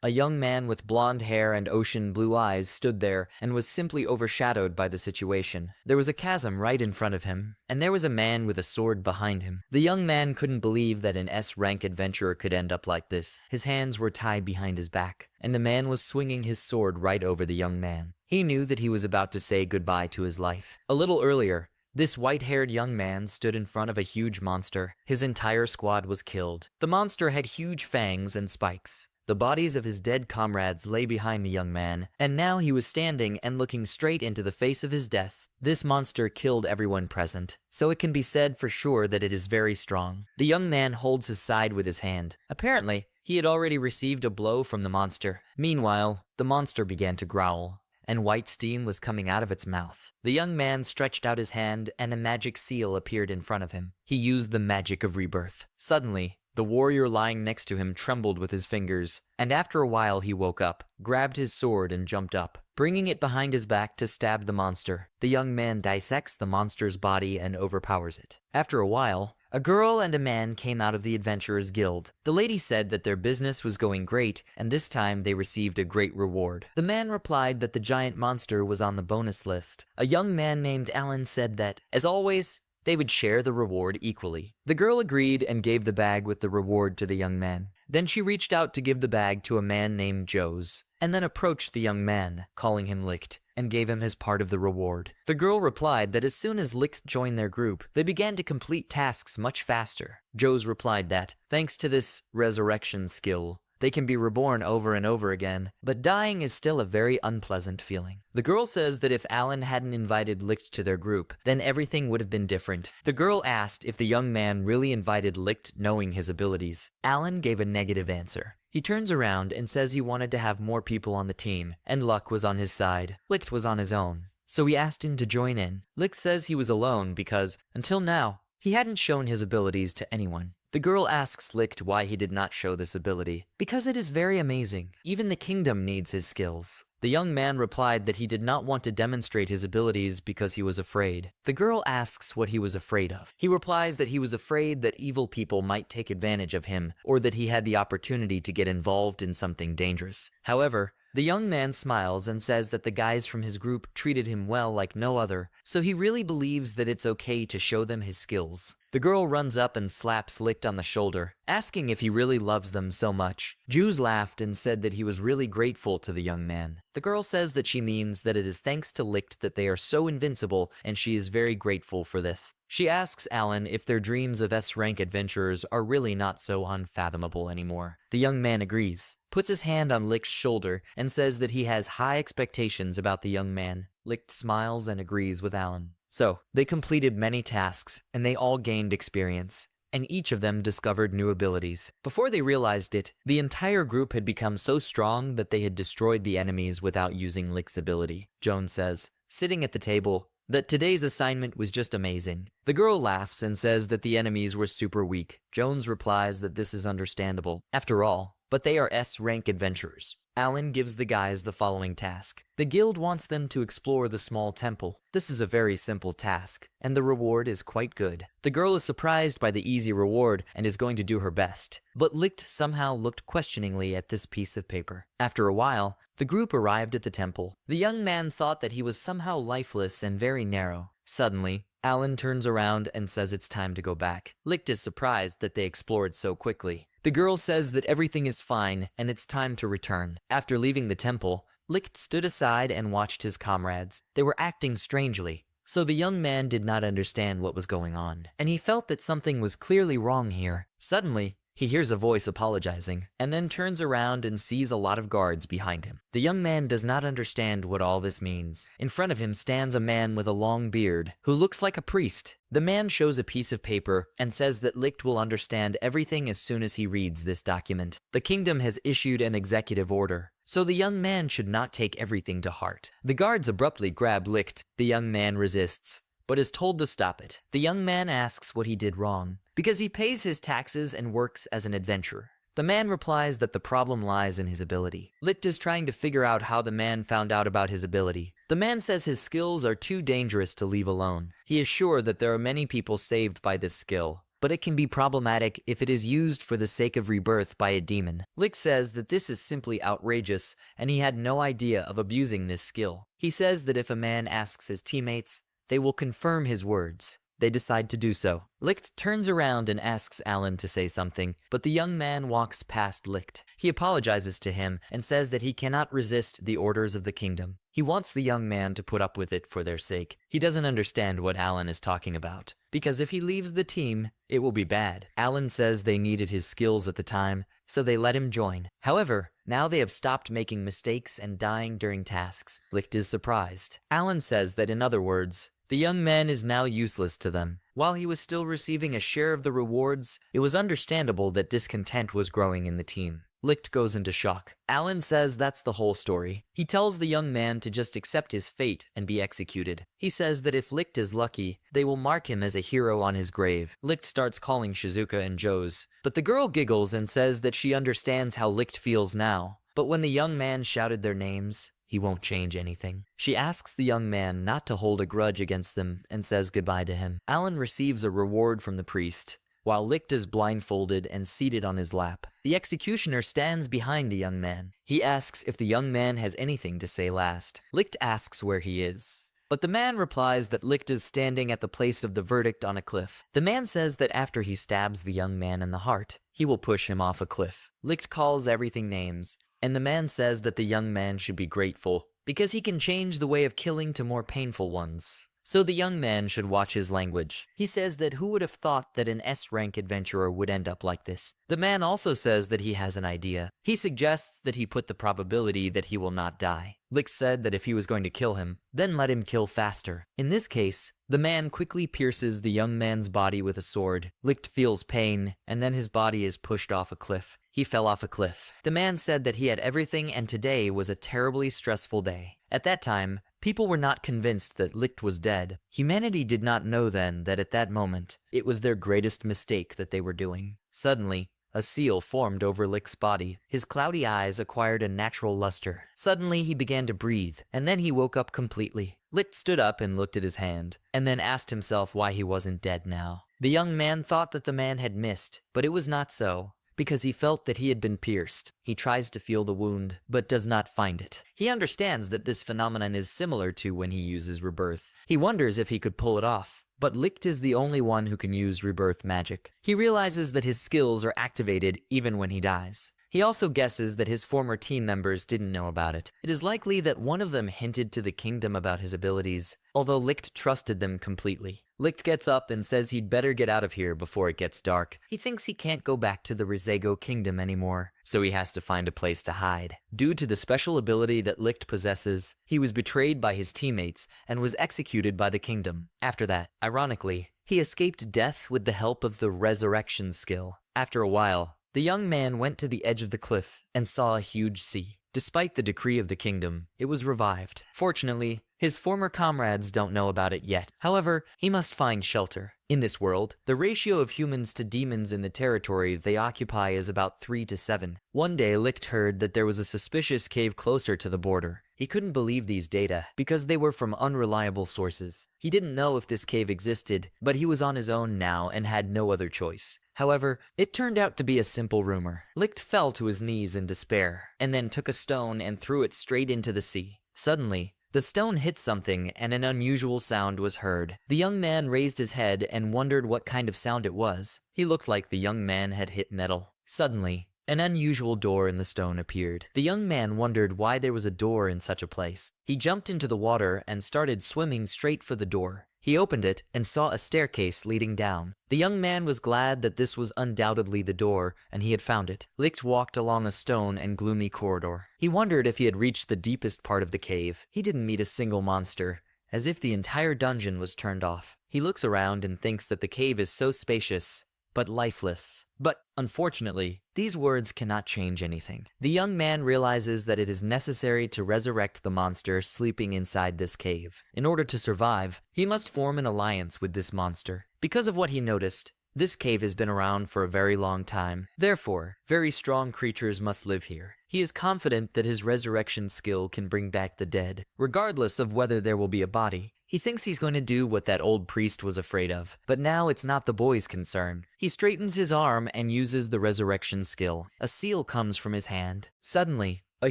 A young man with blonde hair and ocean blue eyes stood there and was simply overshadowed by the situation. There was a chasm right in front of him, and there was a man with a sword behind him. The young man couldn't believe that an S-rank adventurer could end up like this. His hands were tied behind his back, and the man was swinging his sword right over the young man. He knew that he was about to say goodbye to his life. A little earlier, this white-haired young man stood in front of a huge monster. His entire squad was killed. The monster had huge fangs and spikes. The bodies of his dead comrades lay behind the young man, and now he was standing and looking straight into the face of his death. This monster killed everyone present, so it can be said for sure that it is very strong. The young man holds his side with his hand. Apparently, he had already received a blow from the monster. Meanwhile, the monster began to growl, and white steam was coming out of its mouth. The young man stretched out his hand, and a magic seal appeared in front of him. He used the magic of rebirth. Suddenly, the warrior lying next to him trembled with his fingers, and after a while he woke up, grabbed his sword and jumped up, bringing it behind his back to stab the monster. The young man dissects the monster's body and overpowers it. After a while, a girl and a man came out of the Adventurers Guild. The lady said that their business was going great, and this time they received a great reward. The man replied that the giant monster was on the bonus list. A young man named Alan said that, as always, they would share the reward equally. The girl agreed and gave the bag with the reward to the young man. Then she reached out to give the bag to a man named Joes, and then approached the young man, calling him Licht, and gave him his part of the reward. The girl replied that as soon as Licht joined their group, they began to complete tasks much faster. Joes replied that, thanks to this resurrection skill, they can be reborn over and over again, but dying is still a very unpleasant feeling. The girl says that if Alan hadn't invited Licht to their group, then everything would have been different. The girl asked if the young man really invited Licht knowing his abilities. Alan gave a negative answer. He turns around and says he wanted to have more people on the team, and luck was on his side. Licht was on his own, so he asked him to join in. Licht says he was alone because, until now, he hadn't shown his abilities to anyone. The girl asks Licht why he did not show this ability. Because it is very amazing. Even the kingdom needs his skills. The young man replied that he did not want to demonstrate his abilities because he was afraid. The girl asks what he was afraid of. He replies that he was afraid that evil people might take advantage of him, or that he had the opportunity to get involved in something dangerous. However, the young man smiles and says that the guys from his group treated him well like no other, so he really believes that it's okay to show them his skills. The girl runs up and slaps Licht on the shoulder, asking if he really loves them so much. Jules laughed and said that he was really grateful to the young man. The girl says that she means that it is thanks to Licht that they are so invincible, and she is very grateful for this. She asks Alan if their dreams of S-rank adventurers are really not so unfathomable anymore. The young man agrees, puts his hand on Licht's shoulder, and says that he has high expectations about the young man. Licht smiles and agrees with Alan. So, they completed many tasks, and they all gained experience, and each of them discovered new abilities. Before they realized it, the entire group had become so strong that they had destroyed the enemies without using Licht's ability. Joan says, sitting at the table, that today's assignment was just amazing. The girl laughs and says that the enemies were super weak. Jones replies that this is understandable. After all, but they are S-rank adventurers. Alan gives the guys the following task. The guild wants them to explore the small temple. This is a very simple task, and the reward is quite good. The girl is surprised by the easy reward and is going to do her best, but Licht somehow looked questioningly at this piece of paper. After a while, the group arrived at the temple. The young man thought that he was somehow lifeless and very narrow. Suddenly, Alan turns around and says it's time to go back. Licht is surprised that they explored so quickly. The girl says that everything is fine and it's time to return. After leaving the temple, Licht stood aside and watched his comrades. They were acting strangely, so the young man did not understand what was going on, and he felt that something was clearly wrong here. Suddenly, he hears a voice apologizing, and then turns around and sees a lot of guards behind him. The young man does not understand what all this means. In front of him stands a man with a long beard, who looks like a priest. The man shows a piece of paper and says that Licht will understand everything as soon as he reads this document. The kingdom has issued an executive order, so the young man should not take everything to heart. The guards abruptly grab Licht. The young man resists, but is told to stop it. The young man asks what he did wrong, because he pays his taxes and works as an adventurer. The man replies that the problem lies in his ability. Licht is trying to figure out how the man found out about his ability. The man says his skills are too dangerous to leave alone. He is sure that there are many people saved by this skill, but it can be problematic if it is used for the sake of rebirth by a demon. Licht says that this is simply outrageous, and he had no idea of abusing this skill. He says that if a man asks his teammates, they will confirm his words. They decide to do so. Licht turns around and asks Alan to say something, but the young man walks past Licht. He apologizes to him and says that he cannot resist the orders of the kingdom. He wants the young man to put up with it for their sake. He doesn't understand what Alan is talking about, because if he leaves the team, it will be bad. Alan says they needed his skills at the time, so they let him join. However, now they have stopped making mistakes and dying during tasks. Licht is surprised. Alan says that, in other words, the young man is now useless to them. While he was still receiving a share of the rewards, it was understandable that discontent was growing in the team. Licht goes into shock. Alan says that's the whole story. He tells the young man to just accept his fate and be executed. He says that if Licht is lucky, they will mark him as a hero on his grave. Licht starts calling Shizuka and Joes, but the girl giggles and says that she understands how Licht feels now. But when the young man shouted their names, he won't change anything. She asks the young man not to hold a grudge against them and says goodbye to him. Alan receives a reward from the priest, while Licht is blindfolded and seated on his lap. The executioner stands behind the young man. He asks if the young man has anything to say last. Licht asks where he is, but the man replies that Licht is standing at the place of the verdict on a cliff. The man says that after he stabs the young man in the heart, he will push him off a cliff. Licht calls everything names, and the man says that the young man should be grateful, because he can change the way of killing to more painful ones. So the young man should watch his language. He says that who would have thought that an S-rank adventurer would end up like this. The man also says that he has an idea. He suggests that he put the probability that he will not die. Licht said that if he was going to kill him, then let him kill faster. In this case, the man quickly pierces the young man's body with a sword. Licht feels pain, and then his body is pushed off a cliff. He fell off a cliff. The man said that he had everything and today was a terribly stressful day. At that time, people were not convinced that Licht was dead. Humanity did not know then that at that moment, it was their greatest mistake that they were doing. Suddenly, a seal formed over Licht's body. His cloudy eyes acquired a natural luster. Suddenly, he began to breathe, and then he woke up completely. Licht stood up and looked at his hand, and then asked himself why he wasn't dead now. The young man thought that the man had missed, but it was not so, because he felt that he had been pierced. He tries to feel the wound, but does not find it. He understands that this phenomenon is similar to when he uses rebirth. He wonders if he could pull it off, but Licht is the only one who can use rebirth magic. He realizes that his skills are activated even when he dies. He also guesses that his former team members didn't know about it. It is likely that one of them hinted to the kingdom about his abilities, although Licht trusted them completely. Licht gets up and says he'd better get out of here before it gets dark. He thinks he can't go back to the Rizego kingdom anymore, so he has to find a place to hide. Due to the special ability that Licht possesses, he was betrayed by his teammates and was executed by the kingdom. After that, ironically, he escaped death with the help of the resurrection skill. After a while, the young man went to the edge of the cliff and saw a huge sea. Despite the decree of the kingdom, it was revived. Fortunately, his former comrades don't know about it yet. However, he must find shelter. In this world, the ratio of humans to demons in the territory they occupy is about 3 to 7. One day, Licht heard that there was a suspicious cave closer to the border. He couldn't believe these data, because they were from unreliable sources. He didn't know if this cave existed, but he was on his own now and had no other choice. However, it turned out to be a simple rumor. Licht fell to his knees in despair, and then took a stone and threw it straight into the sea. Suddenly, the stone hit something and an unusual sound was heard. The young man raised his head and wondered what kind of sound it was. He looked like the young man had hit metal. Suddenly, an unusual door in the stone appeared. The young man wondered why there was a door in such a place. He jumped into the water and started swimming straight for the door. He opened it and saw a staircase leading down. The young man was glad that this was undoubtedly the door, and he had found it. Licht walked along a stone and gloomy corridor. He wondered if he had reached the deepest part of the cave. He didn't meet a single monster, as if the entire dungeon was turned off. He looks around and thinks that the cave is so spacious, but lifeless. But, unfortunately, these words cannot change anything. The young man realizes that it is necessary to resurrect the monster sleeping inside this cave. In order to survive, he must form an alliance with this monster. Because of what he noticed, this cave has been around for a very long time. Therefore, very strong creatures must live here. He is confident that his resurrection skill can bring back the dead, regardless of whether there will be a body. He thinks he's going to do what that old priest was afraid of, but now it's not the boy's concern. He straightens his arm and uses the resurrection skill. A seal comes from his hand. Suddenly, a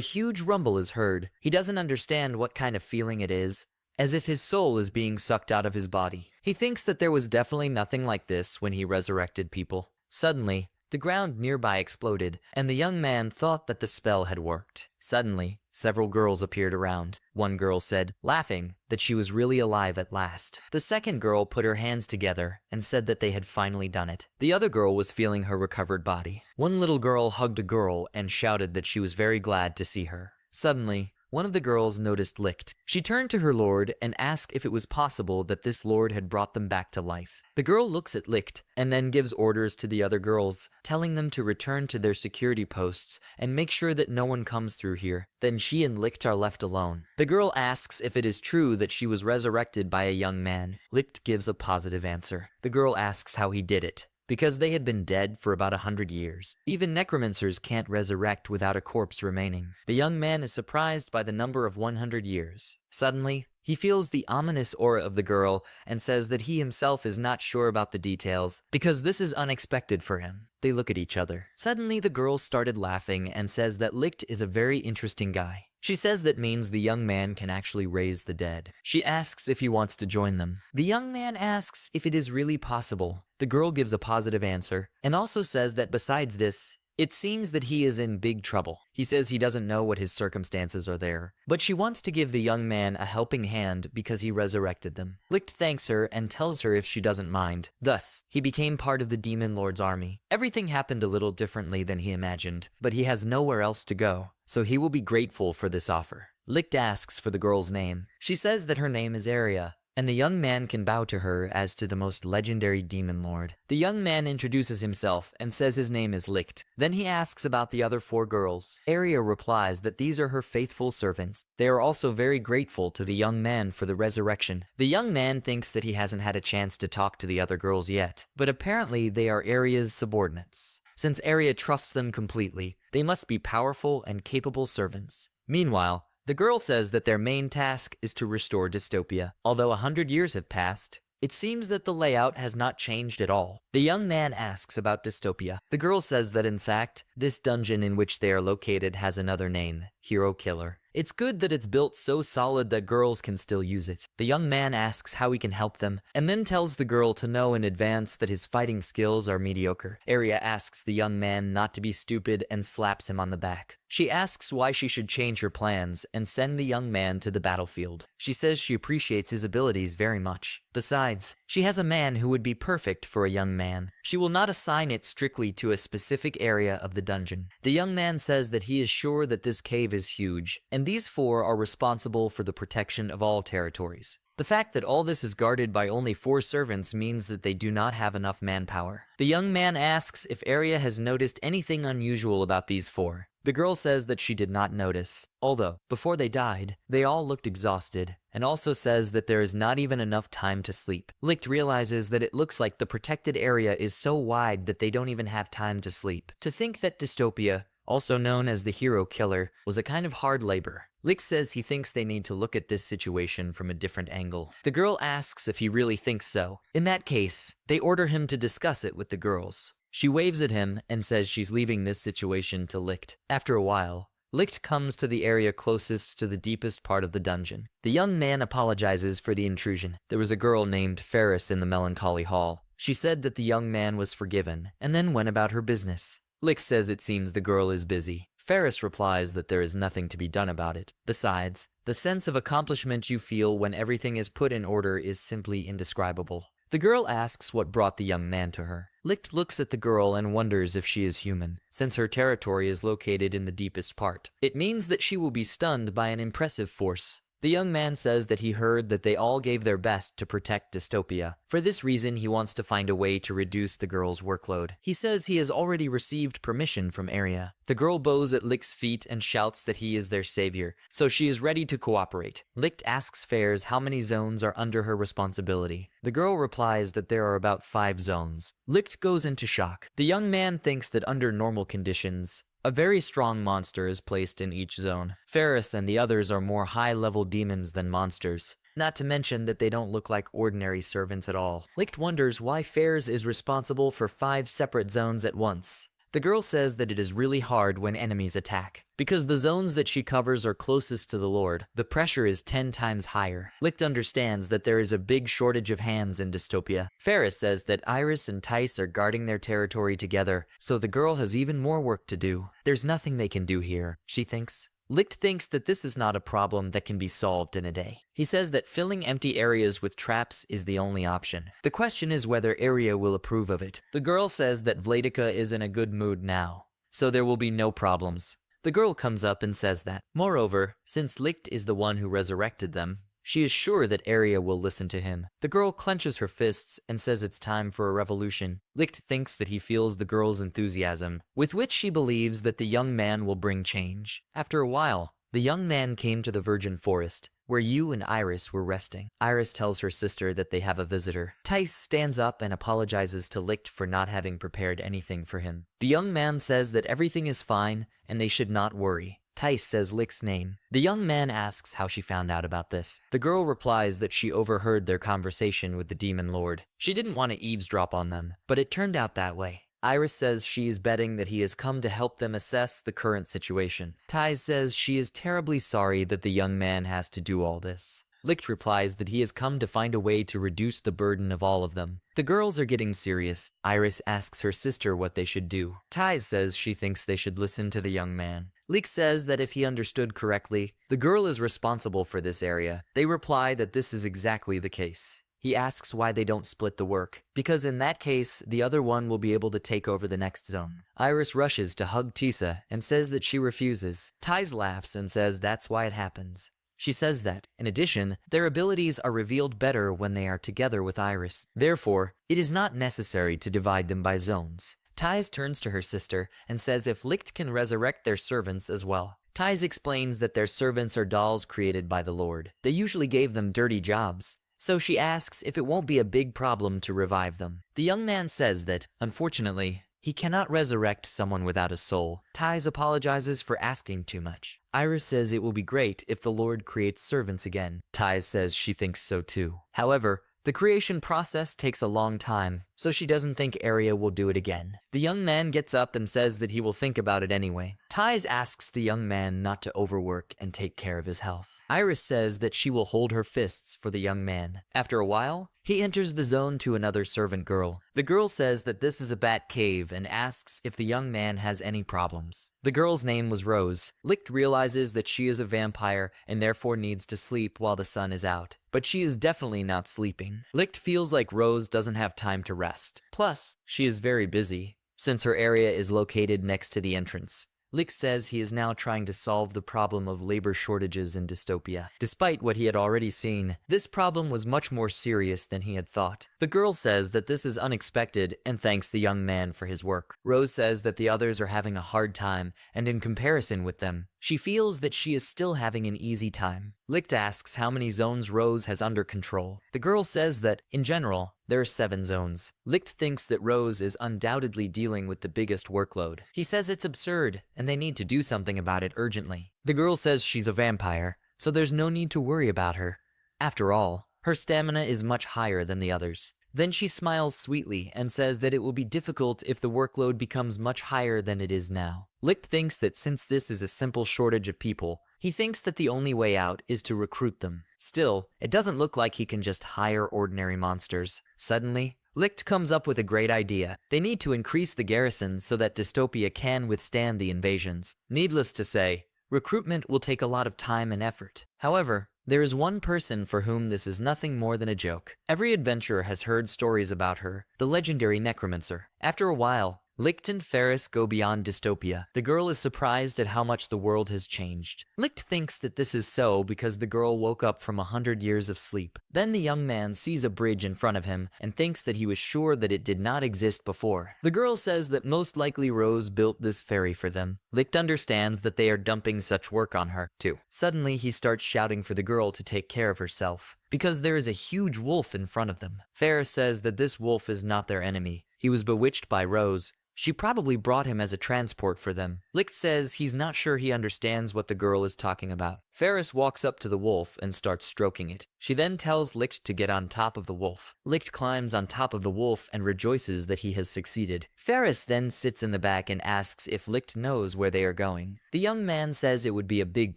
huge rumble is heard. He doesn't understand what kind of feeling it is, as if his soul is being sucked out of his body. He thinks that there was definitely nothing like this when he resurrected people. Suddenly, the ground nearby exploded, and the young man thought that the spell had worked. Suddenly, several girls appeared around. One girl said, laughing, that she was really alive at last. The second girl put her hands together and said that they had finally done it. The other girl was feeling her recovered body. One little girl hugged a girl and shouted that she was very glad to see her. Suddenly, one of the girls noticed Licht. She turned to her lord and asked if it was possible that this lord had brought them back to life. The girl looks at Licht and then gives orders to the other girls, telling them to return to their security posts and make sure that no one comes through here. Then she and Licht are left alone. The girl asks if it is true that she was resurrected by a young man. Licht gives a positive answer. The girl asks how he did it, because they had been dead for about 100 years. Even necromancers can't resurrect without a corpse remaining. The young man is surprised by the number of 100 years. Suddenly, he feels the ominous aura of the girl and says that he himself is not sure about the details, because this is unexpected for him. They look at each other. Suddenly, the girl started laughing and says that Licht is a very interesting guy. She says that means the young man can actually raise the dead. She asks if he wants to join them. The young man asks if it is really possible. The girl gives a positive answer, and also says that besides this, it seems that he is in big trouble. He says he doesn't know what his circumstances are there, but she wants to give the young man a helping hand because he resurrected them. Licht thanks her and tells her if she doesn't mind. Thus, he became part of the Demon Lord's army. Everything happened a little differently than he imagined, but he has nowhere else to go, so he will be grateful for this offer. Licht asks for the girl's name. She says that her name is Aria, and the young man can bow to her as to the most legendary demon lord. The young man introduces himself and says his name is Licht. Then he asks about the other 4 girls. Aria replies that these are her faithful servants. They are also very grateful to the young man for the resurrection. The young man thinks that he hasn't had a chance to talk to the other girls yet, but apparently they are Aria's subordinates. Since Aria trusts them completely, they must be powerful and capable servants. Meanwhile, the girl says that their main task is to restore Dystopia. Although 100 years have passed, it seems that the layout has not changed at all. The young man asks about Dystopia. The girl says that in fact, this dungeon in which they are located has another name, Hero Killer. It's good that it's built so solid that girls can still use it. The young man asks how he can help them, and then tells the girl to know in advance that his fighting skills are mediocre. Aria asks the young man not to be stupid and slaps him on the back. She asks why she should change her plans and send the young man to the battlefield. She says she appreciates his abilities very much. Besides, she has a man who would be perfect for a young man. She will not assign it strictly to a specific area of the dungeon. The young man says that he is sure that this cave is huge, and these 4 are responsible for the protection of all territories. The fact that all this is guarded by only 4 servants means that they do not have enough manpower. The young man asks if Aria has noticed anything unusual about these 4. The girl says that she did not notice, although, before they died, they all looked exhausted, and also says that there is not even enough time to sleep. Licht realizes that it looks like the protected area is so wide that they don't even have time to sleep. To think that Dystopia, also known as the Hero Killer, was a kind of hard labor. Licht says he thinks they need to look at this situation from a different angle. The girl asks if he really thinks so. In that case, they order him to discuss it with the girls. She waves at him and says she's leaving this situation to Licht. After a while, Licht comes to the area closest to the deepest part of the dungeon. The young man apologizes for the intrusion. There was a girl named Ferris in the melancholy hall. She said that the young man was forgiven, and then went about her business. Licht says it seems the girl is busy. Ferris replies that there is nothing to be done about it. Besides, the sense of accomplishment you feel when everything is put in order is simply indescribable. The girl asks what brought the young man to her. Licht looks at the girl and wonders if she is human, since her territory is located in the deepest part. It means that she will be stunned by an impressive force. The young man says that he heard that they all gave their best to protect Dystopia. For this reason, he wants to find a way to reduce the girl's workload. He says he has already received permission from Aria. The girl bows at Licht's feet and shouts that he is their savior, so she is ready to cooperate. Licht asks Fairs how many zones are under her responsibility. The girl replies that there are about 5 zones. Licht goes into shock. The young man thinks that under normal conditions, A very strong monster is placed in each zone. Ferris and the others are more high-level demons than monsters. Not to mention that they don't look like ordinary servants at all. Licht wonders why Ferris is responsible for 5 separate zones at once. The girl says that it is really hard when enemies attack. Because the zones that she covers are closest to the Lord, the pressure is 10 times higher. Licht understands that there is a big shortage of hands in Dystopia. Ferris says that Iris and Tice are guarding their territory together, so the girl has even more work to do. There's nothing they can do here, she thinks. Licht thinks that this is not a problem that can be solved in a day. He says that filling empty areas with traps is the only option. The question is whether Arya will approve of it. The girl says that Vladika is in a good mood now, so there will be no problems. The girl comes up and says that. Moreover, since Licht is the one who resurrected them, she is sure that Arya will listen to him. The girl clenches her fists and says it's time for a revolution. Licht thinks that he feels the girl's enthusiasm, with which she believes that the young man will bring change. After a while, the young man came to the virgin forest, where you and Iris were resting. Iris tells her sister that they have a visitor. Tice stands up and apologizes to Licht for not having prepared anything for him. The young man says that everything is fine and they should not worry. Tice says Licht's name. The young man asks how she found out about this. The girl replies that she overheard their conversation with the demon lord. She didn't want to eavesdrop on them, but it turned out that way. Iris says she is betting that he has come to help them assess the current situation. Tice says she is terribly sorry that the young man has to do all this. Licht replies that he has come to find a way to reduce the burden of all of them. The girls are getting serious. Iris asks her sister what they should do. Tice says she thinks they should listen to the young man. Licht says that if he understood correctly, the girl is responsible for this area. They reply that this is exactly the case. He asks why they don't split the work, because in that case, the other one will be able to take over the next zone. Iris rushes to hug Tisa and says that she refuses. Tice laughs and says that's why it happens. She says that, in addition, their abilities are revealed better when they are together with Iris. Therefore, it is not necessary to divide them by zones. Tice turns to her sister and says if Licht can resurrect their servants as well. Tice explains that their servants are dolls created by the Lord. They usually gave them dirty jobs. So she asks if it won't be a big problem to revive them. The young man says that, unfortunately, he cannot resurrect someone without a soul. Tice apologizes for asking too much. Iris says it will be great if the Lord creates servants again. Tice says she thinks so too. However, the creation process takes a long time, so she doesn't think Arya will do it again. The young man gets up and says that he will think about it anyway. Tice asks the young man not to overwork and take care of his health. Iris says that she will hold her fists for the young man. After a while, he enters the zone to another servant girl. The girl says that this is a bat cave and asks if the young man has any problems. The girl's name was Rose. Licht realizes that she is a vampire and therefore needs to sleep while the sun is out. But she is definitely not sleeping. Licht feels like Rose doesn't have time to rest. Plus, she is very busy, since her area is located next to the entrance. Licht says he is now trying to solve the problem of labor shortages in Dystopia. Despite what he had already seen, this problem was much more serious than he had thought. The girl says that this is unexpected and thanks the young man for his work. Rose says that the others are having a hard time, and in comparison with them, she feels that she is still having an easy time. Licht asks how many zones Rose has under control. The girl says that, in general, there are 7 zones. Licht thinks that Rose is undoubtedly dealing with the biggest workload. He says it's absurd, and they need to do something about it urgently. The girl says she's a vampire, so there's no need to worry about her. After all, her stamina is much higher than the others. Then she smiles sweetly and says that it will be difficult if the workload becomes much higher than it is now. Licht thinks that since this is a simple shortage of people, he thinks that the only way out is to recruit them. Still, it doesn't look like he can just hire ordinary monsters. Suddenly, Licht comes up with a great idea. They need to increase the garrison so that Dystopia can withstand the invasions. Needless to say, recruitment will take a lot of time and effort. However, there is one person for whom this is nothing more than a joke. Every adventurer has heard stories about her, the legendary necromancer. After a while, Licht and Ferris go beyond Dystopia. The girl is surprised at how much the world has changed. Licht thinks that this is so because the girl woke up from 100 years of sleep. Then the young man sees a bridge in front of him and thinks that he was sure that it did not exist before. The girl says that most likely Rose built this ferry for them. Licht understands that they are dumping such work on her, too. Suddenly, he starts shouting for the girl to take care of herself, because there is a huge wolf in front of them. Ferris says that this wolf is not their enemy. He was bewitched by Rose. She probably brought him as a transport for them. Licht says he's not sure he understands what the girl is talking about. Ferris walks up to the wolf and starts stroking it. She then tells Licht to get on top of the wolf. Licht climbs on top of the wolf and rejoices that he has succeeded. Ferris then sits in the back and asks if Licht knows where they are going. The young man says it would be a big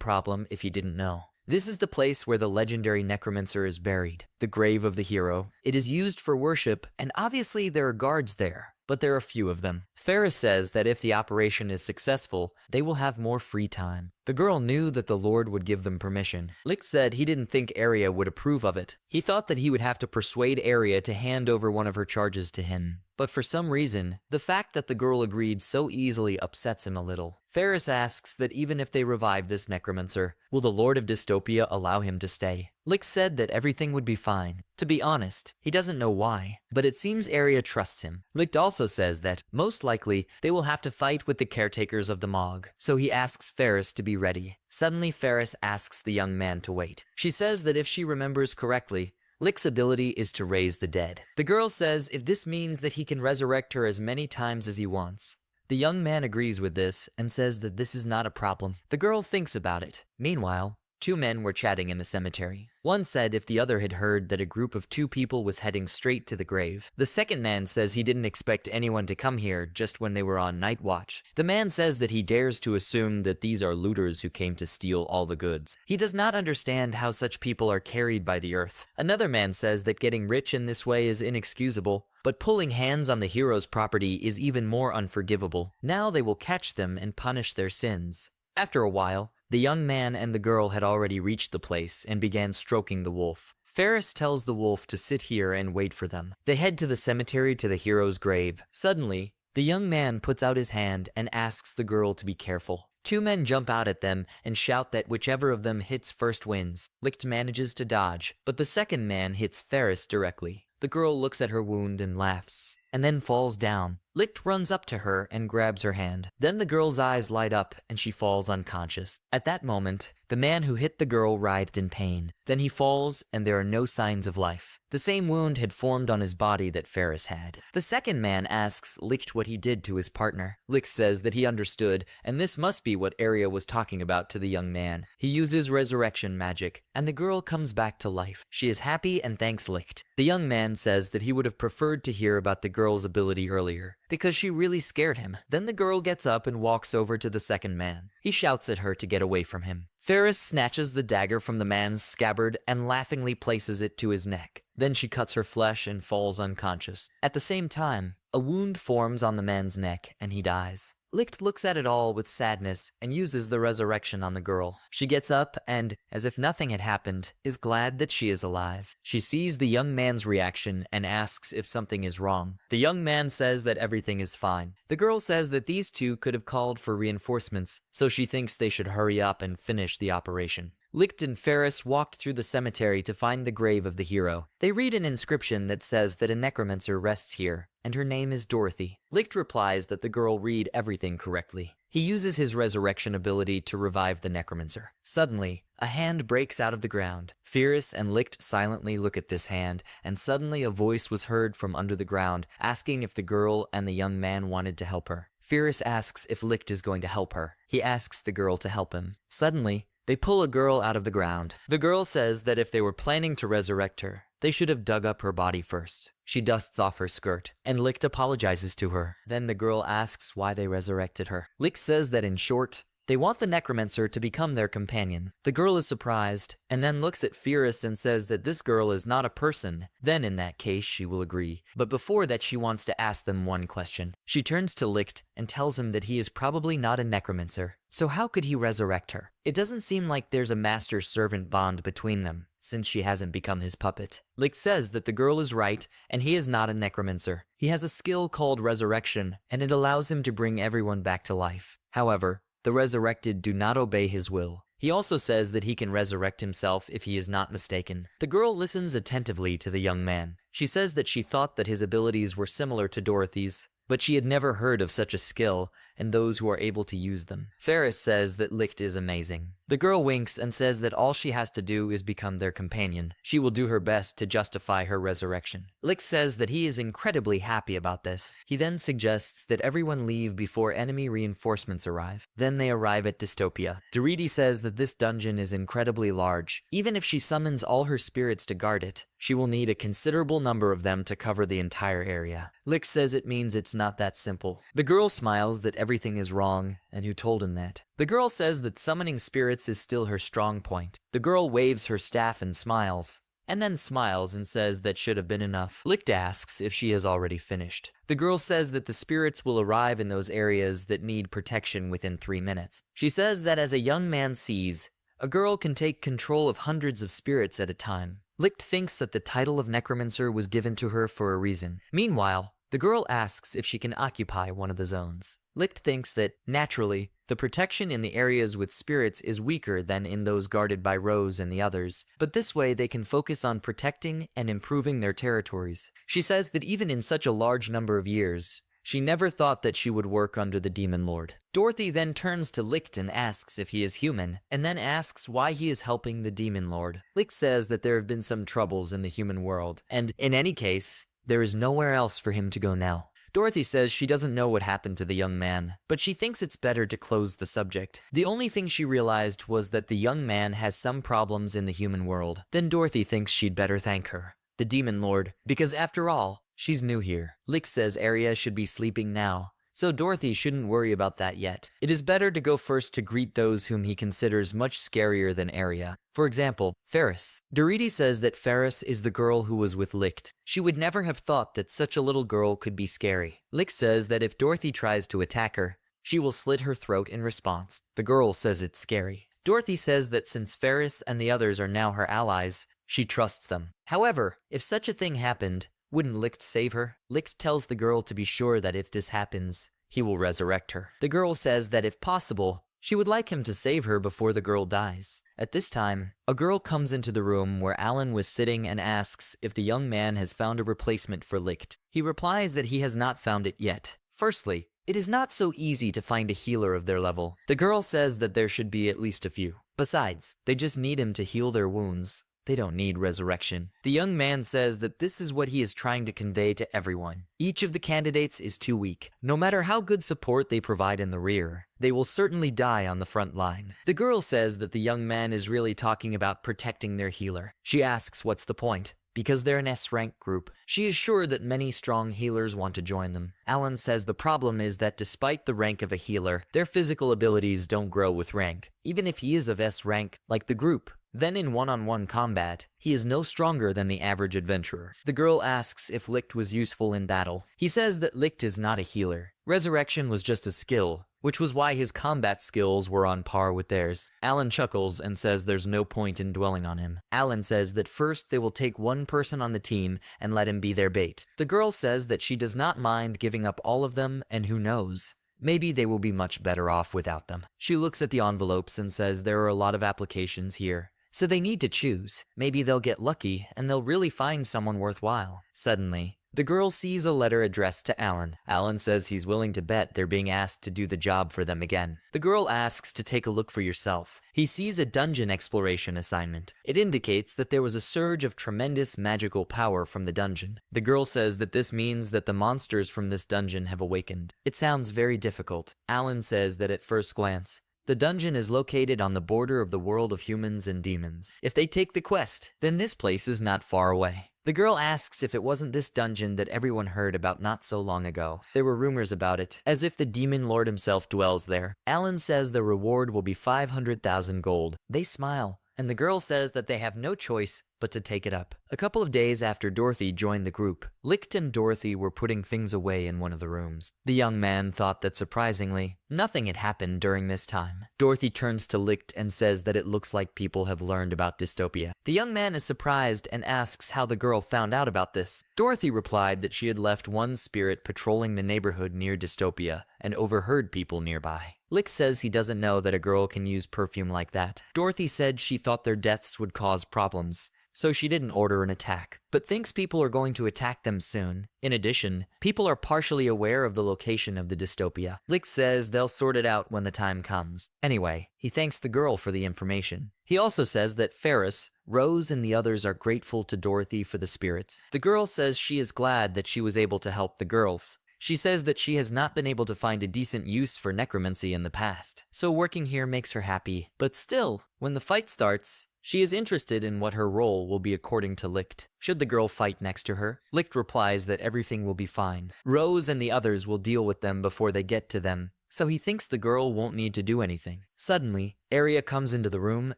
problem if he didn't know. This is the place where the legendary necromancer is buried, the grave of the hero. It is used for worship, and obviously there are guards there, but there are few of them. Ferris says that if the operation is successful, they will have more free time. The girl knew that the Lord would give them permission. Licht said he didn't think Arya would approve of it. He thought that he would have to persuade Arya to hand over one of her charges to him. But for some reason, the fact that the girl agreed so easily upsets him a little. Ferris asks that even if they revive this necromancer, will the Lord of Dystopia allow him to stay? Licht said that everything would be fine. To be honest, he doesn't know why, but it seems Arya trusts him. Licht also says that, most likely, they will have to fight with the caretakers of the Mog, so he asks Ferris to be ready. Suddenly, Ferris asks the young man to wait. She says that if she remembers correctly, Licht's ability is to raise the dead. The girl says if this means that he can resurrect her as many times as he wants. The young man agrees with this and says that this is not a problem. The girl thinks about it. Meanwhile, two men were chatting in the cemetery. One said if the other had heard that a group of two people was heading straight to the grave. The second man says he didn't expect anyone to come here just when they were on night watch. The man says that he dares to assume that these are looters who came to steal all the goods. He does not understand how such people are carried by the earth. Another man says that getting rich in this way is inexcusable, but pulling hands on the hero's property is even more unforgivable. Now they will catch them and punish their sins. After a while, the young man and the girl had already reached the place and began stroking the wolf. Ferris tells the wolf to sit here and wait for them. They head to the cemetery to the hero's grave. Suddenly, the young man puts out his hand and asks the girl to be careful. Two men jump out at them and shout that whichever of them hits first wins. Licht manages to dodge, but the second man hits Ferris directly. The girl looks at her wound and laughs, and then falls down. Licht runs up to her and grabs her hand. Then the girl's eyes light up and she falls unconscious. At that moment, the man who hit the girl writhed in pain. Then he falls and there are no signs of life. The same wound had formed on his body that Ferris had. The second man asks Licht what he did to his partner. Licht says that he understood, and this must be what Arya was talking about to the young man. He uses resurrection magic, and the girl comes back to life. She is happy and thanks Licht. The young man says that he would have preferred to hear about the girl's ability earlier, because she really scared him. Then the girl gets up and walks over to the second man. He shouts at her to get away from him. Ferris snatches the dagger from the man's scabbard and laughingly places it to his neck. Then she cuts her flesh and falls unconscious. At the same time, a wound forms on the man's neck and he dies. Licht looks at it all with sadness and uses the resurrection on the girl. She gets up and, as if nothing had happened, is glad that she is alive. She sees the young man's reaction and asks if something is wrong. The young man says that everything is fine. The girl says that these two could have called for reinforcements, so she thinks they should hurry up and finish the operation. Licht and Ferris walked through the cemetery to find the grave of the hero. They read an inscription that says that a necromancer rests here, and her name is Dorothy. Licht replies that the girl read everything correctly. He uses his resurrection ability to revive the necromancer. Suddenly, a hand breaks out of the ground. Ferris and Licht silently look at this hand, and suddenly a voice was heard from under the ground, asking if the girl and the young man wanted to help her. Ferris asks if Licht is going to help her. He asks the girl to help him. Suddenly, they pull a girl out of the ground. The girl says that if they were planning to resurrect her, they should have dug up her body first. She dusts off her skirt, and Licht apologizes to her. Then the girl asks why they resurrected her. Licht says that in short, they want the necromancer to become their companion. The girl is surprised, and then looks at Ferris and says that this girl is not a person. Then in that case, she will agree. But before that, she wants to ask them one question. She turns to Licht and tells him that he is probably not a necromancer. So how could he resurrect her? It doesn't seem like there's a master-servant bond between them, since she hasn't become his puppet. Licht says that the girl is right, and he is not a necromancer. He has a skill called resurrection, and it allows him to bring everyone back to life. However, the resurrected do not obey his will. He also says that he can resurrect himself if he is not mistaken. The girl listens attentively to the young man. She says that she thought that his abilities were similar to Dorothy's, but she had never heard of such a skill, and those who are able to use them. Ferris says that Licht is amazing. The girl winks and says that all she has to do is become their companion. She will do her best to justify her resurrection. Licht says that he is incredibly happy about this. He then suggests that everyone leave before enemy reinforcements arrive. Then they arrive at Dystopia. Doriti says that this dungeon is incredibly large. Even if she summons all her spirits to guard it, she will need a considerable number of them to cover the entire area. Licht says it means it's not that simple. The girl smiles that everything is wrong, and who told him that. The girl says that summoning spirits is still her strong point. The girl waves her staff and smiles, and then smiles and says that should have been enough. Licht asks if she has already finished. The girl says that the spirits will arrive in those areas that need protection within 3 minutes. She says that as a young man sees, a girl can take control of hundreds of spirits at a time. Licht thinks that the title of necromancer was given to her for a reason. Meanwhile, the girl asks if she can occupy one of the zones. Licht thinks that, naturally, the protection in the areas with spirits is weaker than in those guarded by Rose and the others, but this way they can focus on protecting and improving their territories. She says that even in such a large number of years, she never thought that she would work under the Demon Lord. Dorothy then turns to Licht and asks if he is human, and then asks why he is helping the Demon Lord. Licht says that there have been some troubles in the human world, and in any case, there is nowhere else for him to go now. Dorothy says she doesn't know what happened to the young man, but she thinks it's better to close the subject. The only thing she realized was that the young man has some problems in the human world. Then Dorothy thinks she'd better thank her, the Demon Lord, because after all, she's new here. Licht says Arya should be sleeping now, so Dorothy shouldn't worry about that yet. It is better to go first to greet those whom he considers much scarier than Arya. For example, Ferris. Doriti says that Ferris is the girl who was with Licht. She would never have thought that such a little girl could be scary. Licht says that if Dorothy tries to attack her, she will slit her throat in response. The girl says it's scary. Dorothy says that since Ferris and the others are now her allies, she trusts them. However, if such a thing happened, wouldn't Licht save her? Licht tells the girl to be sure that if this happens, he will resurrect her. The girl says that if possible, she would like him to save her before the girl dies. At this time, a girl comes into the room where Alan was sitting and asks if the young man has found a replacement for Licht. He replies that he has not found it yet. Firstly, it is not so easy to find a healer of their level. The girl says that there should be at least a few. Besides, they just need him to heal their wounds. They don't need resurrection. The young man says that this is what he is trying to convey to everyone. Each of the candidates is too weak. No matter how good support they provide in the rear, they will certainly die on the front line. The girl says that the young man is really talking about protecting their healer. She asks what's the point, because they're an S-rank group. She is sure that many strong healers want to join them. Alan says the problem is that despite the rank of a healer, their physical abilities don't grow with rank. Even if he is of S rank, like the group, then in one-on-one combat, he is no stronger than the average adventurer. The girl asks if Licht was useful in battle. He says that Licht is not a healer. Resurrection was just a skill, which was why his combat skills were on par with theirs. Alan chuckles and says there's no point in dwelling on him. Alan says that first they will take one person on the team and let him be their bait. The girl says that she does not mind giving up all of them, and who knows, maybe they will be much better off without them. She looks at the envelopes and says there are a lot of applications here, so they need to choose. Maybe they'll get lucky and they'll really find someone worthwhile. Suddenly, the girl sees a letter addressed to Alan. Alan says he's willing to bet they're being asked to do the job for them again. The girl asks to take a look for yourself. He sees a dungeon exploration assignment. It indicates that there was a surge of tremendous magical power from the dungeon. The girl says that this means that the monsters from this dungeon have awakened. It sounds very difficult. Alan says that at first glance, the dungeon is located on the border of the world of humans and demons. If they take the quest, then this place is not far away. The girl asks if it wasn't this dungeon that everyone heard about not so long ago. There were rumors about it, as if the demon lord himself dwells there. Alan says the reward will be 500,000 gold. They smile, and the girl says that they have no choice but to take it up. A couple of days after Dorothy joined the group, Licht and Dorothy were putting things away in one of the rooms. The young man thought that surprisingly, nothing had happened during this time. Dorothy turns to Licht and says that it looks like people have learned about Dystopia. The young man is surprised and asks how the girl found out about this. Dorothy replied that she had left one spirit patrolling the neighborhood near Dystopia and overheard people nearby. Licht says he doesn't know that a girl can use perfume like that. Dorothy said she thought their deaths would cause problems, so she didn't order an attack, but thinks people are going to attack them soon. In addition, people are partially aware of the location of the dystopia. Licht says they'll sort it out when the time comes. Anyway, he thanks the girl for the information. He also says that Ferris, Rose, and the others are grateful to Dorothy for the spirits. The girl says she is glad that she was able to help the girls. She says that she has not been able to find a decent use for necromancy in the past, so working here makes her happy. But still, when the fight starts, she is interested in what her role will be according to Licht. Should the girl fight next to her? Licht replies that everything will be fine. Rose and the others will deal with them before they get to them, so he thinks the girl won't need to do anything. Suddenly, Arya comes into the room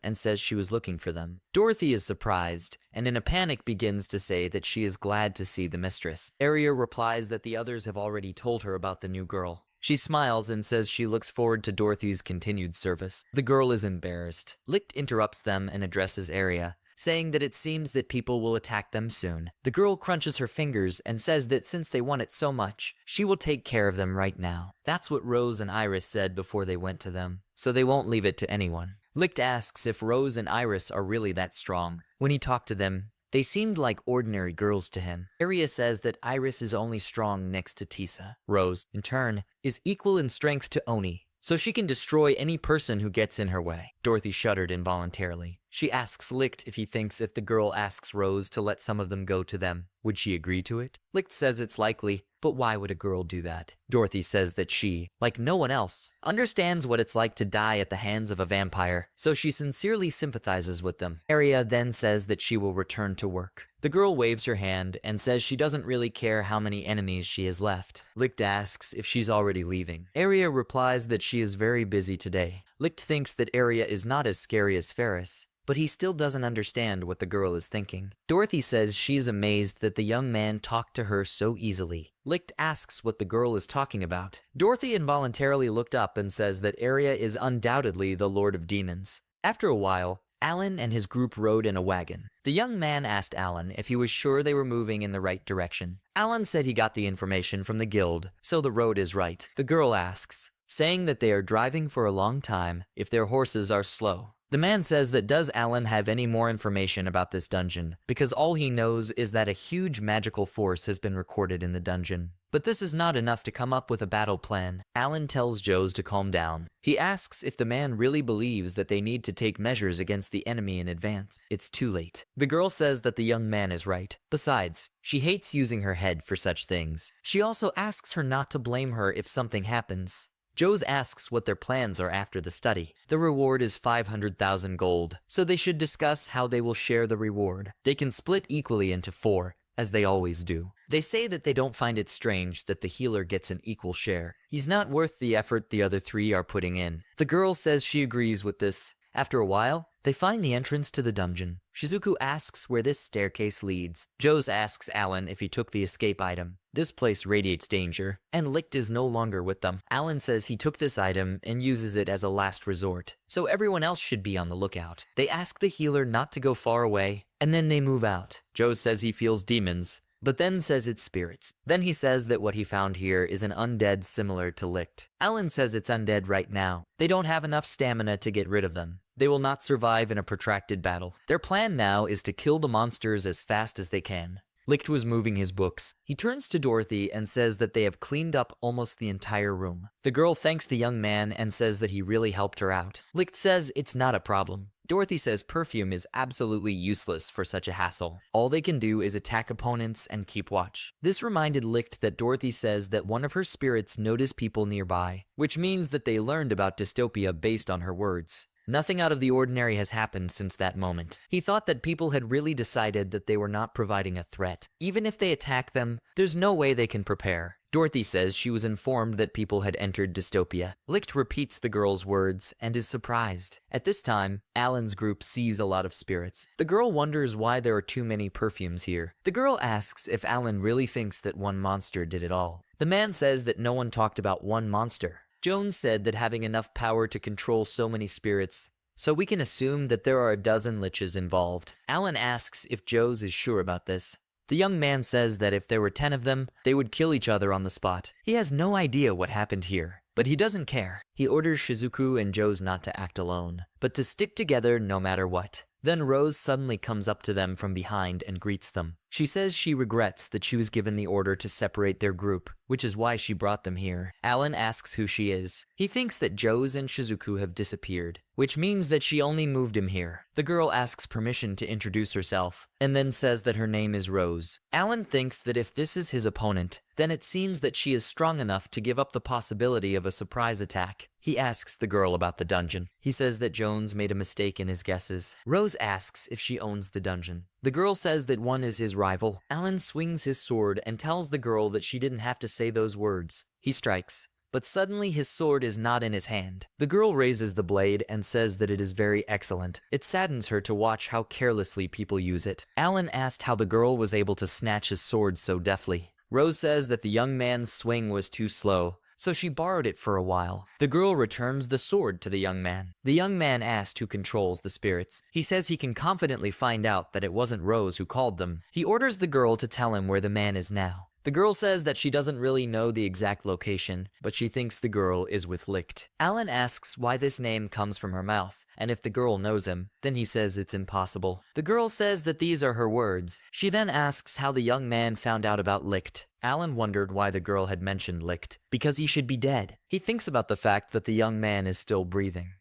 and says she was looking for them. Dorothy is surprised, and in a panic begins to say that she is glad to see the mistress. Arya replies that the others have already told her about the new girl. She smiles and says she looks forward to Dorothy's continued service. The girl is embarrassed. Licht interrupts them and addresses Arya, saying that it seems that people will attack them soon. The girl crunches her fingers and says that since they want it so much, she will take care of them right now. That's what Rose and Iris said before they went to them, so they won't leave it to anyone. Licht asks if Rose and Iris are really that strong. When he talked to them, they seemed like ordinary girls to him. Arya says that Iris is only strong next to Tisa. Rose, in turn, is equal in strength to Oni, so she can destroy any person who gets in her way. Dorothy shuddered involuntarily. She asks Licht if he thinks if the girl asks Rose to let some of them go to them, would she agree to it? Licht says it's likely, but why would a girl do that? Dorothy says that she, like no one else, understands what it's like to die at the hands of a vampire, so she sincerely sympathizes with them. Arya then says that she will return to work. The girl waves her hand and says she doesn't really care how many enemies she has left. Licht asks if she's already leaving. Arya replies that she is very busy today. Licht thinks that Arya is not as scary as Ferris, but he still doesn't understand what the girl is thinking. Dorothy says she is amazed that the young man talked to her so easily. Licht asks what the girl is talking about. Dorothy involuntarily looked up and says that Arya is undoubtedly the Lord of Demons. After a while, Alan and his group rode in a wagon. The young man asked Alan if he was sure they were moving in the right direction. Alan said he got the information from the guild, so the road is right. The girl asks, saying that they are driving for a long time, if their horses are slow. The man says that does Alan have any more information about this dungeon, because all he knows is that a huge magical force has been recorded in the dungeon. But this is not enough to come up with a battle plan. Alan tells Joes to calm down. He asks if the man really believes that they need to take measures against the enemy in advance. It's too late. The girl says that the young man is right. Besides, she hates using her head for such things. She also asks her not to blame her if something happens. Joes asks what their plans are after the study. The reward is 500,000 gold, so they should discuss how they will share the reward. They can split equally into 4, as they always do. They say that they don't find it strange that the healer gets an equal share. He's not worth the effort the other 3 are putting in. The girl says she agrees with this. After a while, they find the entrance to the dungeon. Shizuku asks where this staircase leads. Joes asks Alan if he took the escape item. This place radiates danger, and Licht is no longer with them. Alan says he took this item and uses it as a last resort, so everyone else should be on the lookout. They ask the healer not to go far away, and then they move out. Joe says he feels demons, but then says it's spirits. Then he says that what he found here is an undead similar to Licht. Alan says it's undead right now. They don't have enough stamina to get rid of them. They will not survive in a protracted battle. Their plan now is to kill the monsters as fast as they can. Licht was moving his books. He turns to Dorothy and says that they have cleaned up almost the entire room. The girl thanks the young man and says that he really helped her out. Licht says it's not a problem. Dorothy says perfume is absolutely useless for such a hassle. All they can do is attack opponents and keep watch. This reminded Licht that Dorothy says that one of her spirits noticed people nearby, which means that they learned about Dystopia based on her words. Nothing out of the ordinary has happened since that moment. He thought that people had really decided that they were not providing a threat. Even if they attack them, there's no way they can prepare. Dorothy says she was informed that people had entered Dystopia. Licht repeats the girl's words and is surprised. At this time, Alan's group sees a lot of spirits. The girl wonders why there are too many perfumes here. The girl asks if Alan really thinks that one monster did it all. The man says that no one talked about one monster. Jones said that having enough power to control so many spirits, so we can assume that there are a dozen liches involved. Alan asks if Joes is sure about this. The young man says that if there were 10 of them, they would kill each other on the spot. He has no idea what happened here, but he doesn't care. He orders Shizuku and Joes not to act alone, but to stick together no matter what. Then Rose suddenly comes up to them from behind and greets them. She says she regrets that she was given the order to separate their group, which is why she brought them here. Alan asks who she is. He thinks that Joes and Shizuku have disappeared, which means that she only moved him here. The girl asks permission to introduce herself, and then says that her name is Rose. Alan thinks that if this is his opponent, then it seems that she is strong enough to give up the possibility of a surprise attack. He asks the girl about the dungeon. He says that Jones made a mistake in his guesses. Rose asks if she owns the dungeon. The girl says that one is his rival. Alan swings his sword and tells the girl that she didn't have to say those words. He strikes, but suddenly his sword is not in his hand. The girl raises the blade and says that it is very excellent. It saddens her to watch how carelessly people use it. Alan asked how the girl was able to snatch his sword so deftly. Rose says that the young man's swing was too slow, so she borrowed it for a while. The girl returns the sword to the young man. The young man asked who controls the spirits. He says he can confidently find out that it wasn't Rose who called them. He orders the girl to tell him where the man is now. The girl says that she doesn't really know the exact location, but she thinks the girl is with Licht. Alan asks why this name comes from her mouth, and if the girl knows him, then he says it's impossible. The girl says that these are her words. She then asks how the young man found out about Licht. Alan wondered why the girl had mentioned Licht, because he should be dead. He thinks about the fact that the young man is still breathing.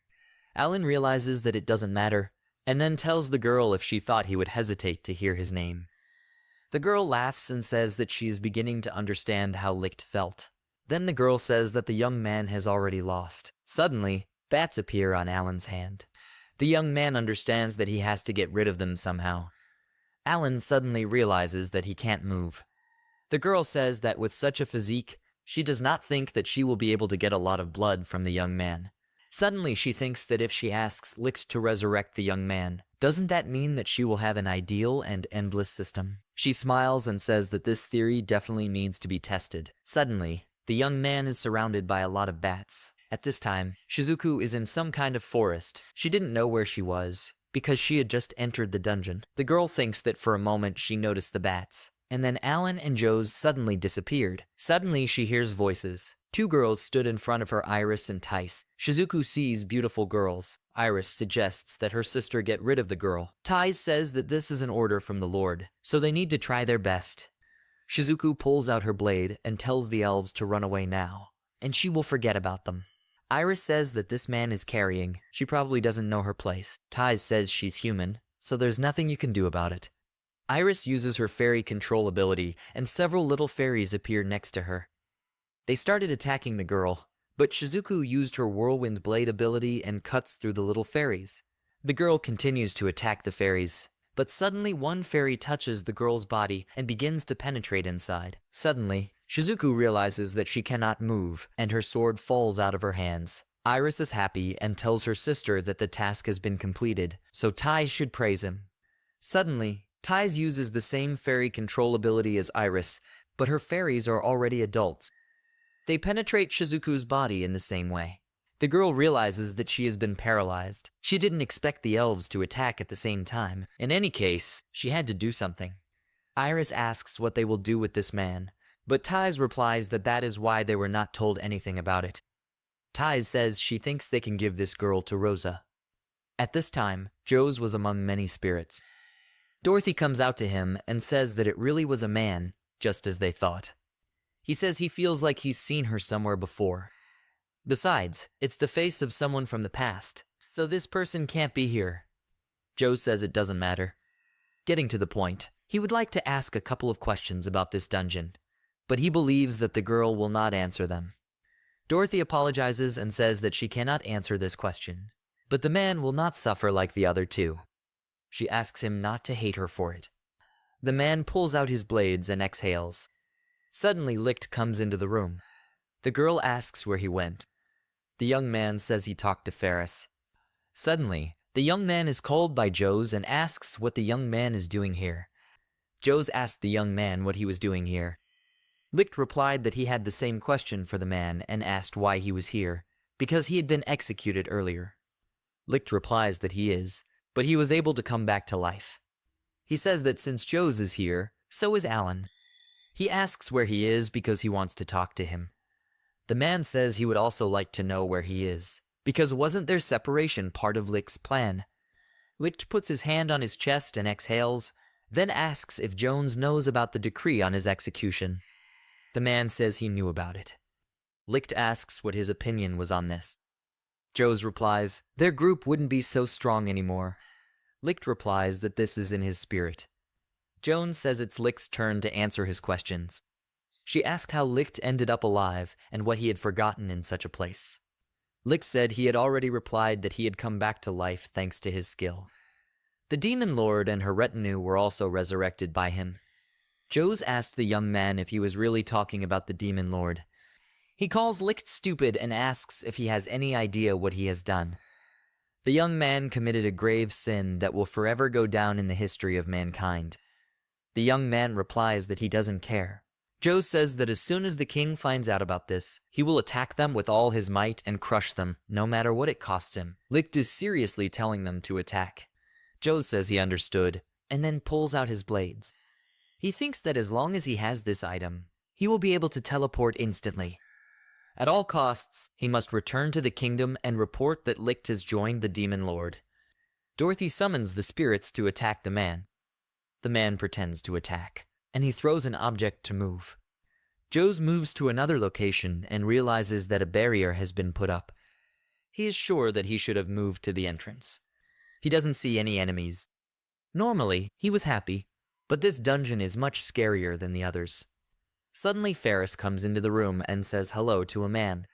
Alan realizes that it doesn't matter, and then tells the girl if she thought he would hesitate to hear his name. The girl laughs and says that she is beginning to understand how Licht felt. Then the girl says that the young man has already lost. Suddenly, bats appear on Alan's hand. The young man understands that he has to get rid of them somehow. Alan suddenly realizes that he can't move. The girl says that with such a physique, she does not think that she will be able to get a lot of blood from the young man. Suddenly she thinks that if she asks Licht to resurrect the young man, doesn't that mean that she will have an ideal and endless system? She smiles and says that this theory definitely needs to be tested. Suddenly, the young man is surrounded by a lot of bats. At this time, Shizuku is in some kind of forest. She didn't know where she was, because she had just entered the dungeon. The girl thinks that for a moment she noticed the bats, and then Alan and Joes suddenly disappeared. Suddenly she hears voices. Two girls stood in front of her, Iris and Tice. Shizuku sees beautiful girls. Iris suggests that her sister get rid of the girl. Tice says that this is an order from the Lord, so they need to try their best. Shizuku pulls out her blade and tells the elves to run away now, and she will forget about them. Iris says that this man is carrying. She probably doesn't know her place. Tice says she's human, so there's nothing you can do about it. Iris uses her fairy control ability, and several little fairies appear next to her. They started attacking the girl, but Shizuku used her whirlwind blade ability and cuts through the little fairies. The girl continues to attack the fairies, but suddenly one fairy touches the girl's body and begins to penetrate inside. Suddenly, Shizuku realizes that she cannot move, and her sword falls out of her hands. Iris is happy and tells her sister that the task has been completed, so Tice should praise him. Suddenly, Tice uses the same fairy control ability as Iris, but her fairies are already adults. They penetrate Shizuku's body in the same way. The girl realizes that she has been paralyzed. She didn't expect the elves to attack at the same time. In any case, she had to do something. Iris asks what they will do with this man, but Tice replies that that is why they were not told anything about it. Tice says she thinks they can give this girl to Rosa. At this time, Joes was among many spirits. Dorothy comes out to him and says that it really was a man, just as they thought. He says he feels like he's seen her somewhere before. Besides, it's the face of someone from the past, so this person can't be here. Joe says it doesn't matter. Getting to the point, he would like to ask a couple of questions about this dungeon, but he believes that the girl will not answer them. Dorothy apologizes and says that she cannot answer this question, but the man will not suffer like the other two. She asks him not to hate her for it. The man pulls out his blades and exhales. Suddenly, Licht comes into the room. The girl asks where he went. The young man says he talked to Ferris. Suddenly, the young man is called by Joes and asks what the young man is doing here. Joes asked the young man what he was doing here. Licht replied that he had the same question for the man and asked why he was here, because he had been executed earlier. Licht replies that he is, but he was able to come back to life. He says that since Joes is here, so is Alan. He asks where he is because he wants to talk to him. The man says he would also like to know where he is, because wasn't their separation part of Licht's plan? Licht puts his hand on his chest and exhales, then asks if Jones knows about the decree on his execution. The man says he knew about it. Licht asks what his opinion was on this. Jones replies, their group wouldn't be so strong anymore. Licht replies that this is in his spirit. Jones says it's Licht's turn to answer his questions. She asked how Licht ended up alive and what he had forgotten in such a place. Licht said he had already replied that he had come back to life thanks to his skill. The demon lord and her retinue were also resurrected by him. Jones asked the young man if he was really talking about the demon lord. He calls Licht stupid and asks if he has any idea what he has done. The young man committed a grave sin that will forever go down in the history of mankind. The young man replies that he doesn't care. Joe says that as soon as the king finds out about this, he will attack them with all his might and crush them, no matter what it costs him. Licht is seriously telling them to attack. Joe says he understood, and then pulls out his blades. He thinks that as long as he has this item, he will be able to teleport instantly. At all costs, he must return to the kingdom and report that Licht has joined the demon lord. Dorothy summons the spirits to attack the man. The man pretends to attack, and he throws an object to move. Joes moves to another location and realizes that a barrier has been put up. He is sure that he should have moved to the entrance. He doesn't see any enemies. Normally, he was happy, but this dungeon is much scarier than the others. Suddenly Ferris comes into the room and says hello to a man.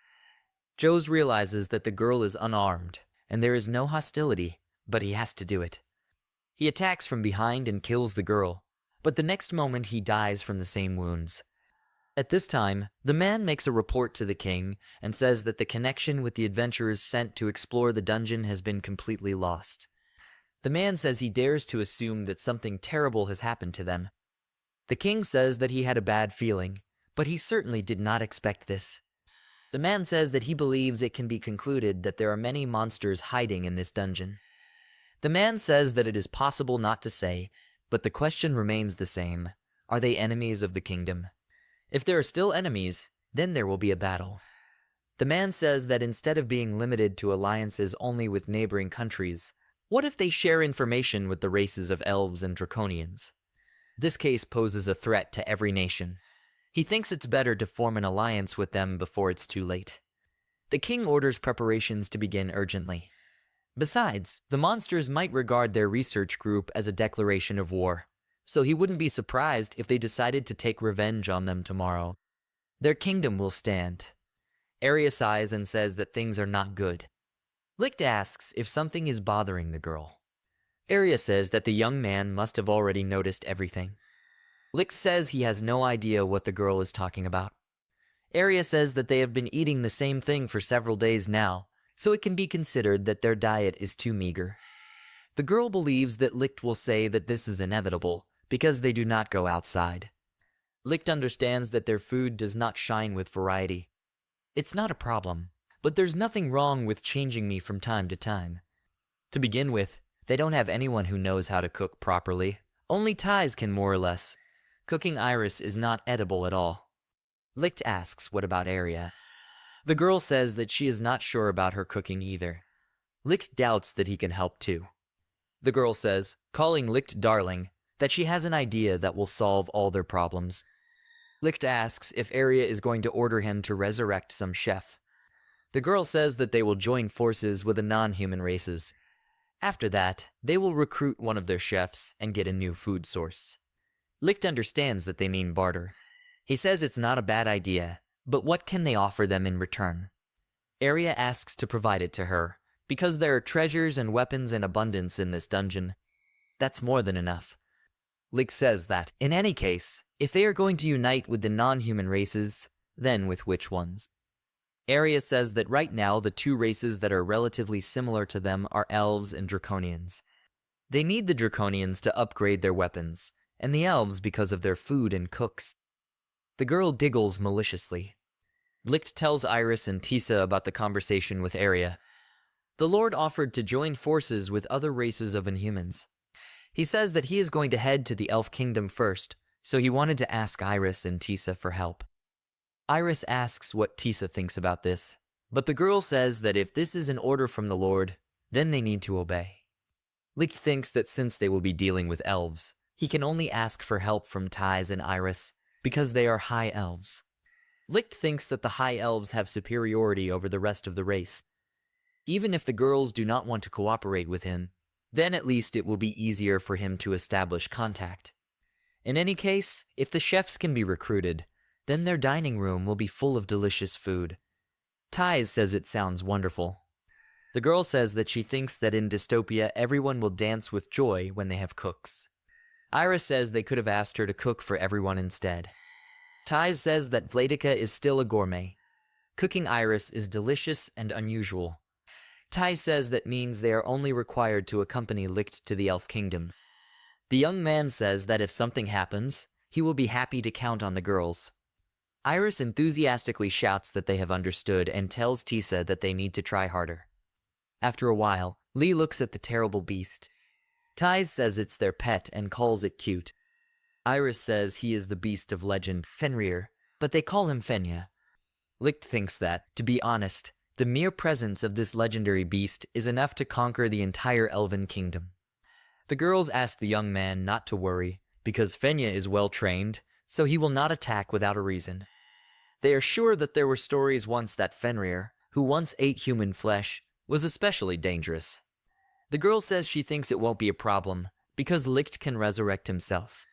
Joes realizes that the girl is unarmed, and there is no hostility, but he has to do it. He attacks from behind and kills the girl, but the next moment he dies from the same wounds. At this time, the man makes a report to the king and says that the connection with the adventurers sent to explore the dungeon has been completely lost. The man says he dares to assume that something terrible has happened to them. The king says that he had a bad feeling, but he certainly did not expect this. The man says that he believes it can be concluded that there are many monsters hiding in this dungeon. The man says that it is possible not to say, but the question remains the same. Are they enemies of the kingdom? If there are still enemies, then there will be a battle. The man says that instead of being limited to alliances only with neighboring countries, what if they share information with the races of elves and draconians? This case poses a threat to every nation. He thinks it's better to form an alliance with them before it's too late. The king orders preparations to begin urgently. Besides, the monsters might regard their research group as a declaration of war, so he wouldn't be surprised if they decided to take revenge on them tomorrow. Their kingdom will stand. Arya sighs and says that things are not good. Licht asks if something is bothering the girl. Arya says that the young man must have already noticed everything. Licht says he has no idea what the girl is talking about. Arya says that they have been eating the same thing for several days now, so it can be considered that their diet is too meager. The girl believes that Licht will say that this is inevitable, because they do not go outside. Licht understands that their food does not shine with variety. It's not a problem, but there's nothing wrong with changing me from time to time. To begin with, they don't have anyone who knows how to cook properly. Only Ties can more or less. Cooking Iris is not edible at all. Licht asks what about Arya. The girl says that she is not sure about her cooking either. Licht doubts that he can help too. The girl says, calling Licht darling, that she has an idea that will solve all their problems. Licht asks if Arya is going to order him to resurrect some chef. The girl says that they will join forces with the non-human races. After that, they will recruit one of their chefs and get a new food source. Licht understands that they mean barter. He says it's not a bad idea, but what can they offer them in return? Arya asks to provide it to her, because there are treasures and weapons in abundance in this dungeon. That's more than enough. Licht says that, in any case, if they are going to unite with the non-human races, then with which ones? Arya says that right now the two races that are relatively similar to them are elves and draconians. They need the draconians to upgrade their weapons, and the elves because of their food and cooks. The girl giggles maliciously. Licht tells Iris and Tisa about the conversation with Arya. The Lord offered to join forces with other races of Inhumans. He says that he is going to head to the Elf Kingdom first, so he wanted to ask Iris and Tisa for help. Iris asks what Tisa thinks about this, but the girl says that if this is an order from the Lord, then they need to obey. Licht thinks that since they will be dealing with elves, he can only ask for help from Ties and Iris because they are high elves. Licht thinks that the high elves have superiority over the rest of the race. Even if the girls do not want to cooperate with him, then at least it will be easier for him to establish contact. In any case, if the chefs can be recruited, then their dining room will be full of delicious food. Ties says it sounds wonderful. The girl says that she thinks that in Dystopia everyone will dance with joy when they have cooks. Iris says they could have asked her to cook for everyone instead. Ties says that Vladika is still a gourmet. Cooking Iris is delicious and unusual. Ties says that means they are only required to accompany Licht to the Elf Kingdom. The young man says that if something happens, he will be happy to count on the girls. Iris enthusiastically shouts that they have understood and tells Tisa that they need to try harder. After a while, Lee looks at the terrible beast. Ties says it's their pet and calls it cute. Iris says he is the beast of legend, Fenrir, but they call him Fenya. Licht thinks that, to be honest, the mere presence of this legendary beast is enough to conquer the entire Elven Kingdom. The girls ask the young man not to worry, because Fenya is well trained, so he will not attack without a reason. They are sure that there were stories once that Fenrir, who once ate human flesh, was especially dangerous. The girl says she thinks it won't be a problem, because Licht can resurrect himself.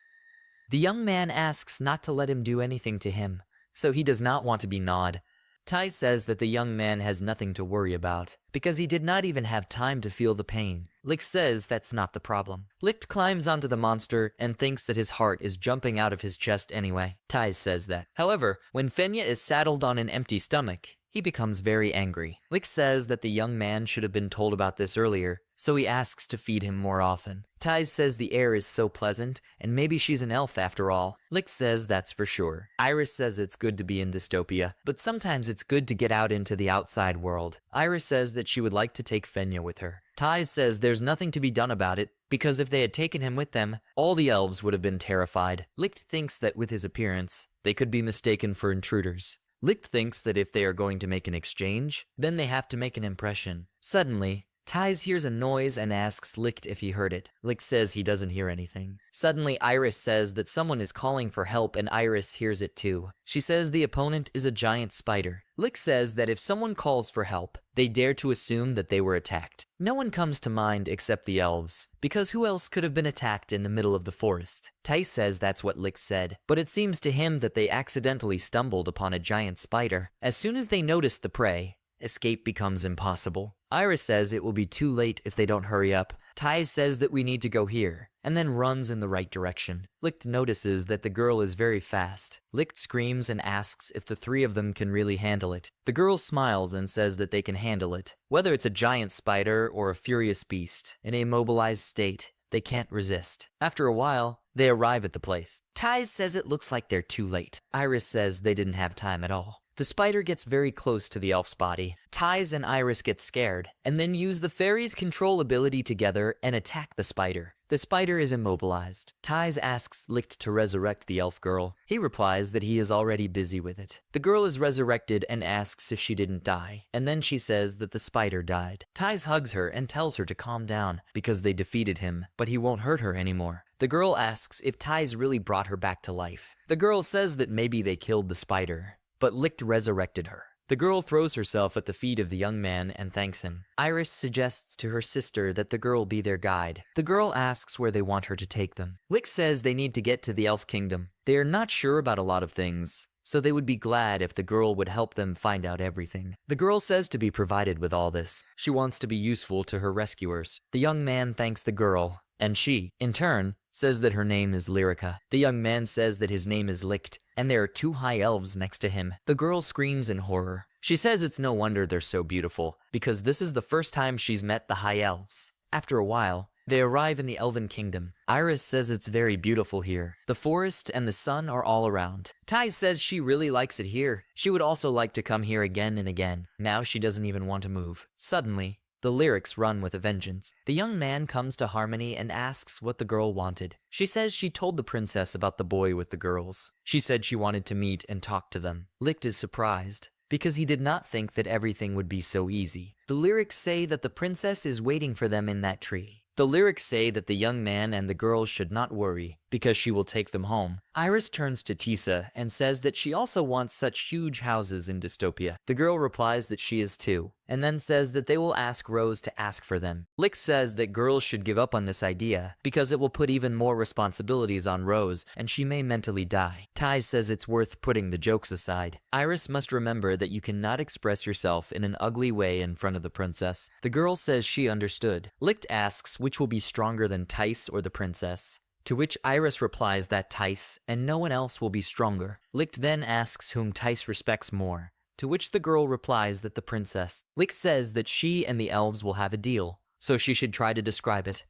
The young man asks not to let him do anything to him, so he does not want to be gnawed. Tai says that the young man has nothing to worry about, because he did not even have time to feel the pain. Licht says that's not the problem. Licht climbs onto the monster and thinks that his heart is jumping out of his chest anyway. Tai says that. However, when Fenya is saddled on an empty stomach, he becomes very angry. Licht says that the young man should have been told about this earlier, so he asks to feed him more often. Ties says the air is so pleasant, and maybe she's an elf after all. Licht says that's for sure. Iris says it's good to be in Dystopia, but sometimes it's good to get out into the outside world. Iris says that she would like to take Fenya with her. Ties says there's nothing to be done about it, because if they had taken him with them, all the elves would have been terrified. Licht thinks that with his appearance, they could be mistaken for intruders. Licht thinks that if they are going to make an exchange, then they have to make an impression. Suddenly, Ties hears a noise and asks Licht if he heard it. Licht says he doesn't hear anything. Suddenly, Iris says that someone is calling for help and Iris hears it too. She says the opponent is a giant spider. Licht says that if someone calls for help, they dare to assume that they were attacked. No one comes to mind except the elves, because who else could have been attacked in the middle of the forest? Ties says that's what Licht said, but it seems to him that they accidentally stumbled upon a giant spider. As soon as they notice the prey, escape becomes impossible. Iris says it will be too late if they don't hurry up. Ties says that we need to go here, and then runs in the right direction. Licht notices that the girl is very fast. Licht screams and asks if the three of them can really handle it. The girl smiles and says that they can handle it. Whether it's a giant spider or a furious beast, in a mobilized state, they can't resist. After a while, they arrive at the place. Ties says it looks like they're too late. Iris says they didn't have time at all. The spider gets very close to the elf's body. Ties and Iris get scared, and then use the fairy's control ability together and attack the spider. The spider is immobilized. Ties asks Licht to resurrect the elf girl. He replies that he is already busy with it. The girl is resurrected and asks if she didn't die, and then she says that the spider died. Ties hugs her and tells her to calm down, because they defeated him, but he won't hurt her anymore. The girl asks if Ties really brought her back to life. The girl says that maybe they killed the spider, but Licht resurrected her. The girl throws herself at the feet of the young man and thanks him. Iris suggests to her sister that the girl be their guide. The girl asks where they want her to take them. Licht says they need to get to the Elf Kingdom. They are not sure about a lot of things, so they would be glad if the girl would help them find out everything. The girl says to be provided with all this. She wants to be useful to her rescuers. The young man thanks the girl, and she, in turn, says that her name is Lyrica. The young man says that his name is Licht, and there are two high elves next to him. The girl screams in horror. She says it's no wonder they're so beautiful, because this is the first time she's met the high elves. After a while, they arrive in the Elven Kingdom. Iris says it's very beautiful here. The forest and the sun are all around. Ties says she really likes it here. She would also like to come here again and again. Now she doesn't even want to move. Suddenly, the lyrics run with a vengeance. The young man comes to Harmony and asks what the girl wanted. She says she told the princess about the boy with the girls. She said she wanted to meet and talk to them. Licht is surprised, because he did not think that everything would be so easy. The lyrics say that the princess is waiting for them in that tree. The lyrics say that the young man and the girls should not worry, because she will take them home. Iris turns to Tisa and says that she also wants such huge houses in Dystopia. The girl replies that she is too, and then says that they will ask Rose to ask for them. Lick says that girls should give up on this idea, because it will put even more responsibilities on Rose, and she may mentally die. Ty says it's worth putting the jokes aside. Iris must remember that you cannot express yourself in an ugly way in front of the princess. The girl says she understood. Licht asks which will be stronger than Tice or the princess, to which Iris replies that Tice and no one else will be stronger. Licht then asks whom Tice respects more, to which the girl replies that the princess. Licht says that she and the elves will have a deal, so she should try to describe it.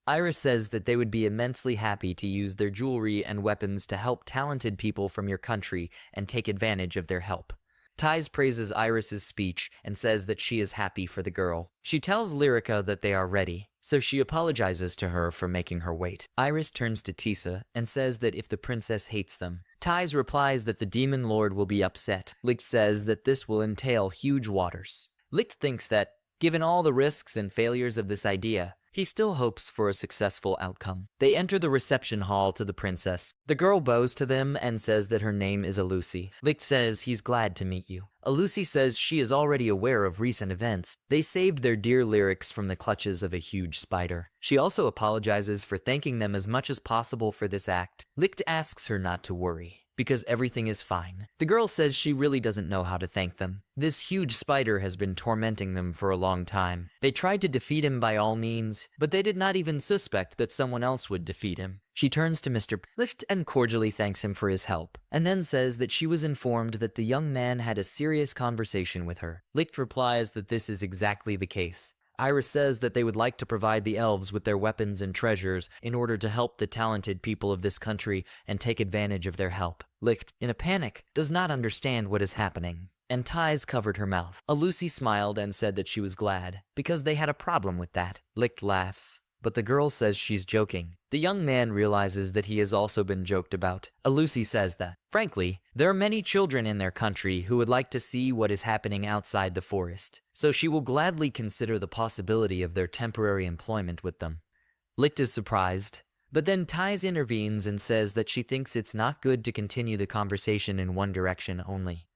Iris says that they would be immensely happy to use their jewelry and weapons to help talented people from your country and take advantage of their help. Tice praises Iris's speech and says that she is happy for the girl. She tells Lyrica that they are ready, so she apologizes to her for making her wait. Iris turns to Tisa and says that if the princess hates them. Tice replies that the demon lord will be upset. Licht says that this will entail huge waters. Licht thinks that, given all the risks and failures of this idea, he still hopes for a successful outcome. They enter the reception hall to the princess. The girl bows to them and says that her name is Alusi. Licht says he's glad to meet you. Alusi says she is already aware of recent events. They saved their dear lyrics from the clutches of a huge spider. She also apologizes for thanking them as much as possible for this act. Licht asks her not to worry, because everything is fine. The girl says she really doesn't know how to thank them. This huge spider has been tormenting them for a long time. They tried to defeat him by all means, but they did not even suspect that someone else would defeat him. She turns to Mr. Licht and cordially thanks him for his help, and then says that she was informed that the young man had a serious conversation with her. Licht replies that this is exactly the case. Iris says that they would like to provide the elves with their weapons and treasures in order to help the talented people of this country and take advantage of their help. Licht, in a panic, does not understand what is happening, and Tice covered her mouth. Alusi smiled and said that she was glad, because they had a problem with that. Licht laughs, but the girl says she's joking. The young man realizes that he has also been joked about. Alusi says that, frankly, there are many children in their country who would like to see what is happening outside the forest, so she will gladly consider the possibility of their temporary employment with them. Licht is surprised, but then Tice intervenes and says that she thinks it's not good to continue the conversation in one direction only.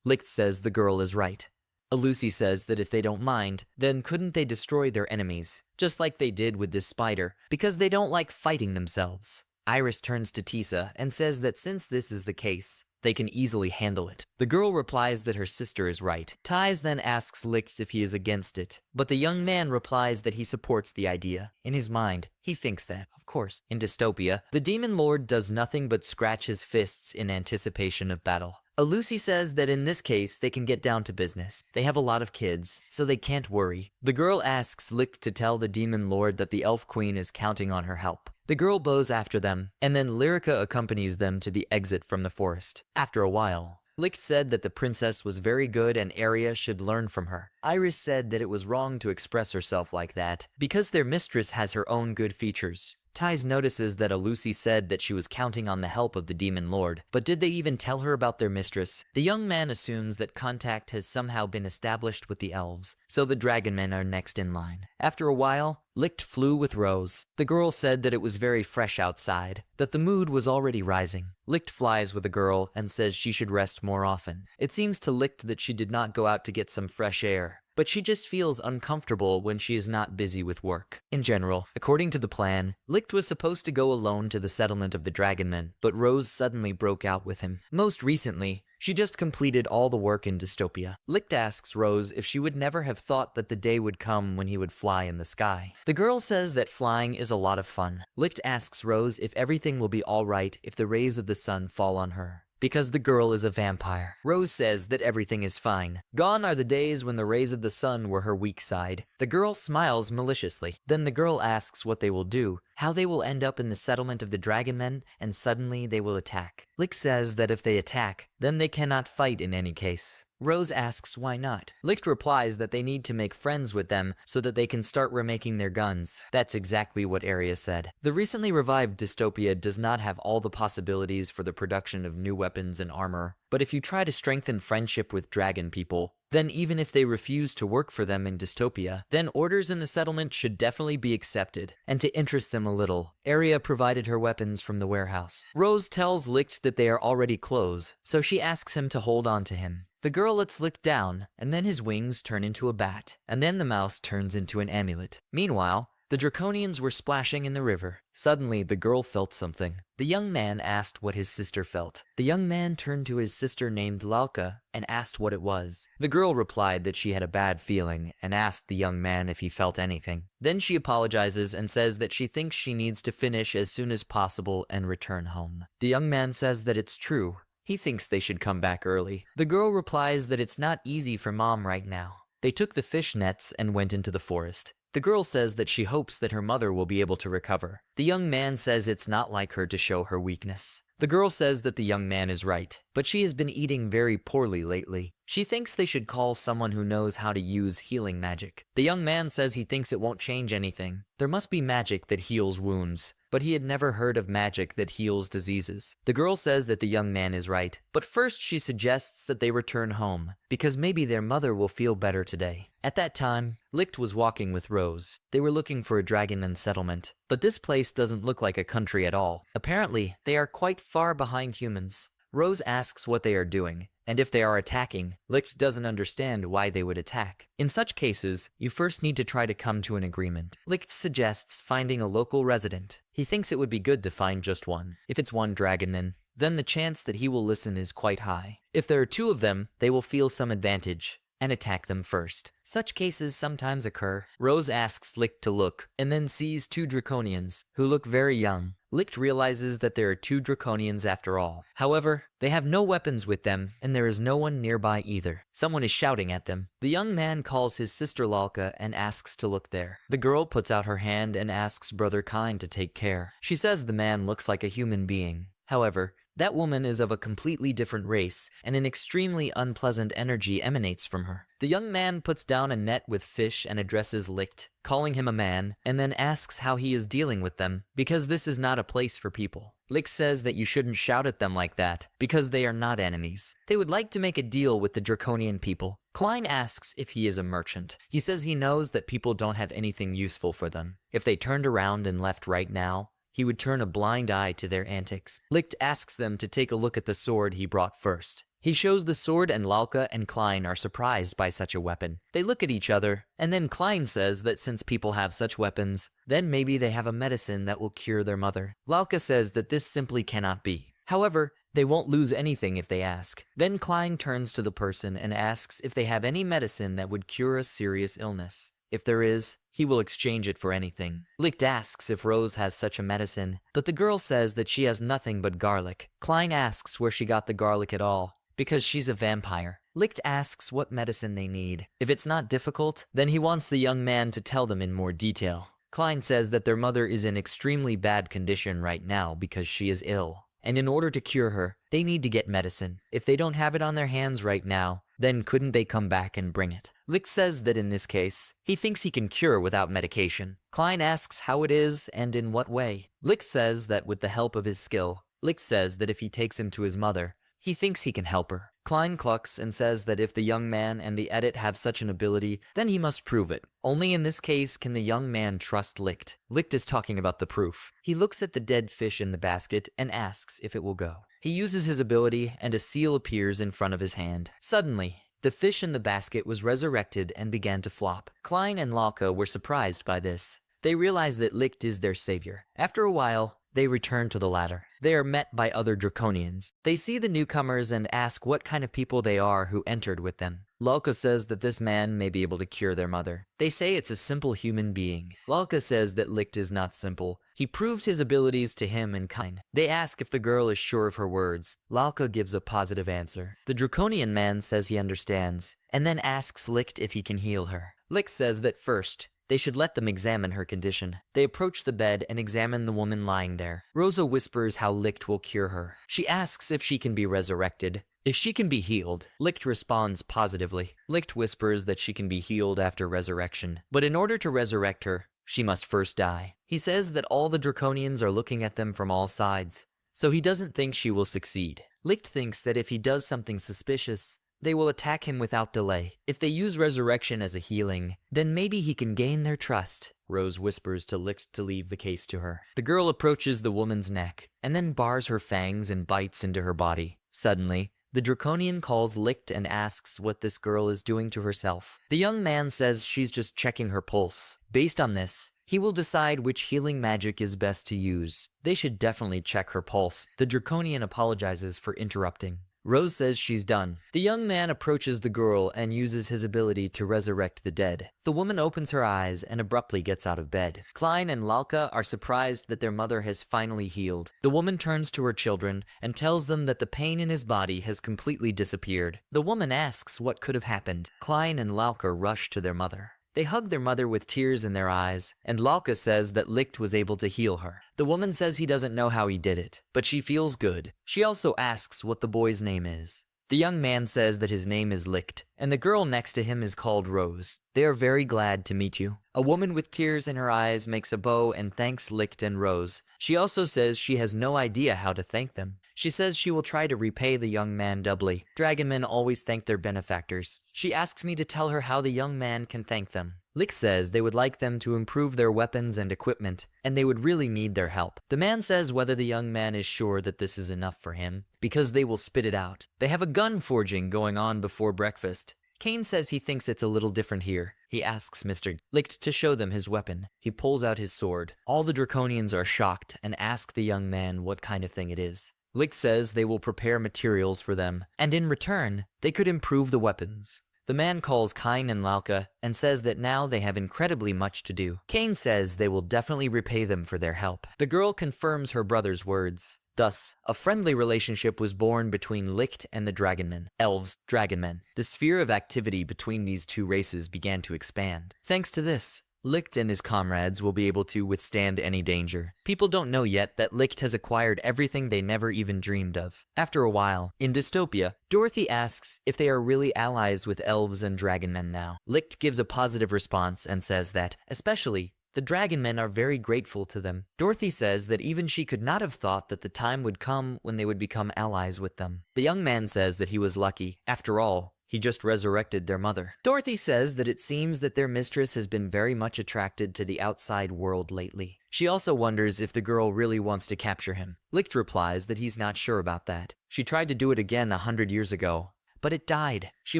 Licht says the girl is right. Alusi says that if they don't mind, then couldn't they destroy their enemies, just like they did with this spider, because they don't like fighting themselves. Iris turns to Tisa and says that since this is the case, they can easily handle it. The girl replies that her sister is right. Tice then asks Licht if he is against it, but the young man replies that he supports the idea. In his mind, he thinks that, of course. In Dystopia, the demon lord does nothing but scratch his fists in anticipation of battle. Alusi says that in this case, they can get down to business. They have a lot of kids, so they can't worry. The girl asks Licht to tell the demon lord that the elf queen is counting on her help. The girl bows after them, and then Lyrica accompanies them to the exit from the forest. After a while, Licht said that the princess was very good and Arya should learn from her. Iris said that it was wrong to express herself like that, because their mistress has her own good features. Tice notices that Alusi said that she was counting on the help of the demon lord, but did they even tell her about their mistress? The young man assumes that contact has somehow been established with the elves, so the dragonmen are next in line. After a while, Licht flew with Rose. The girl said that it was very fresh outside, that the mood was already rising. Licht flies with the girl and says she should rest more often. It seems to Licht that she did not go out to get some fresh air, but she just feels uncomfortable when she is not busy with work. In general, according to the plan, Licht was supposed to go alone to the settlement of the dragonmen, but Rose suddenly broke out with him. Most recently, she just completed all the work in Dystopia. Licht asks Rose if she would never have thought that the day would come when he would fly in the sky. The girl says that flying is a lot of fun. Licht asks Rose if everything will be alright if the rays of the sun fall on her, because the girl is a vampire. Rose says that everything is fine. Gone are the days when the rays of the sun were her weak side. The girl smiles maliciously. Then the girl asks what they will do, how they will end up in the settlement of the dragonmen, and suddenly they will attack. Licht says that if they attack, then they cannot fight in any case. Rose asks why not. Licht replies that they need to make friends with them so that they can start remaking their guns. That's exactly what Arya said. The recently revived Dystopia does not have all the possibilities for the production of new weapons and armor, but if you try to strengthen friendship with dragon people, then even if they refuse to work for them in Dystopia, then orders in the settlement should definitely be accepted. And to interest them a little, Arya provided her weapons from the warehouse. Rose tells Licht that they are already close, so she asks him to hold on to him. The girl lets Licht down, and then his wings turn into a bat, and then the mouse turns into an amulet. Meanwhile, the Draconians were splashing in the river. Suddenly, the girl felt something. The young man asked what his sister felt. The young man turned to his sister named Lalka and asked what it was. The girl replied that she had a bad feeling and asked the young man if he felt anything. Then she apologizes and says that she thinks she needs to finish as soon as possible and return home. The young man says that it's true. He thinks they should come back early. The girl replies that it's not easy for mom right now. They took the fish nets and went into the forest. The girl says that she hopes that her mother will be able to recover. The young man says it's not like her to show her weakness. The girl says that the young man is right, but she has been eating very poorly lately. She thinks they should call someone who knows how to use healing magic. The young man says he thinks it won't change anything. There must be magic that heals wounds, but he had never heard of magic that heals diseases. The girl says that the young man is right, but first she suggests that they return home, because maybe their mother will feel better today. At that time, Licht was walking with Rose. They were looking for a dragon settlement, but this place doesn't look like a country at all. Apparently, they are quite far behind humans. Rose asks what they are doing, and if they are attacking, Licht doesn't understand why they would attack. In such cases, you first need to try to come to an agreement. Licht suggests finding a local resident. He thinks it would be good to find just one. If it's one dragon, then the chance that he will listen is quite high. If there are two of them, they will feel some advantage and attack them first. Such cases sometimes occur. Rose asks Licht to look, and then sees two Draconians, who look very young. Licht realizes that there are two Draconians after all. However, they have no weapons with them, and there is no one nearby either. Someone is shouting at them. The young man calls his sister Lalka and asks to look there. The girl puts out her hand and asks Brother Kine to take care. She says the man looks like a human being. However, that woman is of a completely different race, and an extremely unpleasant energy emanates from her. The young man puts down a net with fish and addresses Licht, calling him a man, and then asks how he is dealing with them, because this is not a place for people. Licht says that you shouldn't shout at them like that, because they are not enemies. They would like to make a deal with the Draconian people. Klein asks if he is a merchant. He says he knows that people don't have anything useful for them. If they turned around and left right now, he would turn a blind eye to their antics. Licht asks them to take a look at the sword he brought first. He shows the sword, and Lalka and Klein are surprised by such a weapon. They look at each other, and then Klein says that since people have such weapons, then maybe they have a medicine that will cure their mother. Lalka says that this simply cannot be. However, they won't lose anything if they ask. Then Klein turns to the person and asks if they have any medicine that would cure a serious illness. If there is, he will exchange it for anything. Licht asks if Rose has such a medicine, but the girl says that she has nothing but garlic. Klein asks where she got the garlic at all, because she's a vampire. Licht asks what medicine they need. If it's not difficult, then he wants the young man to tell them in more detail. Klein says that their mother is in extremely bad condition right now because she is ill, and in order to cure her, they need to get medicine. If they don't have it on their hands right now, then couldn't they come back and bring it? Licht says that in this case, he thinks he can cure without medication. Klein asks how it is and in what way. Licht says that with the help of his skill. Licht says that if he takes him to his mother, he thinks he can help her. Klein clucks and says that if the young man and the Edit have such an ability, then he must prove it. Only in this case can the young man trust Licht. Licht is talking about the proof. He looks at the dead fish in the basket and asks if it will go. He uses his ability and a seal appears in front of his hand. Suddenly, the fish in the basket was resurrected and began to flop. Klein and Lalka were surprised by this. They realize that Licht is their savior. After a while, they return to the ladder. They are met by other Draconians. They see the newcomers and ask what kind of people they are who entered with them. Lalka says that this man may be able to cure their mother. They say it's a simple human being. Lalka says that Licht is not simple. He proved his abilities to him and Kine. They ask if the girl is sure of her words. Lalka gives a positive answer. The Draconian man says he understands, and then asks Licht if he can heal her. Licht says that first, they should let them examine her condition. They approach the bed and examine the woman lying there. Rosa whispers how Licht will cure her. She asks if she can be resurrected. If she can be healed, Licht responds positively. Licht whispers that she can be healed after resurrection, but in order to resurrect her, she must first die. He says that all the Draconians are looking at them from all sides, so he doesn't think she will succeed. Licht thinks that if he does something suspicious, they will attack him without delay. If they use resurrection as a healing, then maybe he can gain their trust. Rose whispers to Licht to leave the case to her. The girl approaches the woman's neck, and then bars her fangs and bites into her body. Suddenly, the Draconian calls Licht and asks what this girl is doing to herself. The young man says she's just checking her pulse. Based on this, he will decide which healing magic is best to use. They should definitely check her pulse. The Draconian apologizes for interrupting. Rose says she's done. The young man approaches the girl and uses his ability to resurrect the dead. The woman opens her eyes and abruptly gets out of bed. Klein and Lalka are surprised that their mother has finally healed. The woman turns to her children and tells them that the pain in his body has completely disappeared. The woman asks what could have happened. Klein and Lalka rush to their mother. They hug their mother with tears in their eyes, and Lalka says that Licht was able to heal her. The woman says he doesn't know how he did it, but she feels good. She also asks what the boy's name is. The young man says that his name is Licht, and the girl next to him is called Rose. They are very glad to meet you. A woman with tears in her eyes makes a bow and thanks Licht and Rose. She also says she has no idea how to thank them. She says she will try to repay the young man doubly. Dragonmen always thank their benefactors. She asks me to tell her how the young man can thank them. Licht says they would like them to improve their weapons and equipment, and they would really need their help. The man says whether the young man is sure that this is enough for him, because they will spit it out. They have a gun forging going on before breakfast. Kane says he thinks it's a little different here. He asks Mr. Licht to show them his weapon. He pulls out his sword. All the Draconians are shocked and ask the young man what kind of thing it is. Licht says they will prepare materials for them, and in return, they could improve the weapons. The man calls Kine and Lalka and says that now they have incredibly much to do. Kane says they will definitely repay them for their help. The girl confirms her brother's words. Thus, a friendly relationship was born between Licht and the Dragonmen, elves, dragonmen. The sphere of activity between these two races began to expand. Thanks to this, Licht and his comrades will be able to withstand any danger. People don't know yet that Licht has acquired everything they never even dreamed of. After a while, in Dystopia, Dorothy asks if they are really allies with elves and dragonmen now. Licht gives a positive response and says that, especially, the dragonmen are very grateful to them. Dorothy says that even she could not have thought that the time would come when they would become allies with them. The young man says that he was lucky. After all, he just resurrected their mother. Dorothy says that it seems that their mistress has been very much attracted to the outside world lately. She also wonders if the girl really wants to capture him. Licht replies that he's not sure about that. She tried to do it again 100 years ago, but it died. She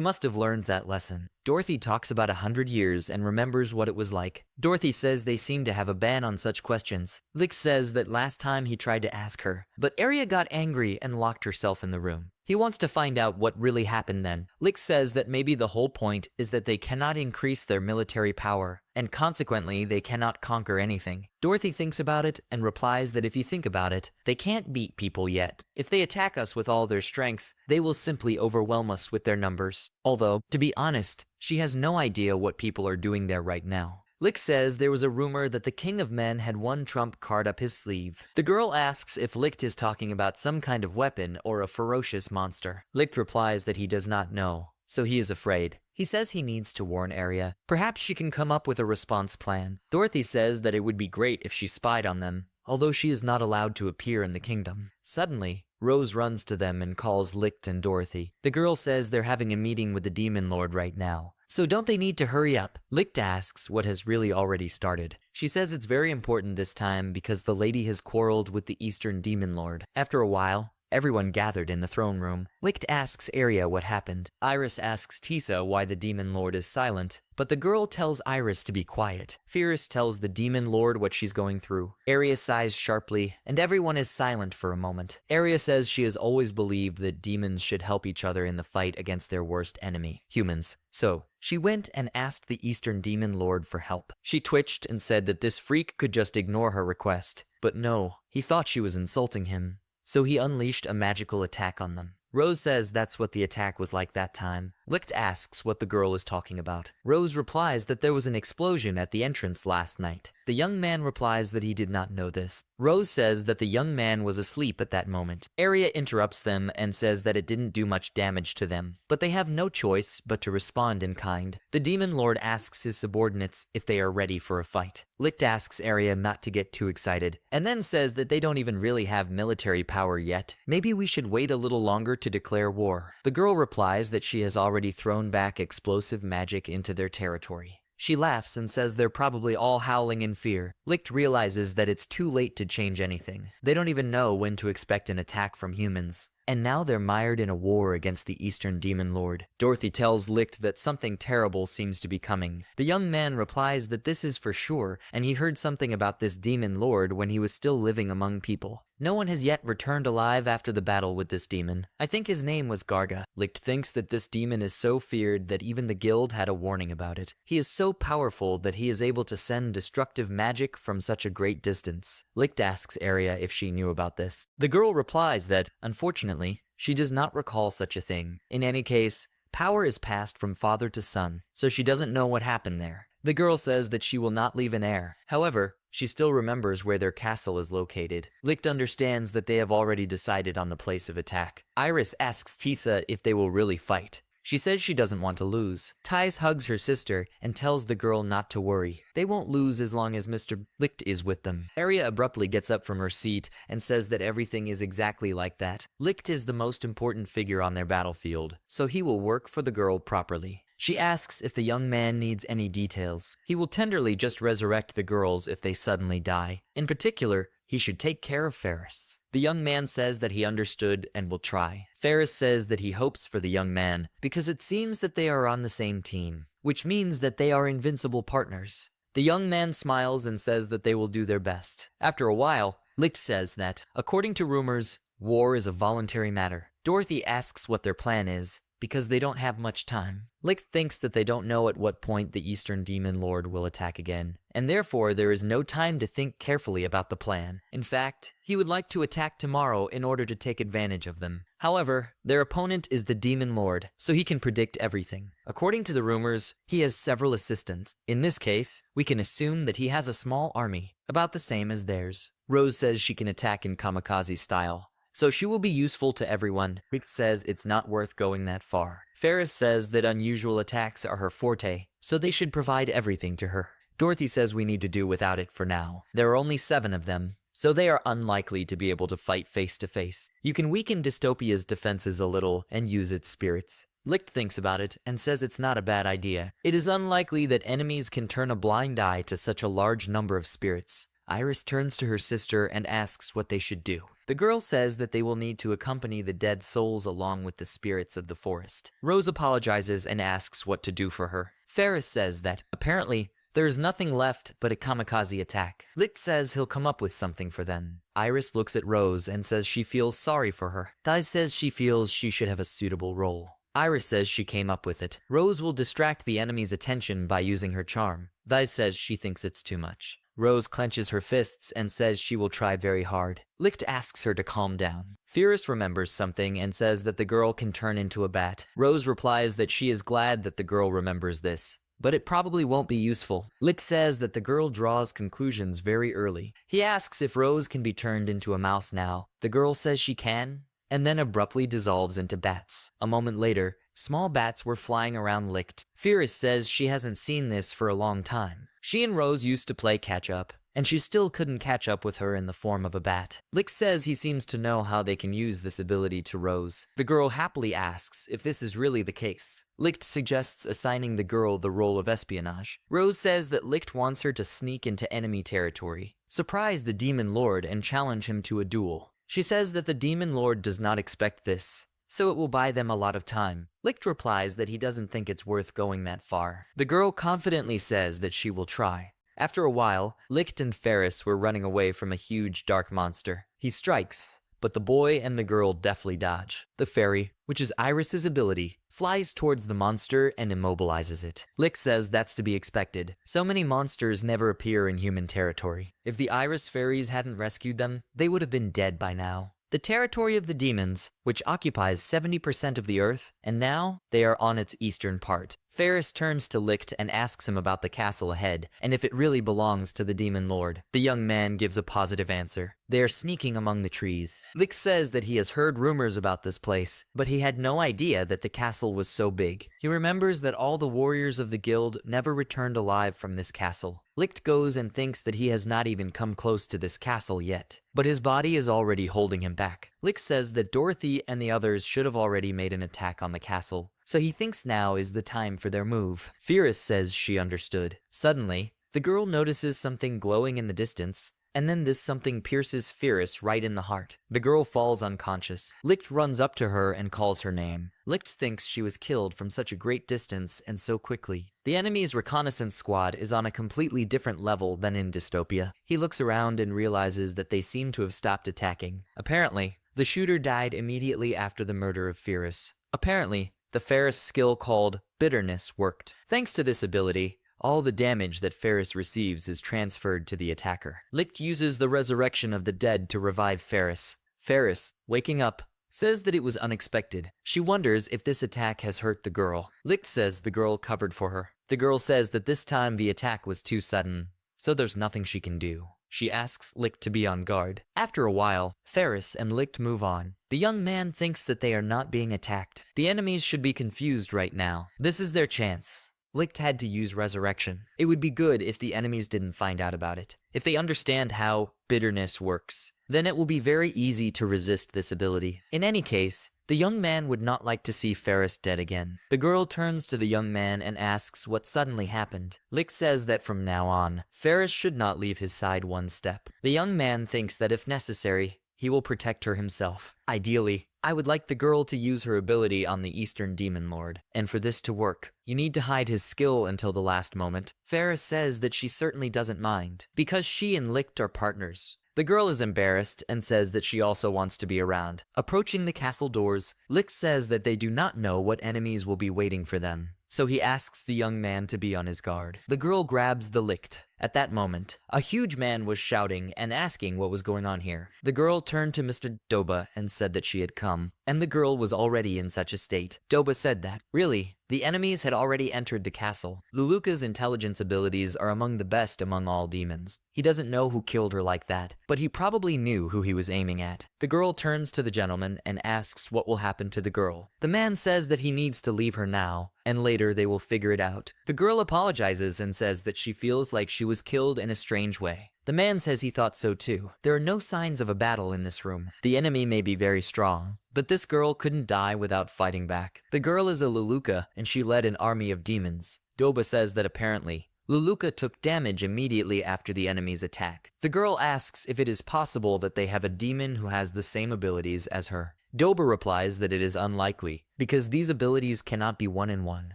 must have learned that lesson. Dorothy talks about 100 years and remembers what it was like. Dorothy says they seem to have a ban on such questions. Licht says that last time he tried to ask her, but Arya got angry and locked herself in the room. He wants to find out what really happened then. Licht says that maybe the whole point is that they cannot increase their military power, and consequently they cannot conquer anything. Dorothy thinks about it and replies that if you think about it, they can't beat people yet. If they attack us with all their strength, they will simply overwhelm us with their numbers. Although, to be honest, she has no idea what people are doing there right now. Licht says there was a rumor that the King of Men had one trump card up his sleeve. The girl asks if Licht is talking about some kind of weapon or a ferocious monster. Licht replies that he does not know, so he is afraid. He says he needs to warn Arya. Perhaps she can come up with a response plan. Dorothy says that it would be great if she spied on them, although she is not allowed to appear in the kingdom. Suddenly, Rose runs to them and calls Licht and Dorothy. The girl says they're having a meeting with the Demon Lord right now. So don't they need to hurry up? Licht asks what has really already started. She says it's very important this time because the lady has quarreled with the Eastern Demon Lord. After a while, everyone gathered in the throne room. Licht asks Arya what happened. Iris asks Tisa why the Demon Lord is silent, but the girl tells Iris to be quiet. Pyrrhus tells the Demon Lord what she's going through. Arya sighs sharply, and everyone is silent for a moment. Arya says she has always believed that demons should help each other in the fight against their worst enemy, humans. So, she went and asked the Eastern Demon Lord for help. She twitched and said that this freak could just ignore her request. But no, he thought she was insulting him. So he unleashed a magical attack on them. Rose says that's what the attack was like that time. Licht asks what the girl is talking about. Rose replies that there was an explosion at the entrance last night. The young man replies that he did not know this. Rose says that the young man was asleep at that moment. Arya interrupts them and says that it didn't do much damage to them, but they have no choice but to respond in kind. The demon lord asks his subordinates if they are ready for a fight. Licht asks Arya not to get too excited, and then says that they don't even really have military power yet. Maybe we should wait a little longer to declare war. The girl replies that she has already thrown back explosive magic into their territory. She laughs and says they're probably all howling in fear. Licht realizes that it's too late to change anything. They don't even know when to expect an attack from humans. And now they're mired in a war against the Eastern Demon Lord. Dorothy tells Licht that something terrible seems to be coming. The young man replies that this is for sure, and he heard something about this Demon Lord when he was still living among people. No one has yet returned alive after the battle with this demon. I think his name was Gara. Licht thinks that this demon is so feared that even the guild had a warning about it. He is so powerful that he is able to send destructive magic from such a great distance. Licht asks Arya if she knew about this. The girl replies that, unfortunately, she does not recall such a thing. In any case, power is passed from father to son, so she doesn't know what happened there. The girl says that she will not leave an heir. However, she still remembers where their castle is located. Licht understands that they have already decided on the place of attack. Iris asks Tisa if they will really fight. She says she doesn't want to lose. Thais hugs her sister and tells the girl not to worry. They won't lose as long as Mr. Licht is with them. Arya abruptly gets up from her seat and says that everything is exactly like that. Licht is the most important figure on their battlefield, so he will work for the girl properly. She asks if the young man needs any details. He will tenderly just resurrect the girls if they suddenly die. In particular, he should take care of Ferris. The young man says that he understood and will try. Ferris says that he hopes for the young man because it seems that they are on the same team, which means that they are invincible partners. The young man smiles and says that they will do their best. After a while, Licht says that, according to rumors, war is a voluntary matter. Dorothy asks what their plan is, because they don't have much time. Licht thinks that they don't know at what point the Eastern Demon Lord will attack again, and therefore there is no time to think carefully about the plan. In fact, he would like to attack tomorrow in order to take advantage of them. However, their opponent is the Demon Lord, so he can predict everything. According to the rumors, he has several assistants. In this case, we can assume that he has a small army, about the same as theirs. Rose says she can attack in kamikaze style, so she will be useful to everyone. Rick says it's not worth going that far. Ferris says that unusual attacks are her forte, so they should provide everything to her. Dorothy says we need to do without it for now. There are only 7 of them, so they are unlikely to be able to fight face to face. You can weaken Dystopia's defenses a little and use its spirits. Licht thinks about it and says it's not a bad idea. It is unlikely that enemies can turn a blind eye to such a large number of spirits. Iris turns to her sister and asks what they should do. The girl says that they will need to accompany the dead souls along with the spirits of the forest. Rose apologizes and asks what to do for her. Ferris says that, apparently, there is nothing left but a kamikaze attack. Licht says he'll come up with something for them. Iris looks at Rose and says she feels sorry for her. Thais says she feels she should have a suitable role. Iris says she came up with it. Rose will distract the enemy's attention by using her charm. Thais says she thinks it's too much. Rose clenches her fists and says she will try very hard. Licht asks her to calm down. Ferris remembers something and says that the girl can turn into a bat. Rose replies that she is glad that the girl remembers this, but it probably won't be useful. Licht says that the girl draws conclusions very early. He asks if Rose can be turned into a mouse now. The girl says she can, and then abruptly dissolves into bats. A moment later, small bats were flying around Licht. Ferris says she hasn't seen this for a long time. She and Rose used to play catch-up, and she still couldn't catch up with her in the form of a bat. Licht says he seems to know how they can use this ability to Rose. The girl happily asks if this is really the case. Licht suggests assigning the girl the role of espionage. Rose says that Licht wants her to sneak into enemy territory, surprise the Demon Lord, and challenge him to a duel. She says that the Demon Lord does not expect this, so it will buy them a lot of time. Licht replies that he doesn't think it's worth going that far. The girl confidently says that she will try. After a while, Licht and Ferris were running away from a huge dark monster. He strikes, but the boy and the girl deftly dodge. The fairy, which is Iris's ability, flies towards the monster and immobilizes it. Licht says that's to be expected. So many monsters never appear in human territory. If the Iris fairies hadn't rescued them, they would have been dead by now. the territory of the demons, which occupies 70% of the earth, and now they are on its eastern part. Ferris turns to Licht and asks him about the castle ahead, and if it really belongs to the demon lord. The young man gives a positive answer. They are sneaking among the trees. Licht says that he has heard rumors about this place, but he had no idea that the castle was so big. He remembers that all the warriors of the guild never returned alive from this castle. Licht goes and thinks that he has not even come close to this castle yet, but his body is already holding him back. Licht says that Dorothy and the others should have already made an attack on the castle, so he thinks now is the time for their move. Ferris says she understood. Suddenly, the girl notices something glowing in the distance, and then this something pierces Ferris right in the heart. The girl falls unconscious. Licht runs up to her and calls her name. Licht thinks she was killed from such a great distance and so quickly. The enemy's reconnaissance squad is on a completely different level than in Dystopia. He looks around and realizes that they seem to have stopped attacking. Apparently, the shooter died immediately after the murder of Ferris. Apparently, the Ferris skill called Bitterness worked. Thanks to this ability, all the damage that Ferris receives is transferred to the attacker. Licht uses the resurrection of the dead to revive Ferris. Ferris, waking up, says that it was unexpected. She wonders if this attack has hurt the girl. Licht says the girl covered for her. The girl says that this time the attack was too sudden, so there's nothing she can do. She asks Licht to be on guard. After a while, Ferris and Licht move on. The young man thinks that they are not being attacked. The enemies should be confused right now. This is their chance. Licht had to use resurrection. It would be good if the enemies didn't find out about it. If they understand how bitterness works, then it will be very easy to resist this ability. In any case, the young man would not like to see Ferris dead again. The girl turns to the young man and asks what suddenly happened. Licht says that from now on, Ferris should not leave his side one step. The young man thinks that if necessary, he will protect her himself. Ideally, I would like the girl to use her ability on the Eastern Demon Lord, and for this to work, you need to hide his skill until the last moment. Ferris says that she certainly doesn't mind, because she and Licht are partners. The girl is embarrassed and says that she also wants to be around. Approaching the castle doors, Licht says that they do not know what enemies will be waiting for them, so he asks the young man to be on his guard. The girl grabs the Licht. At that moment, a huge man was shouting and asking what was going on here. The girl turned to Mr. Doba and said that she had come, and the girl was already in such a state. Doba said that, really, the enemies had already entered the castle. Luluka's intelligence abilities are among the best among all demons. He doesn't know who killed her like that, but he probably knew who he was aiming at. The girl turns to the gentleman and asks what will happen to the girl. The man says that he needs to leave her now, and later they will figure it out. The girl apologizes and says that she feels like she was killed in a strange way. The man says he thought so too. There are no signs of a battle in this room. The enemy may be very strong, but this girl couldn't die without fighting back. The girl is a Luluka, and she led an army of demons. Doba says that apparently, Luluka took damage immediately after the enemy's attack. The girl asks if it is possible that they have a demon who has the same abilities as her. Doba replies that it is unlikely, because these abilities cannot be one-in-one.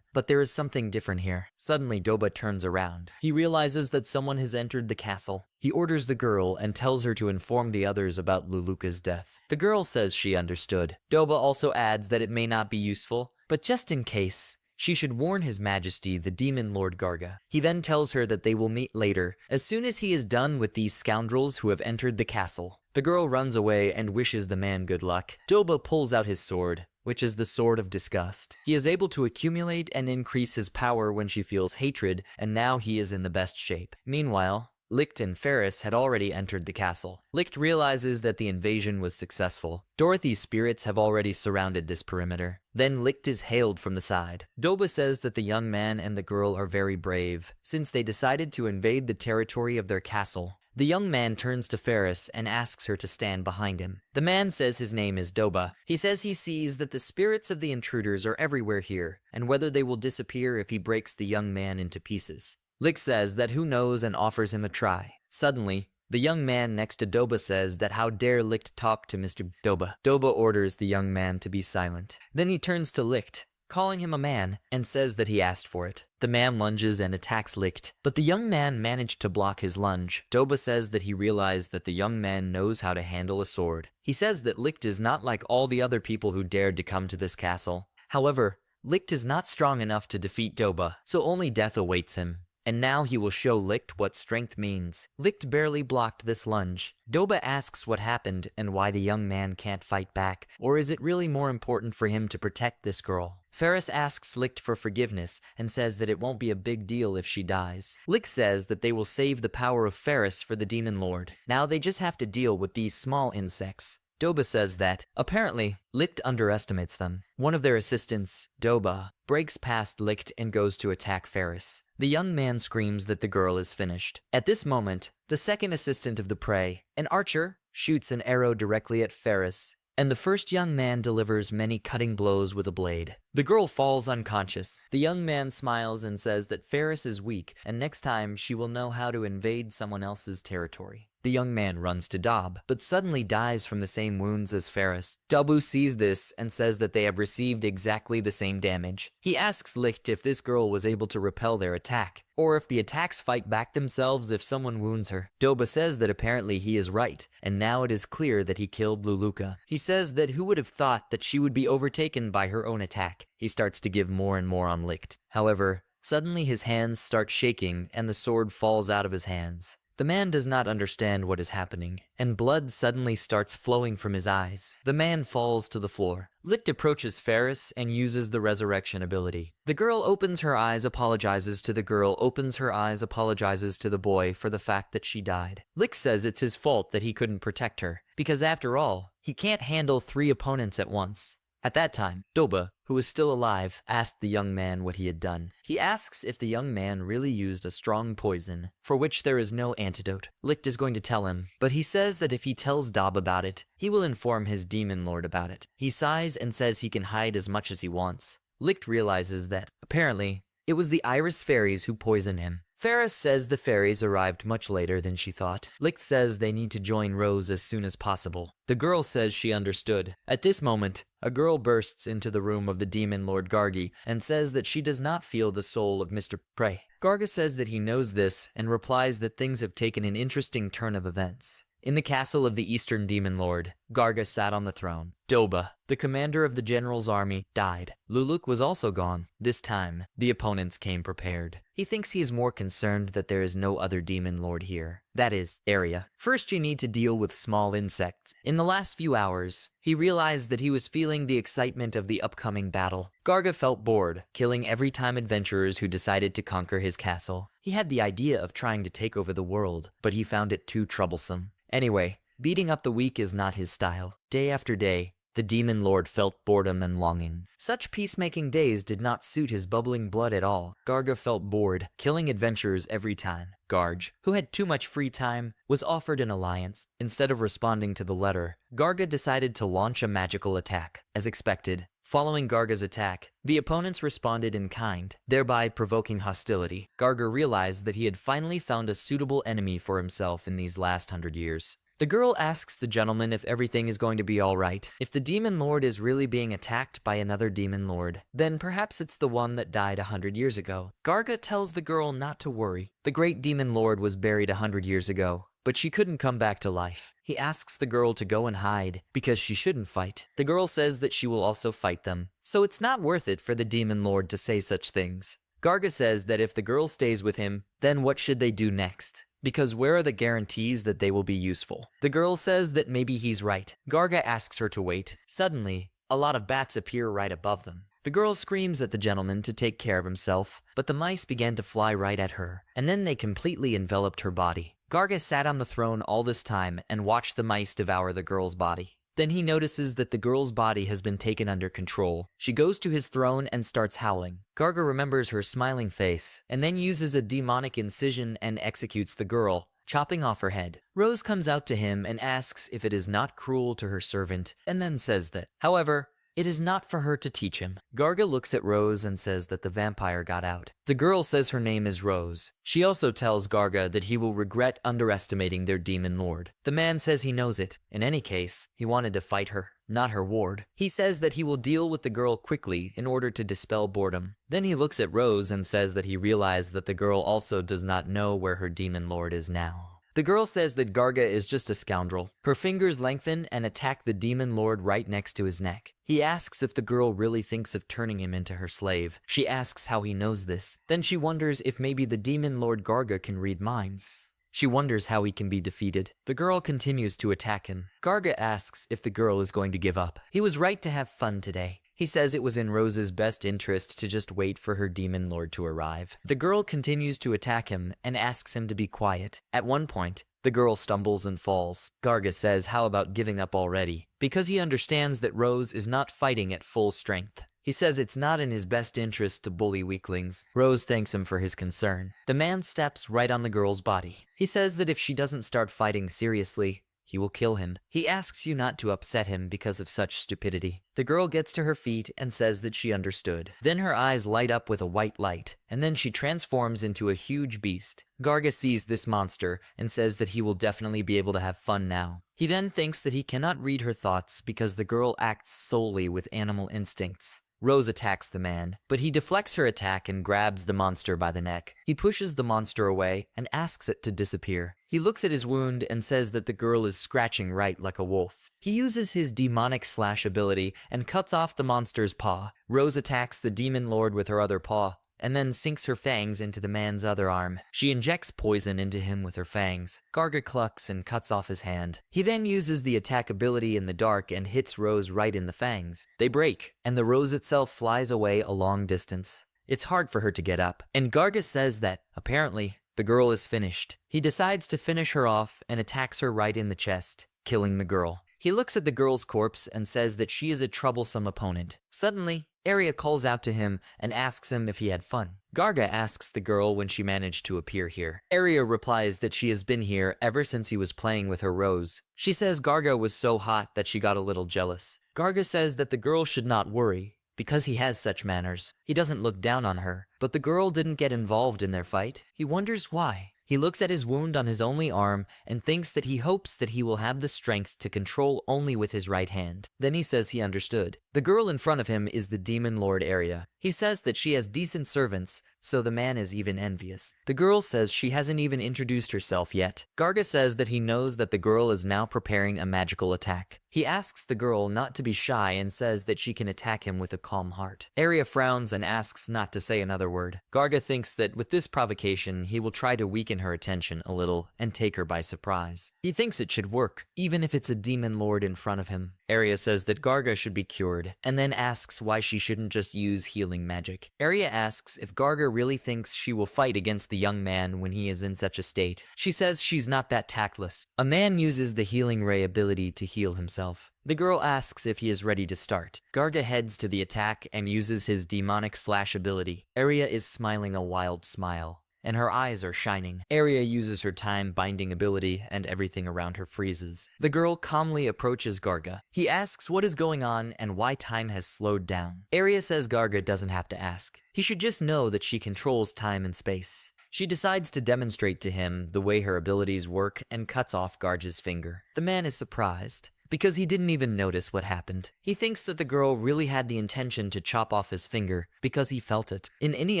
But there is something different here. Suddenly Doba turns around. He realizes that someone has entered the castle. He orders the girl and tells her to inform the others about Luluka's death. The girl says she understood. Doba also adds that it may not be useful, but just in case, she should warn His Majesty, the Demon Lord Garga. He then tells her that they will meet later, as soon as he is done with these scoundrels who have entered the castle. The girl runs away and wishes the man good luck. Doba pulls out his sword, which is the Sword of Disgust. He is able to accumulate and increase his power when she feels hatred, and now he is in the best shape. Meanwhile, Licht and Ferris had already entered the castle. Licht realizes that the invasion was successful. Dorothy's spirits have already surrounded this perimeter. Then Licht is hailed from the side. Doba says that the young man and the girl are very brave, since they decided to invade the territory of their castle. The young man turns to Ferris and asks her to stand behind him. The man says his name is Doba. He says he sees that the spirits of the intruders are everywhere here, and whether they will disappear if he breaks the young man into pieces. Licht says that who knows and offers him a try. Suddenly, the young man next to Doba says that how dare Licht talk to Mr. Doba. Doba orders the young man to be silent. Then he turns to Licht, calling him a man, and says that he asked for it. The man lunges and attacks Licht, but the young man managed to block his lunge. Doba says that he realized that the young man knows how to handle a sword. He says that Licht is not like all the other people who dared to come to this castle. However, Licht is not strong enough to defeat Doba, so only death awaits him. and now he will show Licht what strength means. Licht barely blocked this lunge. Doba asks what happened and why the young man can't fight back, or is it really more important for him to protect this girl? Ferris asks Licht for forgiveness and says that it won't be a big deal if she dies. Licht says that they will save the power of Ferris for the Demon Lord. Now they just have to deal with these small insects. Doba says that, apparently, Licht underestimates them. One of their assistants, Doba, breaks past Licht and goes to attack Ferris. The young man screams that the girl is finished. At this moment, the second assistant of the prey, an archer, shoots an arrow directly at Ferris, and the first young man delivers many cutting blows with a blade. The girl falls unconscious. The young man smiles and says that Ferris is weak, and next time she will know how to invade someone else's territory. The young man runs to Dob, but suddenly dies from the same wounds as Ferris. Dabu sees this and says that they have received exactly the same damage. He asks Licht if this girl was able to repel their attack, or if the attacks fight back themselves if someone wounds her. Doba says that apparently he is right, and now it is clear that he killed Luluka. He says that who would have thought that she would be overtaken by her own attack. He starts to give more and more on Licht. However, suddenly his hands start shaking and the sword falls out of his hands. The man does not understand what is happening, and blood suddenly starts flowing from his eyes. The man falls to the floor. Licht approaches Ferris and uses the resurrection ability. The girl opens her eyes, apologizes to the girl, opens her eyes, apologizes to the boy for the fact that she died. Licht says it's his fault that he couldn't protect her, because after all, he can't handle 3 opponents at once. At that time, Doba, who is still alive, asked the young man what he had done. He asks if the young man really used a strong poison, for which there is no antidote. Licht is going to tell him, but he says that if he tells Dob about it, he will inform his demon lord about it. He sighs and says he can hide as much as he wants. Licht realizes that, apparently, it was the Iris fairies who poisoned him. Ferris says the fairies arrived much later than she thought. Licht says they need to join Rose as soon as possible. The girl says she understood. At this moment, a girl bursts into the room of the demon lord Gargi and says that she does not feel the soul of Mr. Prey. Garga says that he knows this and replies that things have taken an interesting turn of events. In the castle of the Eastern Demon Lord, Garga sat on the throne. Doba, the commander of the general's army, died. Luluk was also gone. This time, the opponents came prepared. He thinks he is more concerned that there is no other demon lord here. That is, area. First you need to deal with small insects. In the last few hours, he realized that he was feeling the excitement of the upcoming battle. Garga felt bored, killing every time adventurers who decided to conquer his castle. He had the idea of trying to take over the world, but he found it too troublesome. Anyway, beating up the weak is not his style. Day after day, the demon lord felt boredom and longing. Such peacemaking days did not suit his bubbling blood at all. Garga felt bored, killing adventurers every time. Garge, who had too much free time, was offered an alliance. Instead of responding to the letter, Garga decided to launch a magical attack. As expected, following Garga's attack, the opponents responded in kind, thereby provoking hostility. Garga realized that he had finally found a suitable enemy for himself in these last 100 years. The girl asks the gentleman if everything is going to be alright. If the demon lord is really being attacked by another demon lord, then perhaps it's the one that died 100 years ago. Garga tells the girl not to worry. The great demon lord was buried 100 years ago, but she couldn't come back to life. He asks the girl to go and hide, because she shouldn't fight. The girl says that she will also fight them, so it's not worth it for the demon lord to say such things. Garga says that if the girl stays with him, then what should they do next? Because where are the guarantees that they will be useful? The girl says that maybe he's right. Garga asks her to wait. Suddenly, a lot of bats appear right above them. The girl screams at the gentleman to take care of himself, but the mice began to fly right at her, and then they completely enveloped her body. Garga sat on the throne all this time and watched the mice devour the girl's body. Then he notices that the girl's body has been taken under control. She goes to his throne and starts howling. Garga remembers her smiling face, and then uses a demonic incision and executes the girl, chopping off her head. Rose comes out to him and asks if it is not cruel to her servant, and then says that, however, it is not for her to teach him. Garga looks at Rose and says that the vampire got out. The girl says her name is Rose. She also tells Garga that he will regret underestimating their demon lord. The man says he knows it. In any case, he wanted to fight her, not her ward. He says that he will deal with the girl quickly in order to dispel boredom. Then he looks at Rose and says that he realized that the girl also does not know where her demon lord is now. The girl says that Garga is just a scoundrel. Her fingers lengthen and attack the demon lord right next to his neck. He asks if the girl really thinks of turning him into her slave. She asks how he knows this. Then she wonders if maybe the demon lord Garga can read minds. She wonders how he can be defeated. The girl continues to attack him. Garga asks if the girl is going to give up. He was right to have fun today. He says it was in Rose's best interest to just wait for her demon lord to arrive. The girl continues to attack him and asks him to be quiet. At one point, the girl stumbles and falls. Garga says how about giving up already, because he understands that Rose is not fighting at full strength. He says it's not in his best interest to bully weaklings. Rose thanks him for his concern. The man steps right on the girl's body. He says that if she doesn't start fighting seriously, he will kill him. He asks you not to upset him because of such stupidity. The girl gets to her feet and says that she understood. Then her eyes light up with a white light, and then she transforms into a huge beast. Garga sees this monster and says that he will definitely be able to have fun now. He then thinks that he cannot read her thoughts because the girl acts solely with animal instincts. Rose attacks the man, but he deflects her attack and grabs the monster by the neck. He pushes the monster away and asks it to disappear. He looks at his wound and says that the girl is scratching right like a wolf. He uses his demonic slash ability and cuts off the monster's paw. Rose attacks the demon lord with her other paw, and then sinks her fangs into the man's other arm. She injects poison into him with her fangs. Garga clucks and cuts off his hand. He then uses the attack ability in the dark and hits Rose right in the fangs. They break, and the rose itself flies away a long distance. It's hard for her to get up, and Garga says that, apparently, the girl is finished. He decides to finish her off and attacks her right in the chest, killing the girl. He looks at the girl's corpse and says that she is a troublesome opponent. Suddenly, Arya calls out to him and asks him if he had fun. Garga asks the girl when she managed to appear here. Arya replies that she has been here ever since he was playing with her Rose. She says Garga was so hot that she got a little jealous. Garga says that the girl should not worry, because he has such manners. He doesn't look down on her, but the girl didn't get involved in their fight. He wonders why. He looks at his wound on his only arm and thinks that he hopes that he will have the strength to control only with his right hand. Then he says he understood. The girl in front of him is the demon lord Arya. He says that she has decent servants, so the man is even envious. The girl says she hasn't even introduced herself yet. Garga says that he knows that the girl is now preparing a magical attack. He asks the girl not to be shy and says that she can attack him with a calm heart. Arya frowns and asks not to say another word. Garga thinks that with this provocation, he will try to weaken her attention a little and take her by surprise. He thinks it should work, even if it's a demon lord in front of him. Arya says that Garga should be cured, and then asks why she shouldn't just use healing magic. Arya asks if Garga really thinks she will fight against the young man when he is in such a state. She says she's not that tactless. A man uses the healing ray ability to heal himself. The girl asks if he is ready to start. Garga heads to the attack and uses his demonic slash ability. Arya is smiling a wild smile, and her eyes are shining. Arya uses her time binding ability and everything around her freezes. The girl calmly approaches Garga. He asks what is going on and why time has slowed down. Arya says Garga doesn't have to ask. He should just know that she controls time and space. She decides to demonstrate to him the way her abilities work and cuts off Garga's finger. The man is surprised, because he didn't even notice what happened. He thinks that the girl really had the intention to chop off his finger because he felt it. In any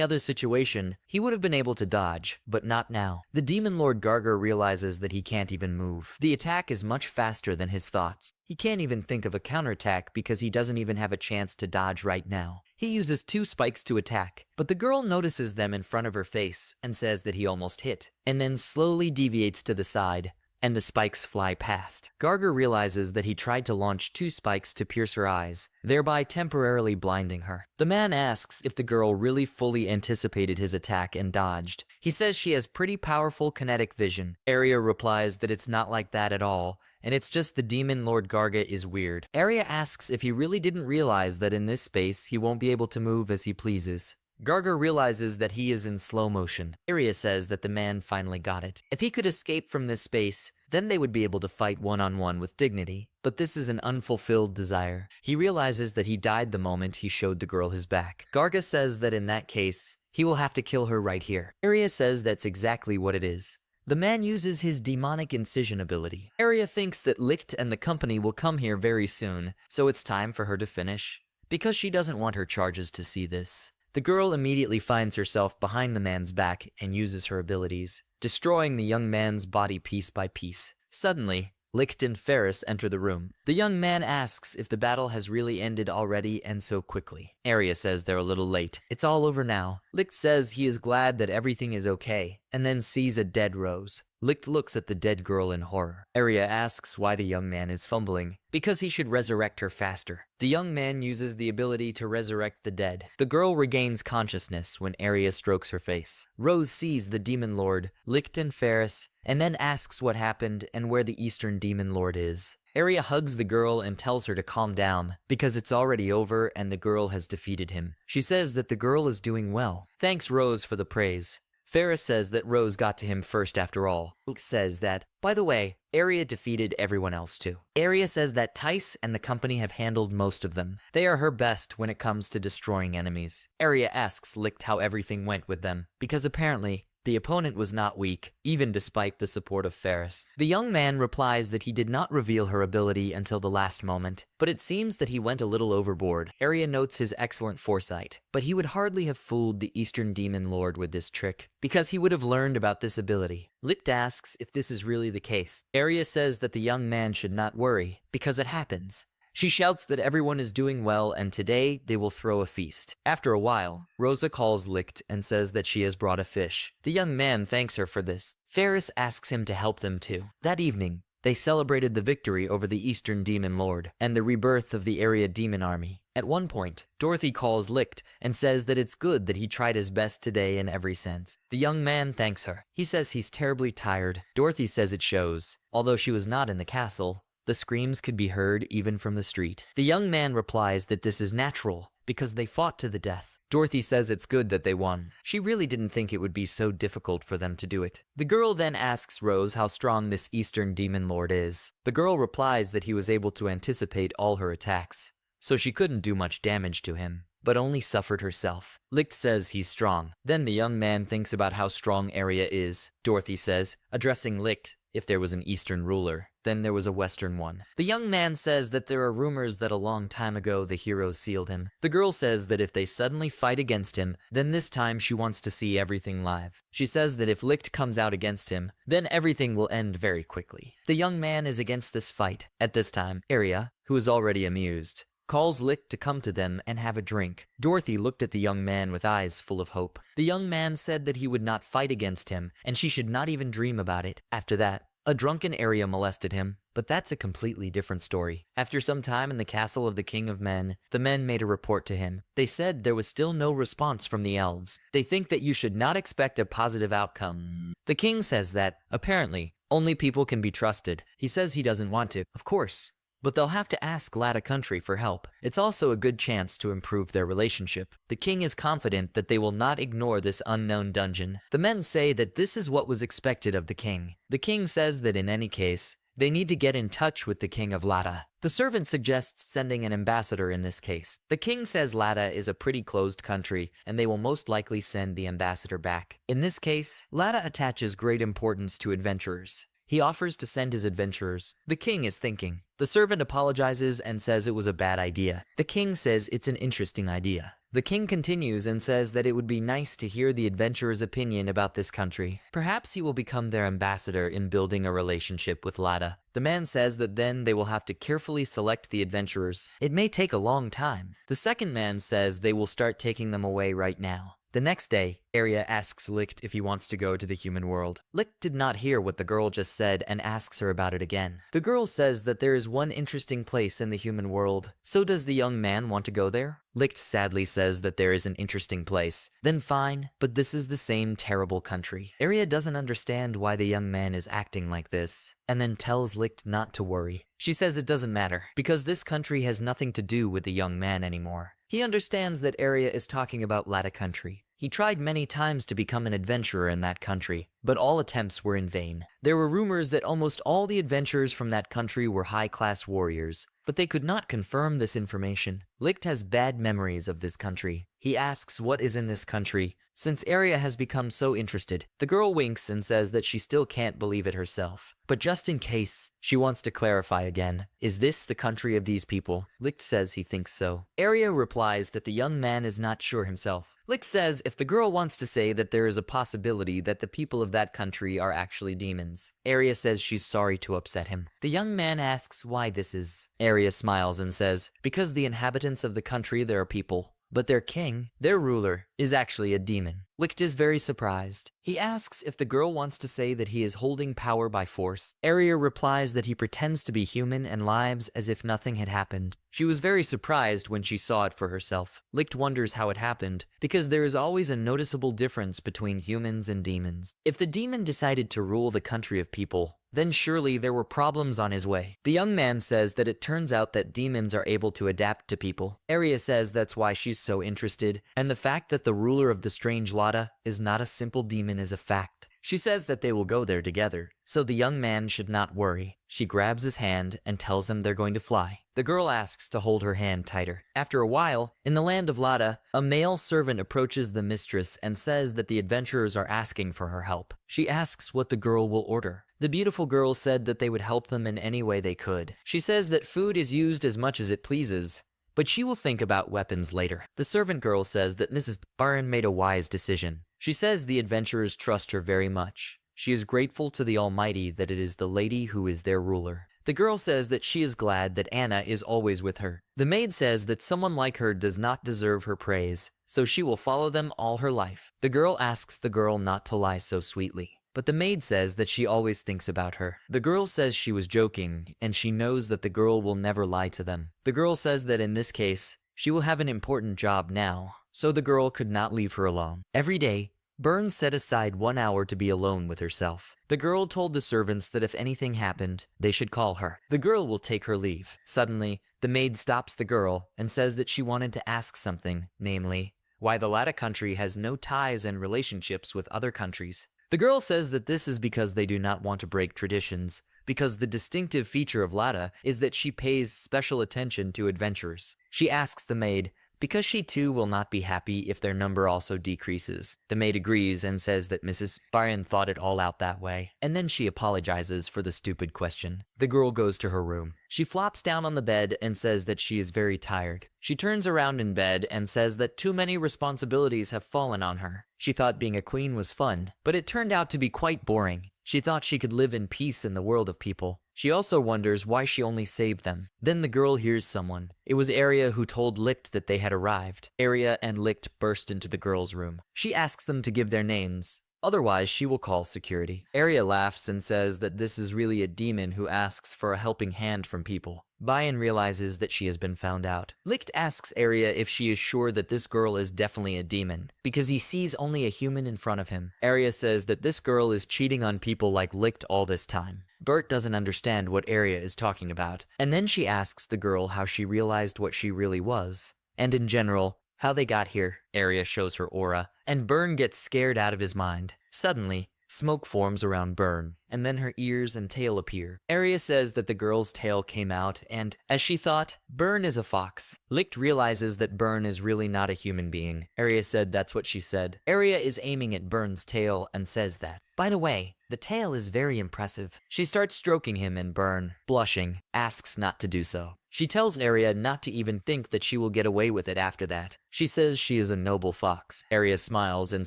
other situation, he would have been able to dodge, but not now. The demon lord Garga realizes that he can't even move. The attack is much faster than his thoughts. He can't even think of a counterattack because he doesn't even have a chance to dodge right now. He uses 2 spikes to attack, but the girl notices them in front of her face and says that he almost hit, and then slowly deviates to the side, and the spikes fly past. Garga realizes that he tried to launch 2 spikes to pierce her eyes, thereby temporarily blinding her. The man asks if the girl really fully anticipated his attack and dodged. He says she has pretty powerful kinetic vision. Arya replies that it's not like that at all, and it's just the demon lord Garga is weird. Arya asks if he really didn't realize that in this space he won't be able to move as he pleases. Garga realizes that he is in slow motion. Arya says that the man finally got it. If he could escape from this space, then they would be able to fight one-on-one with dignity. But this is an unfulfilled desire. He realizes that he died the moment he showed the girl his back. Garga says that in that case, he will have to kill her right here. Arya says that's exactly what it is. The man uses his demonic incision ability. Arya thinks that Licht and the company will come here very soon, so it's time for her to finish, because she doesn't want her charges to see this. The girl immediately finds herself behind the man's back and uses her abilities, destroying the young man's body piece by piece. Suddenly, Licht and Ferris enter the room. The young man asks if the battle has really ended already and so quickly. Arya says they're a little late. It's all over now. Licht says he is glad that everything is okay, and then sees a dead Rose. Licht looks at the dead girl in horror. Arya asks why the young man is fumbling, because he should resurrect her faster. The young man uses the ability to resurrect the dead. The girl regains consciousness when Arya strokes her face. Rose sees the Demon Lord, Licht and Ferris, and then asks what happened and where the Eastern Demon Lord is. Arya hugs the girl and tells her to calm down, because it's already over and the girl has defeated him. She says that the girl is doing well. Thanks Rose for the praise. Ferris says that Rose got to him first after all. Luke says that, by the way, Arya defeated everyone else too. Arya says that Tice and the company have handled most of them. They are her best when it comes to destroying enemies. Arya asks Licht how everything went with them, because apparently, the opponent was not weak, even despite the support of Ferris. The young man replies that he did not reveal her ability until the last moment, but it seems that he went a little overboard. Arya notes his excellent foresight, but he would hardly have fooled the Eastern Demon Lord with this trick, because he would have learned about this ability. Licht asks if this is really the case. Arya says that the young man should not worry, because it happens. She shouts that everyone is doing well and today they will throw a feast. After a while, Rosa calls Licht and says that she has brought a fish. The young man thanks her for this. Ferris asks him to help them too. That evening, they celebrated the victory over the Eastern Demon Lord and the rebirth of the Area Demon Army. At one point, Dorothy calls Licht and says that it's good that he tried his best today in every sense. The young man thanks her. He says he's terribly tired. Dorothy says it shows. Although she was not in the castle, the screams could be heard even from the street. The young man replies that this is natural, because they fought to the death. Dorothy says it's good that they won. She really didn't think it would be so difficult for them to do it. The girl then asks Rose how strong this Eastern Demon Lord is. The girl replies that he was able to anticipate all her attacks, so she couldn't do much damage to him, but only suffered herself. Licht says he's strong. Then the young man thinks about how strong Arya is. Dorothy says, addressing Licht, if there was an Eastern ruler, then there was a Western one. The young man says that there are rumors that a long time ago the heroes sealed him. The girl says that if they suddenly fight against him, then this time she wants to see everything live. She says that if Licht comes out against him, then everything will end very quickly. The young man is against this fight. At this time, Arya, who is already amused, calls Licht to come to them and have a drink. Dorothy looked at the young man with eyes full of hope. The young man said that he would not fight against him, and she should not even dream about it. After that, a drunken Arya molested him, but that's a completely different story. After some time in the castle of the King of Men, the men made a report to him. They said there was still no response from the elves. They think that you should not expect a positive outcome. The king says that, apparently, only people can be trusted. He says he doesn't want to, of course, but they'll have to ask Lada Country for help. It's also a good chance to improve their relationship. The king is confident that they will not ignore this unknown dungeon. The men say that this is what was expected of the king. The king says that in any case, they need to get in touch with the king of Lada. The servant suggests sending an ambassador in this case. The king says Lada is a pretty closed country, and they will most likely send the ambassador back. In this case, Lada attaches great importance to adventurers. He offers to send his adventurers. The king is thinking. The servant apologizes and says it was a bad idea. The king says it's an interesting idea. The king continues and says that it would be nice to hear the adventurer's opinion about this country. Perhaps he will become their ambassador in building a relationship with Lada. The man says that then they will have to carefully select the adventurers. It may take a long time. The second man says they will start taking them away right now. The next day, Arya asks Licht if he wants to go to the human world. Licht did not hear what the girl just said and asks her about it again. The girl says that there is one interesting place in the human world. So does the young man want to go there? Licht sadly says that there is an interesting place. Then fine, but this is the same terrible country. Arya doesn't understand why the young man is acting like this, and then tells Licht not to worry. She says it doesn't matter, because this country has nothing to do with the young man anymore. He understands that Arya is talking about Lada Country. He tried many times to become an adventurer in that country, but all attempts were in vain. There were rumors that almost all the adventurers from that country were high-class warriors, but they could not confirm this information. Licht has bad memories of this country. He asks what is in this country, Since Arya has become so interested, the girl winks and says that she still can't believe it herself. But just in case, she wants to clarify again. Is this the country of these people? Licht says he thinks so. Arya replies that the young man is not sure himself. Licht says if the girl wants to say that there is a possibility that the people of that country are actually demons. Arya says she's sorry to upset him. The young man asks why this is. Arya smiles and says, because the inhabitants of the country there are people, but their king, their ruler, is actually a demon. Licht is very surprised. He asks if the girl wants to say that he is holding power by force. Arya replies that he pretends to be human and lies as if nothing had happened. She was very surprised when she saw it for herself. Licht wonders how it happened, because there is always a noticeable difference between humans and demons. If the demon decided to rule the country of people, then surely there were problems on his way. The young man says that it turns out that demons are able to adapt to people. Arya says that's why she's so interested, and the fact that the ruler of the strange Lada is not a simple demon is a fact. She says that they will go there together, so the young man should not worry. She grabs his hand and tells him they're going to fly. The girl asks to hold her hand tighter. After a while, in the land of Lada, a male servant approaches the mistress and says that the adventurers are asking for her help. She asks what the girl will order. The beautiful girl said that they would help them in any way they could. She says that food is used as much as it pleases, but she will think about weapons later. The servant girl says that Mrs. Baron made a wise decision. She says the adventurers trust her very much. She is grateful to the Almighty that it is the lady who is their ruler. The girl says that she is glad that Anna is always with her. The maid says that someone like her does not deserve her praise, so she will follow them all her life. The girl asks the girl not to lie so sweetly, but the maid says that she always thinks about her. The girl says she was joking, and she knows that the girl will never lie to them. The girl says that in this case, she will have an important job now, so the girl could not leave her alone. Every day, Byrne set aside 1 hour to be alone with herself. The girl told the servants that if anything happened, they should call her. The girl will take her leave. Suddenly, the maid stops the girl and says that she wanted to ask something, namely, why the Lada country has no ties and relationships with other countries. The girl says that this is because they do not want to break traditions, because the distinctive feature of Lada is that she pays special attention to adventurers. She asks the maid, because she too will not be happy if their number also decreases. The maid agrees and says that Mrs. Baron thought it all out that way, and then she apologizes for the stupid question. The girl goes to her room. She flops down on the bed and says that she is very tired. She turns around in bed and says that too many responsibilities have fallen on her. She thought being a queen was fun, but it turned out to be quite boring. She thought she could live in peace in the world of people. She also wonders why she only saved them. Then the girl hears someone. It was Arya who told Licht that they had arrived. Arya and Licht burst into the girl's room. She asks them to give their names. Otherwise, she will call security. Arya laughs and says that this is really a demon who asks for a helping hand from people. Bayan realizes that she has been found out. Licht asks Arya if she is sure that this girl is definitely a demon, because he sees only a human in front of him. Arya says that this girl is cheating on people like Licht all this time. Bert doesn't understand what Arya is talking about, and then she asks the girl how she realized what she really was, and in general, how they got here. Arya shows her aura, and Byrne gets scared out of his mind. Suddenly, smoke forms around Byrne, and then her ears and tail appear. Arya says that the girl's tail came out, and, as she thought, Byrne is a fox. Licht realizes that Byrne is really not a human being. Arya said that's what she said. Arya is aiming at Byrne's tail and says that. By the way, the tail is very impressive. She starts stroking him, and Byrne, blushing, asks not to do so. She tells Arya not to even think that she will get away with it after that. She says she is a noble fox. Arya smiles and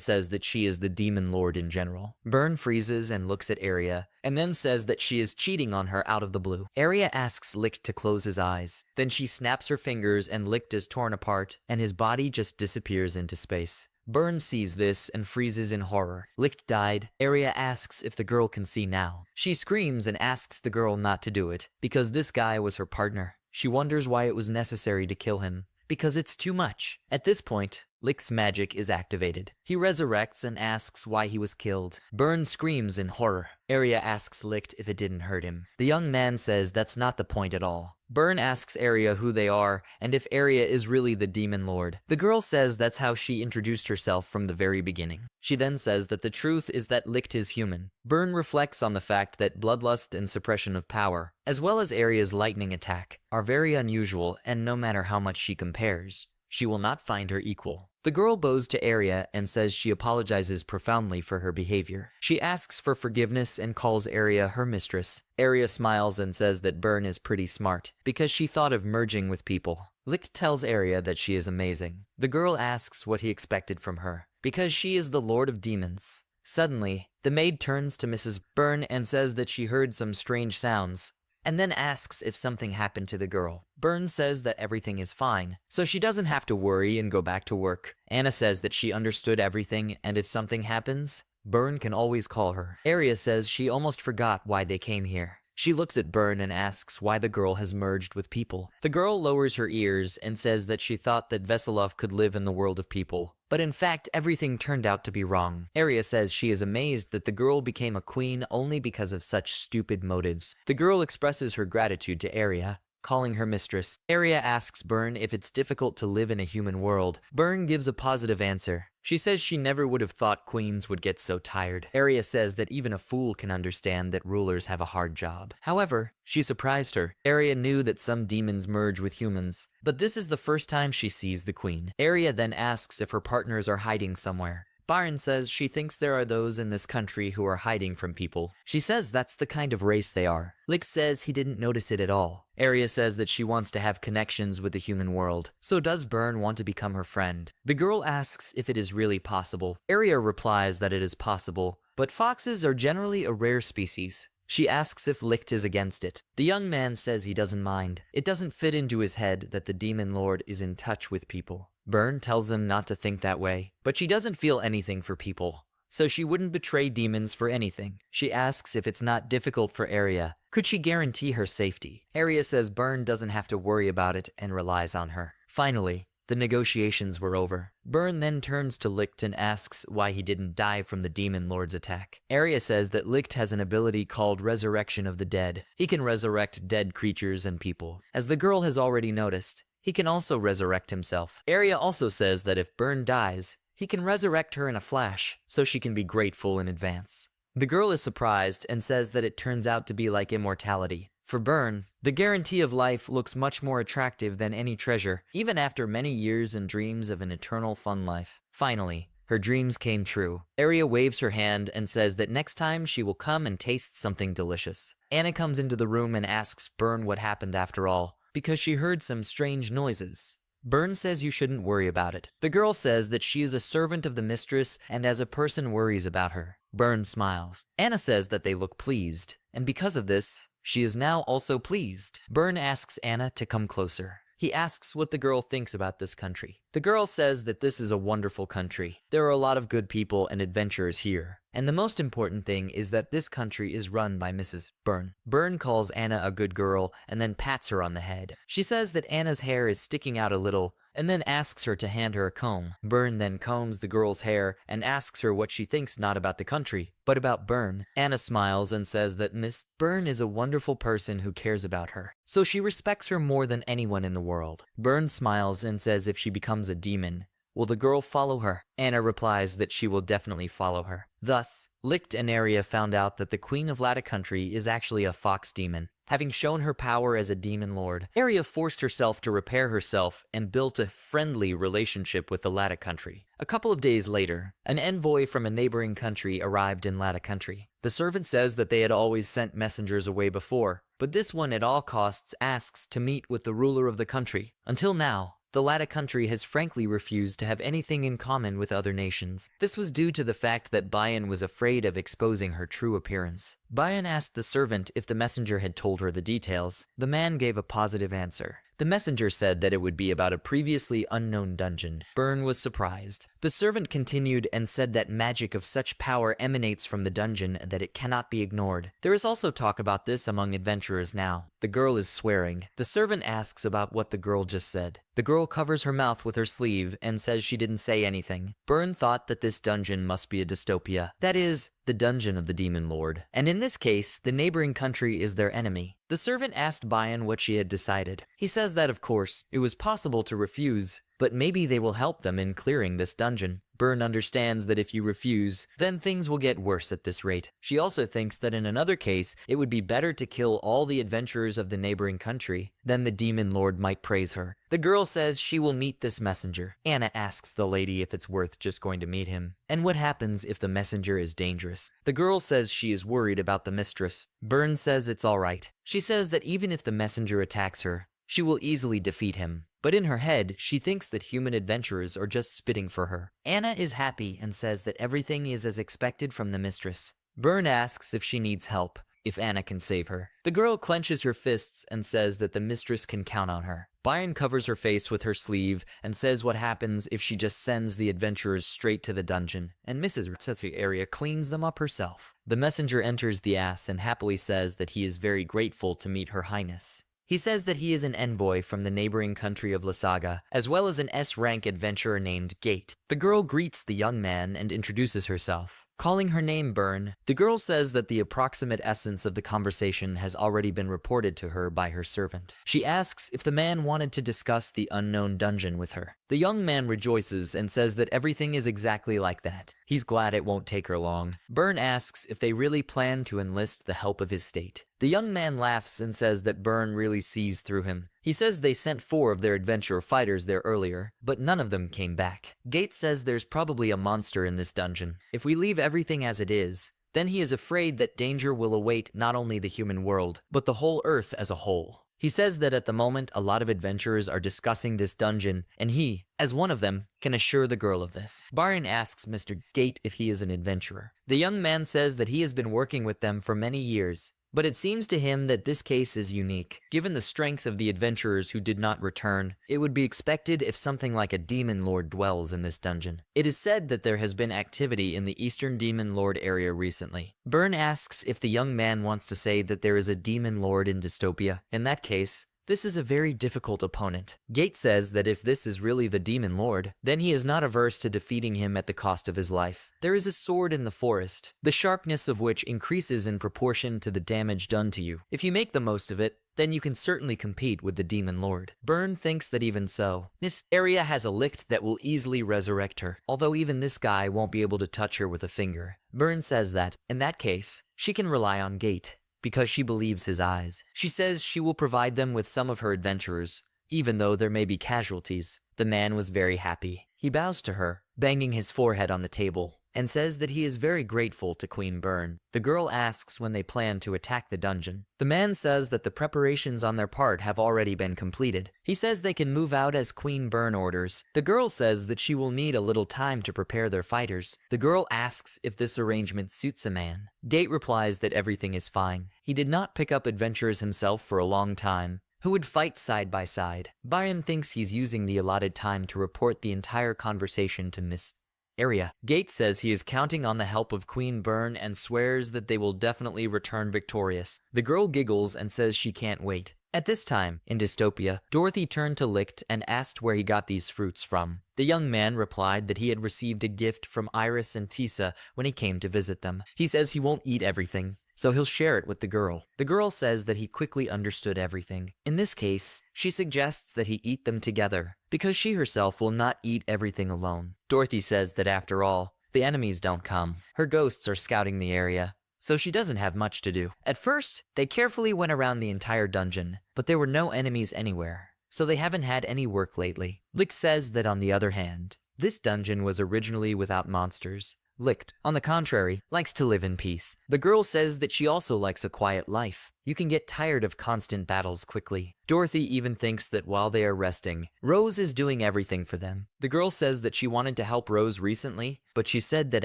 says that she is the demon lord in general. Byrne freezes and looks at Arya, and then says that she is cheating on her out of the blue. Arya asks Licht to close his eyes. Then she snaps her fingers and Licht is torn apart, and his body just disappears into space. Byrne sees this and freezes in horror. Licht died. Arya asks if the girl can see now. She screams and asks the girl not to do it, because this guy was her partner. She wonders why it was necessary to kill him, because it's too much. At this point, Licht's magic is activated. He resurrects and asks why he was killed. Byrne screams in horror. Arya asks Licht if it didn't hurt him. The young man says that's not the point at all. Byrne asks Arya who they are and if Arya is really the demon lord. The girl says that's how she introduced herself from the very beginning. She then says that the truth is that Licht is human. Byrne reflects on the fact that bloodlust and suppression of power, as well as Arya's lightning attack, are very unusual, and no matter how much she compares, she will not find her equal. The girl bows to Arya and says she apologizes profoundly for her behavior. She asks for forgiveness and calls Arya her mistress. Arya smiles and says that Byrne is pretty smart, because she thought of merging with people. Licht tells Arya that she is amazing. The girl asks what he expected from her, because she is the Lord of Demons. Suddenly, the maid turns to Mrs. Byrne and says that she heard some strange sounds, and then asks if something happened to the girl. Byrne says that everything is fine, so she doesn't have to worry and go back to work. Anna says that she understood everything, and if something happens, Byrne can always call her. Arya says she almost forgot why they came here. She looks at Byrne and asks why the girl has merged with people. The girl lowers her ears and says that she thought that Veselov could live in the world of people, but in fact everything turned out to be wrong. Arya says she is amazed that the girl became a queen only because of such stupid motives. The girl expresses her gratitude to Arya, calling her mistress. Arya asks Byrne if it's difficult to live in a human world. Byrne gives a positive answer. She says she never would have thought queens would get so tired. Arya says that even a fool can understand that rulers have a hard job. However, she surprised her. Arya knew that some demons merge with humans, but this is the first time she sees the queen. Arya then asks if her partners are hiding somewhere. Byrne says she thinks there are those in this country who are hiding from people. She says that's the kind of race they are. Lick says he didn't notice it at all. Arya says that she wants to have connections with the human world. So does Byrne want to become her friend? The girl asks if it is really possible. Arya replies that it is possible, but foxes are generally a rare species. She asks if Licht is against it. The young man says he doesn't mind. It doesn't fit into his head that the demon lord is in touch with people. Byrne tells them not to think that way, but she doesn't feel anything for people, so she wouldn't betray demons for anything. She asks if it's not difficult for Arya. Could she guarantee her safety? Arya says Byrne doesn't have to worry about it and relies on her. Finally, the negotiations were over. Byrne then turns to Licht and asks why he didn't die from the demon lord's attack. Arya says that Licht has an ability called Resurrection of the Dead. He can resurrect dead creatures and people. As the girl has already noticed, he can also resurrect himself. Arya also says that if Byrne dies, he can resurrect her in a flash, so she can be grateful in advance. The girl is surprised and says that it turns out to be like immortality. For Byrne, the guarantee of life looks much more attractive than any treasure, even after many years and dreams of an eternal fun life. Finally, her dreams came true. Arya waves her hand and says that next time she will come and taste something delicious. Anna comes into the room and asks Byrne what happened after all, because she heard some strange noises. Byrne says you shouldn't worry about it. The girl says that she is a servant of the mistress and as a person worries about her. Byrne smiles. Anna says that they look pleased, and because of this, she is now also pleased. Byrne asks Anna to come closer. He asks what the girl thinks about this country. The girl says that this is a wonderful country. There are a lot of good people and adventurers here. And the most important thing is that this country is run by Mrs. Byrne. Byrne calls Anna a good girl and then pats her on the head. She says that Anna's hair is sticking out a little and then asks her to hand her a comb. Byrne then combs the girl's hair and asks her what she thinks not about the country, but about Byrne. Anna smiles and says that Miss Byrne is a wonderful person who cares about her, so she respects her more than anyone in the world. Byrne smiles and says if she becomes a demon, will the girl follow her? Anna replies that she will definitely follow her. Thus, Licht and Arya found out that the Queen of Lata Country is actually a fox demon. Having shown her power as a demon lord, Arya forced herself to repair herself and built a friendly relationship with the Lata Country. A couple of days later, an envoy from a neighboring country arrived in Lata Country. The servant says that they had always sent messengers away before, but this one at all costs asks to meet with the ruler of the country. Until now, the Lata Country has frankly refused to have anything in common with other nations. This was due to the fact that Bayan was afraid of exposing her true appearance. Bayan asked the servant if the messenger had told her the details. The man gave a positive answer. The messenger said that it would be about a previously unknown dungeon. Byrne was surprised. The servant continued and said that magic of such power emanates from the dungeon and that it cannot be ignored. There is also talk about this among adventurers now. The girl is swearing. The servant asks about what the girl just said. The girl covers her mouth with her sleeve and says she didn't say anything. Byrne thought that this dungeon must be a dystopia. That is, the dungeon of the demon lord. And in this case, the neighboring country is their enemy. The servant asked Bayan what she had decided. He says that of course, it was possible to refuse, but maybe they will help them in clearing this dungeon. Byrne understands that if you refuse, then things will get worse at this rate. She also thinks that in another case, it would be better to kill all the adventurers of the neighboring country. Then the demon lord might praise her. The girl says she will meet this messenger. Anna asks the lady if it's worth just going to meet him, and what happens if the messenger is dangerous. The girl says she is worried about the mistress. Byrne says it's alright. She says that even if the messenger attacks her, she will easily defeat him. But in her head, she thinks that human adventurers are just spitting for her. Anna is happy and says that everything is as expected from the mistress. Byrne asks if she needs help, if Anna can save her. The girl clenches her fists and says that the mistress can count on her. Byron covers her face with her sleeve and says what happens if she just sends the adventurers straight to the dungeon, and Mrs. Area cleans them up herself. The messenger enters the ass and happily says that he is very grateful to meet Her Highness. He says that he is an envoy from the neighboring country of Lasaga, as well as an S-rank adventurer named Gate. The girl greets the young man and introduces herself, calling her name Byrne. The girl says that the approximate essence of the conversation has already been reported to her by her servant. She asks if the man wanted to discuss the unknown dungeon with her. The young man rejoices and says that everything is exactly like that. He's glad it won't take her long. Byrne asks if they really plan to enlist the help of his state. The young man laughs and says that Byrne really sees through him. He says they sent 4 of their adventurer fighters there earlier, but none of them came back. Gates says there's probably a monster in this dungeon. If we leave everything as it is, then he is afraid that danger will await not only the human world, but the whole Earth as a whole. He says that at the moment a lot of adventurers are discussing this dungeon, and he, as one of them, can assure the girl of this. Byron asks Mr. Gate if he is an adventurer. The young man says that he has been working with them for many years, but it seems to him that this case is unique. Given the strength of the adventurers who did not return, it would be expected if something like a demon lord dwells in this dungeon. It is said that there has been activity in the eastern demon lord area recently. Byrne asks if the young man wants to say that there is a demon lord in Dystopia. In that case, this is a very difficult opponent. Gate says that if this is really the demon lord, then he is not averse to defeating him at the cost of his life. There is a sword in the forest, the sharpness of which increases in proportion to the damage done to you. If you make the most of it, then you can certainly compete with the demon lord. Byrne thinks that even so, this area has a licht that will easily resurrect her, although even this guy won't be able to touch her with a finger. Byrne says that, in that case, she can rely on Gate, because she believes his eyes. She says she will provide them with some of her adventurers, even though there may be casualties. The man was very happy. He bows to her, banging his forehead on the table, and says that he is very grateful to Queen Byrne. The girl asks when they plan to attack the dungeon. The man says that the preparations on their part have already been completed. He says they can move out as Queen Byrne orders. The girl says that she will need a little time to prepare their fighters. The girl asks if this arrangement suits a man. Gate replies that everything is fine. He did not pick up adventurers himself for a long time, who would fight side by side. Byron thinks he's using the allotted time to report the entire conversation to Miss Area. Gate says he is counting on the help of Queen Byrne and swears that they will definitely return victorious. The girl giggles and says she can't wait. At this time, in Dystopia, Dorothy turned to Licht and asked where he got these fruits from. The young man replied that he had received a gift from Iris and Tisa when he came to visit them. He says he won't eat everything, so he'll share it with the girl. The girl says that he quickly understood everything. In this case, she suggests that he eat them together, because she herself will not eat everything alone. Dorothy says that after all, the enemies don't come. Her ghosts are scouting the area, so she doesn't have much to do. At first, they carefully went around the entire dungeon, but there were no enemies anywhere, so they haven't had any work lately. Licht says that on the other hand, this dungeon was originally without monsters. Licht, on the contrary, likes to live in peace. The girl says that she also likes a quiet life. You can get tired of constant battles quickly. Dorothy even thinks that while they are resting, Rose is doing everything for them. The girl says that she wanted to help Rose recently, but she said that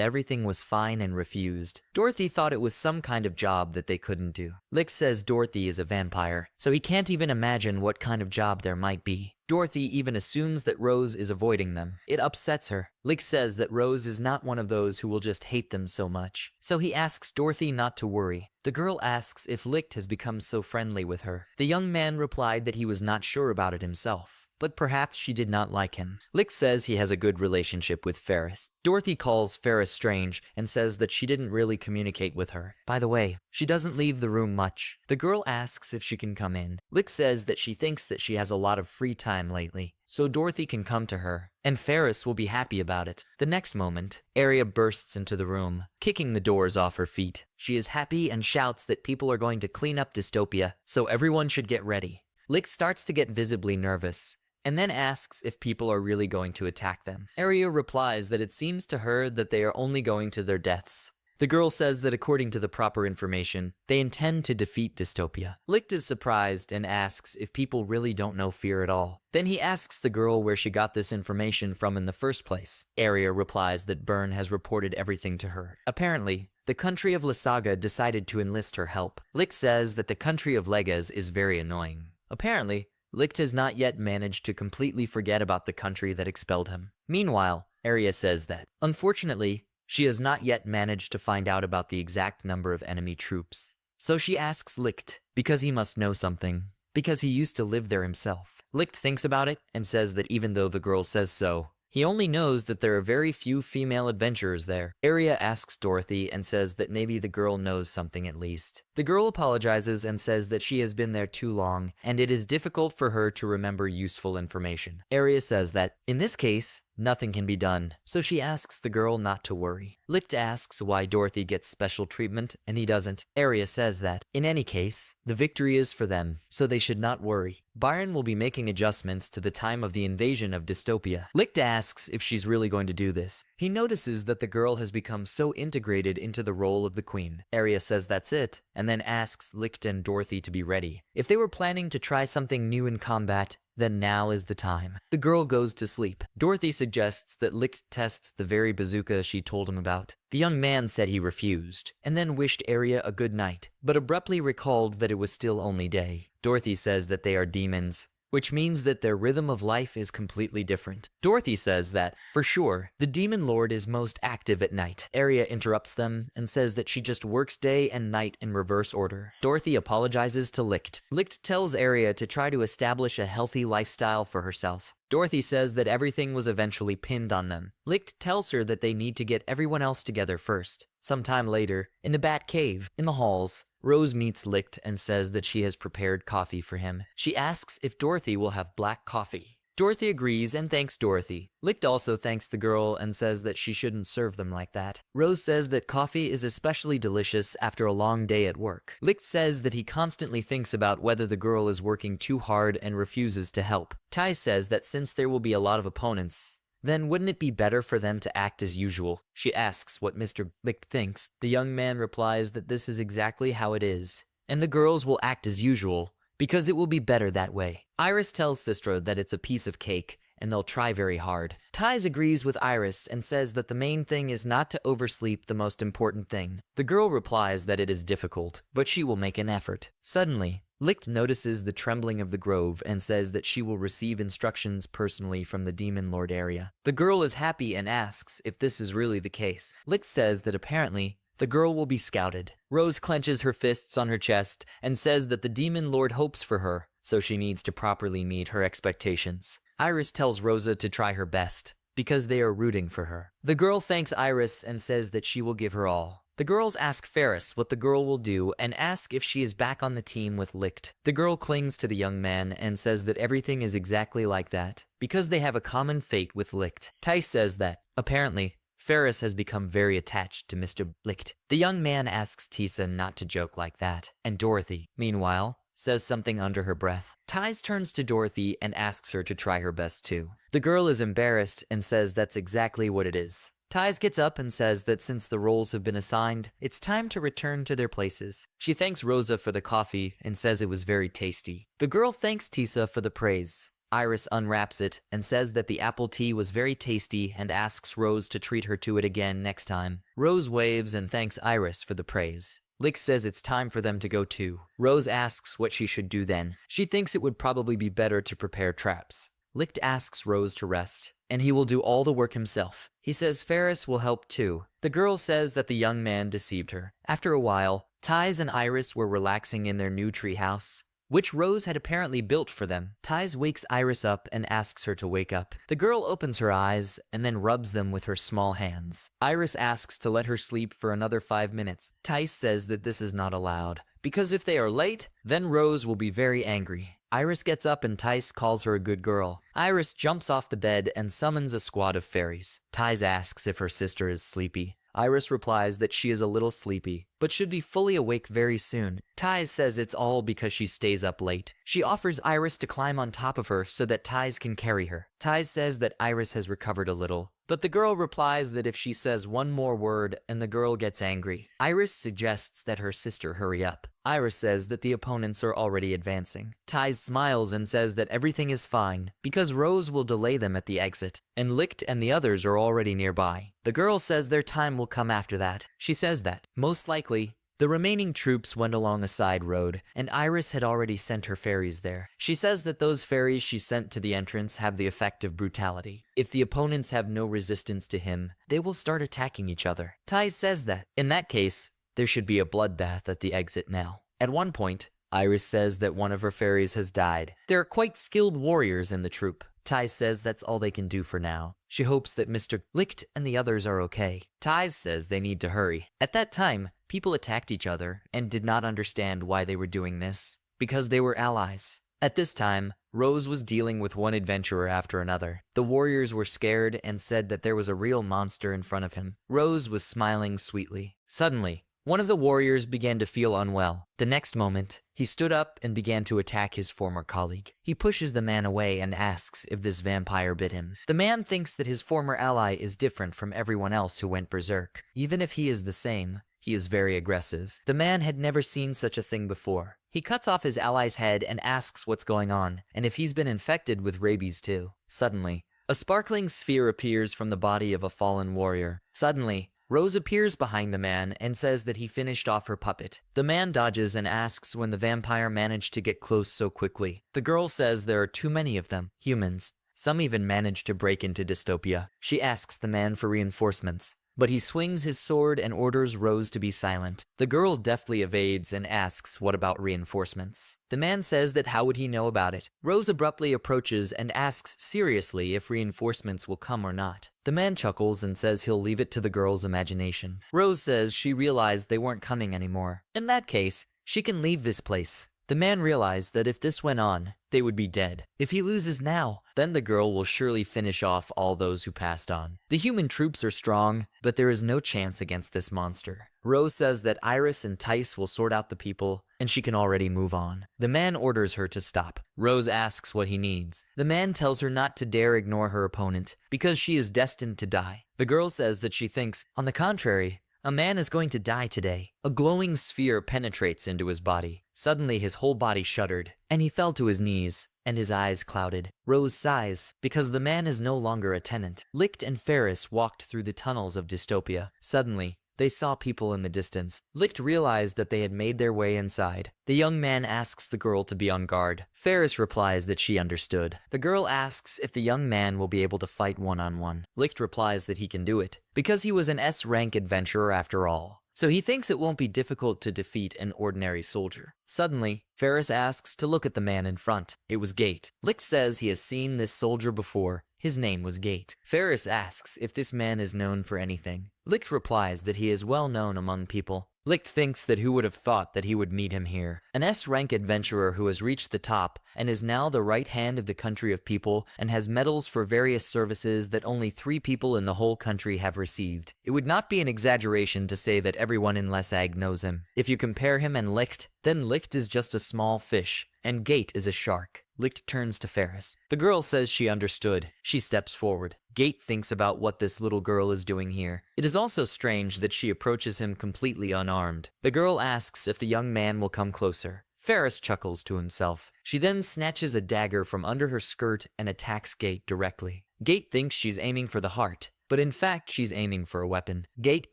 everything was fine and refused. Dorothy thought it was some kind of job that they couldn't do. Licht says Dorothy is a vampire, so he can't even imagine what kind of job there might be. Dorothy even assumes that Rose is avoiding them. It upsets her. Licht says that Rose is not one of those who will just hate them so much, so he asks Dorothy not to worry. The girl asks if Licht has become so friendly with her. The young man replied that he was not sure about it himself, but perhaps she did not like him. Licht says he has a good relationship with Ferris. Dorothy calls Ferris strange and says that she didn't really communicate with her. By the way, she doesn't leave the room much. The girl asks if she can come in. Licht says that she thinks that she has a lot of free time lately, so Dorothy can come to her, and Ferris will be happy about it. The next moment, Arya bursts into the room, kicking the doors off her feet. She is happy and shouts that people are going to clean up Dystopia, so everyone should get ready. Licht starts to get visibly nervous, and then asks if people are really going to attack them. Arya replies that it seems to her that they are only going to their deaths. The girl says that according to the proper information, they intend to defeat Dystopia. Licht is surprised and asks if people really don't know fear at all. Then he asks the girl where she got this information from in the first place. Arya replies that Byrne has reported everything to her. Apparently, the country of Lysaga decided to enlist her help. Licht says that the country of Legas is very annoying. Apparently, Licht has not yet managed to completely forget about the country that expelled him. Meanwhile, Arya says that, unfortunately, she has not yet managed to find out about the exact number of enemy troops. So she asks Licht, because he must know something, because he used to live there himself. Licht thinks about it and says that even though the girl says so, he only knows that there are very few female adventurers there. Arya asks Dorothy and says that maybe the girl knows something at least. The girl apologizes and says that she has been there too long and it is difficult for her to remember useful information. Arya says that, in this case, nothing can be done, so she asks the girl not to worry. Licht asks why Dorothy gets special treatment and he doesn't. Arya says that, in any case, the victory is for them, so they should not worry. Byron will be making adjustments to the time of the invasion of Dystopia. Licht asks if she's really going to do this. He notices that the girl has become so integrated into the role of the queen. Arya says that's it, and then asks Licht and Dorothy to be ready. If they were planning to try something new in combat, then now is the time. The girl goes to sleep. Dorothy suggests that Licht tests the very bazooka she told him about. The young man said he refused, and then wished Arya a good night, but abruptly recalled that it was still only day. Dorothy says that they are demons, which means that their rhythm of life is completely different. Dorothy says that, for sure, the demon lord is most active at night. Arya interrupts them and says that she just works day and night in reverse order. Dorothy apologizes to Licht. Licht tells Arya to try to establish a healthy lifestyle for herself. Dorothy says that everything was eventually pinned on them. Licht tells her that they need to get everyone else together first. Sometime later, in the Bat Cave, in the halls, Rose meets Licht and says that she has prepared coffee for him. She asks if Dorothy will have black coffee. Dorothy agrees and thanks Dorothy. Licht also thanks the girl and says that she shouldn't serve them like that. Rose says that coffee is especially delicious after a long day at work. Licht says that he constantly thinks about whether the girl is working too hard and refuses to help. Tai says that since there will be a lot of opponents, then wouldn't it be better for them to act as usual? She asks what Mr. Licht thinks. The young man replies that this is exactly how it is, and the girls will act as usual, because it will be better that way. Iris tells Sistra that it's a piece of cake, and they'll try very hard. Ties agrees with Iris and says that the main thing is not to oversleep the most important thing. The girl replies that it is difficult, but she will make an effort. Suddenly, Licht notices the trembling of the grove and says that she will receive instructions personally from the Demon Lord area. The girl is happy and asks if this is really the case. Licht says that apparently, the girl will be scouted. Rose clenches her fists on her chest and says that the Demon Lord hopes for her, so she needs to properly meet her expectations. Iris tells Rosa to try her best, because they are rooting for her. The girl thanks Iris and says that she will give her all. The girls ask Ferris what the girl will do and ask if she is back on the team with Licht. The girl clings to the young man and says that everything is exactly like that, because they have a common fate with Licht. Tice says that, apparently, Ferris has become very attached to Mr. Licht. The young man asks Tisa not to joke like that, and Dorothy, meanwhile, says something under her breath. Tice turns to Dorothy and asks her to try her best too. The girl is embarrassed and says that's exactly what it is. Tice gets up and says that since the roles have been assigned, it's time to return to their places. She thanks Rosa for the coffee and says it was very tasty. The girl thanks Tisa for the praise. Iris unwraps it and says that the apple tea was very tasty and asks Rose to treat her to it again next time. Rose waves and thanks Iris for the praise. Licht says it's time for them to go too. Rose asks what she should do then. She thinks it would probably be better to prepare traps. Licht asks Rose to rest, and he will do all the work himself. He says Ferris will help too. The girl says that the young man deceived her. After a while, Tice and Iris were relaxing in their new treehouse which Rose had apparently built for them. Ties wakes Iris up and asks her to wake up. The girl opens her eyes and then rubs them with her small hands. Iris asks to let her sleep for another 5 minutes. Tice says that this is not allowed, because if they are late, then Rose will be very angry. Iris gets up and Tice calls her a good girl. Iris jumps off the bed and summons a squad of fairies. Tice asks if her sister is sleepy. Iris replies that she is a little sleepy, but should be fully awake very soon. Tice says it's all because she stays up late. She offers Iris to climb on top of her so that Tice can carry her. Tice says that Iris has recovered a little, but the girl replies that if she says one more word and the girl gets angry. Iris suggests that her sister hurry up. Iris says that the opponents are already advancing. Tice smiles and says that everything is fine because Rose will delay them at the exit, and Licht and the others are already nearby. The girl says their time will come after that. She says that, most likely, the remaining troops went along a side road, and Iris had already sent her fairies there. She says that those fairies she sent to the entrance have the effect of brutality. If the opponents have no resistance to him, they will start attacking each other. Tice says that, in that case, there should be a bloodbath at the exit now. At one point, Iris says that one of her fairies has died. There are quite skilled warriors in the troop. Tice says that's all they can do for now. She hopes that Mr. Licht and the others are okay. Tice says they need to hurry. At that time, people attacked each other and did not understand why they were doing this, because they were allies. At this time, Rose was dealing with one adventurer after another. The warriors were scared and said that there was a real monster in front of him. Rose was smiling sweetly. Suddenly, one of the warriors began to feel unwell. The next moment, he stood up and began to attack his former colleague. He pushes the man away and asks if this vampire bit him. The man thinks that his former ally is different from everyone else who went berserk. Even if he is the same, he is very aggressive. The man had never seen such a thing before. He cuts off his ally's head and asks what's going on, and if he's been infected with rabies too. Suddenly, a sparkling sphere appears from the body of a fallen warrior. Suddenly, Rose appears behind the man and says that he finished off her puppet. The man dodges and asks when the vampire managed to get close so quickly. The girl says there are too many of them, humans. Some even managed to break into Dystopia. She asks the man for reinforcements, but he swings his sword and orders Rose to be silent. The girl deftly evades and asks what about reinforcements. The man says that how would he know about it? Rose abruptly approaches and asks seriously if reinforcements will come or not. The man chuckles and says he'll leave it to the girl's imagination. Rose says she realized they weren't coming anymore. In that case, she can leave this place. The man realized that if this went on, they would be dead. If he loses now, then the girl will surely finish off all those who passed on. The human troops are strong, but there is no chance against this monster. Rose says that Iris and Tice will sort out the people, and she can already move on. The man orders her to stop. Rose asks what he needs. The man tells her not to dare ignore her opponent, because she is destined to die. The girl says that she thinks, on the contrary, a man is going to die today. A glowing sphere penetrates into his body. Suddenly his whole body shuddered, and he fell to his knees, and his eyes clouded. Rose sighs, because the man is no longer a tenant. Licht and Ferris walked through the tunnels of Dystopia. Suddenly, they saw people in the distance. Licht realized that they had made their way inside. The young man asks the girl to be on guard. Ferris replies that she understood. The girl asks if the young man will be able to fight one-on-one. Licht replies that he can do it, because he was an S-rank adventurer after all. So he thinks it won't be difficult to defeat an ordinary soldier. Suddenly, Ferris asks to look at the man in front. It was Gate. Licht says he has seen this soldier before. His name was Gate. Ferris asks if this man is known for anything. Licht replies that he is well known among people. Licht thinks that who would have thought that he would meet him here. An S-rank adventurer who has reached the top and is now the right hand of the country of people and has medals for various services that only 3 people in the whole country have received. It would not be an exaggeration to say that everyone in Lesag knows him. If you compare him and Licht, then Licht is just a small fish, and Gate is a shark. Licht turns to Ferris. The girl says she understood. She steps forward. Gate thinks about what this little girl is doing here. It is also strange that she approaches him completely unarmed. The girl asks if the young man will come closer. Ferris chuckles to himself. She then snatches a dagger from under her skirt and attacks Gate directly. Gate thinks she's aiming for the heart, but in fact she's aiming for a weapon. Gate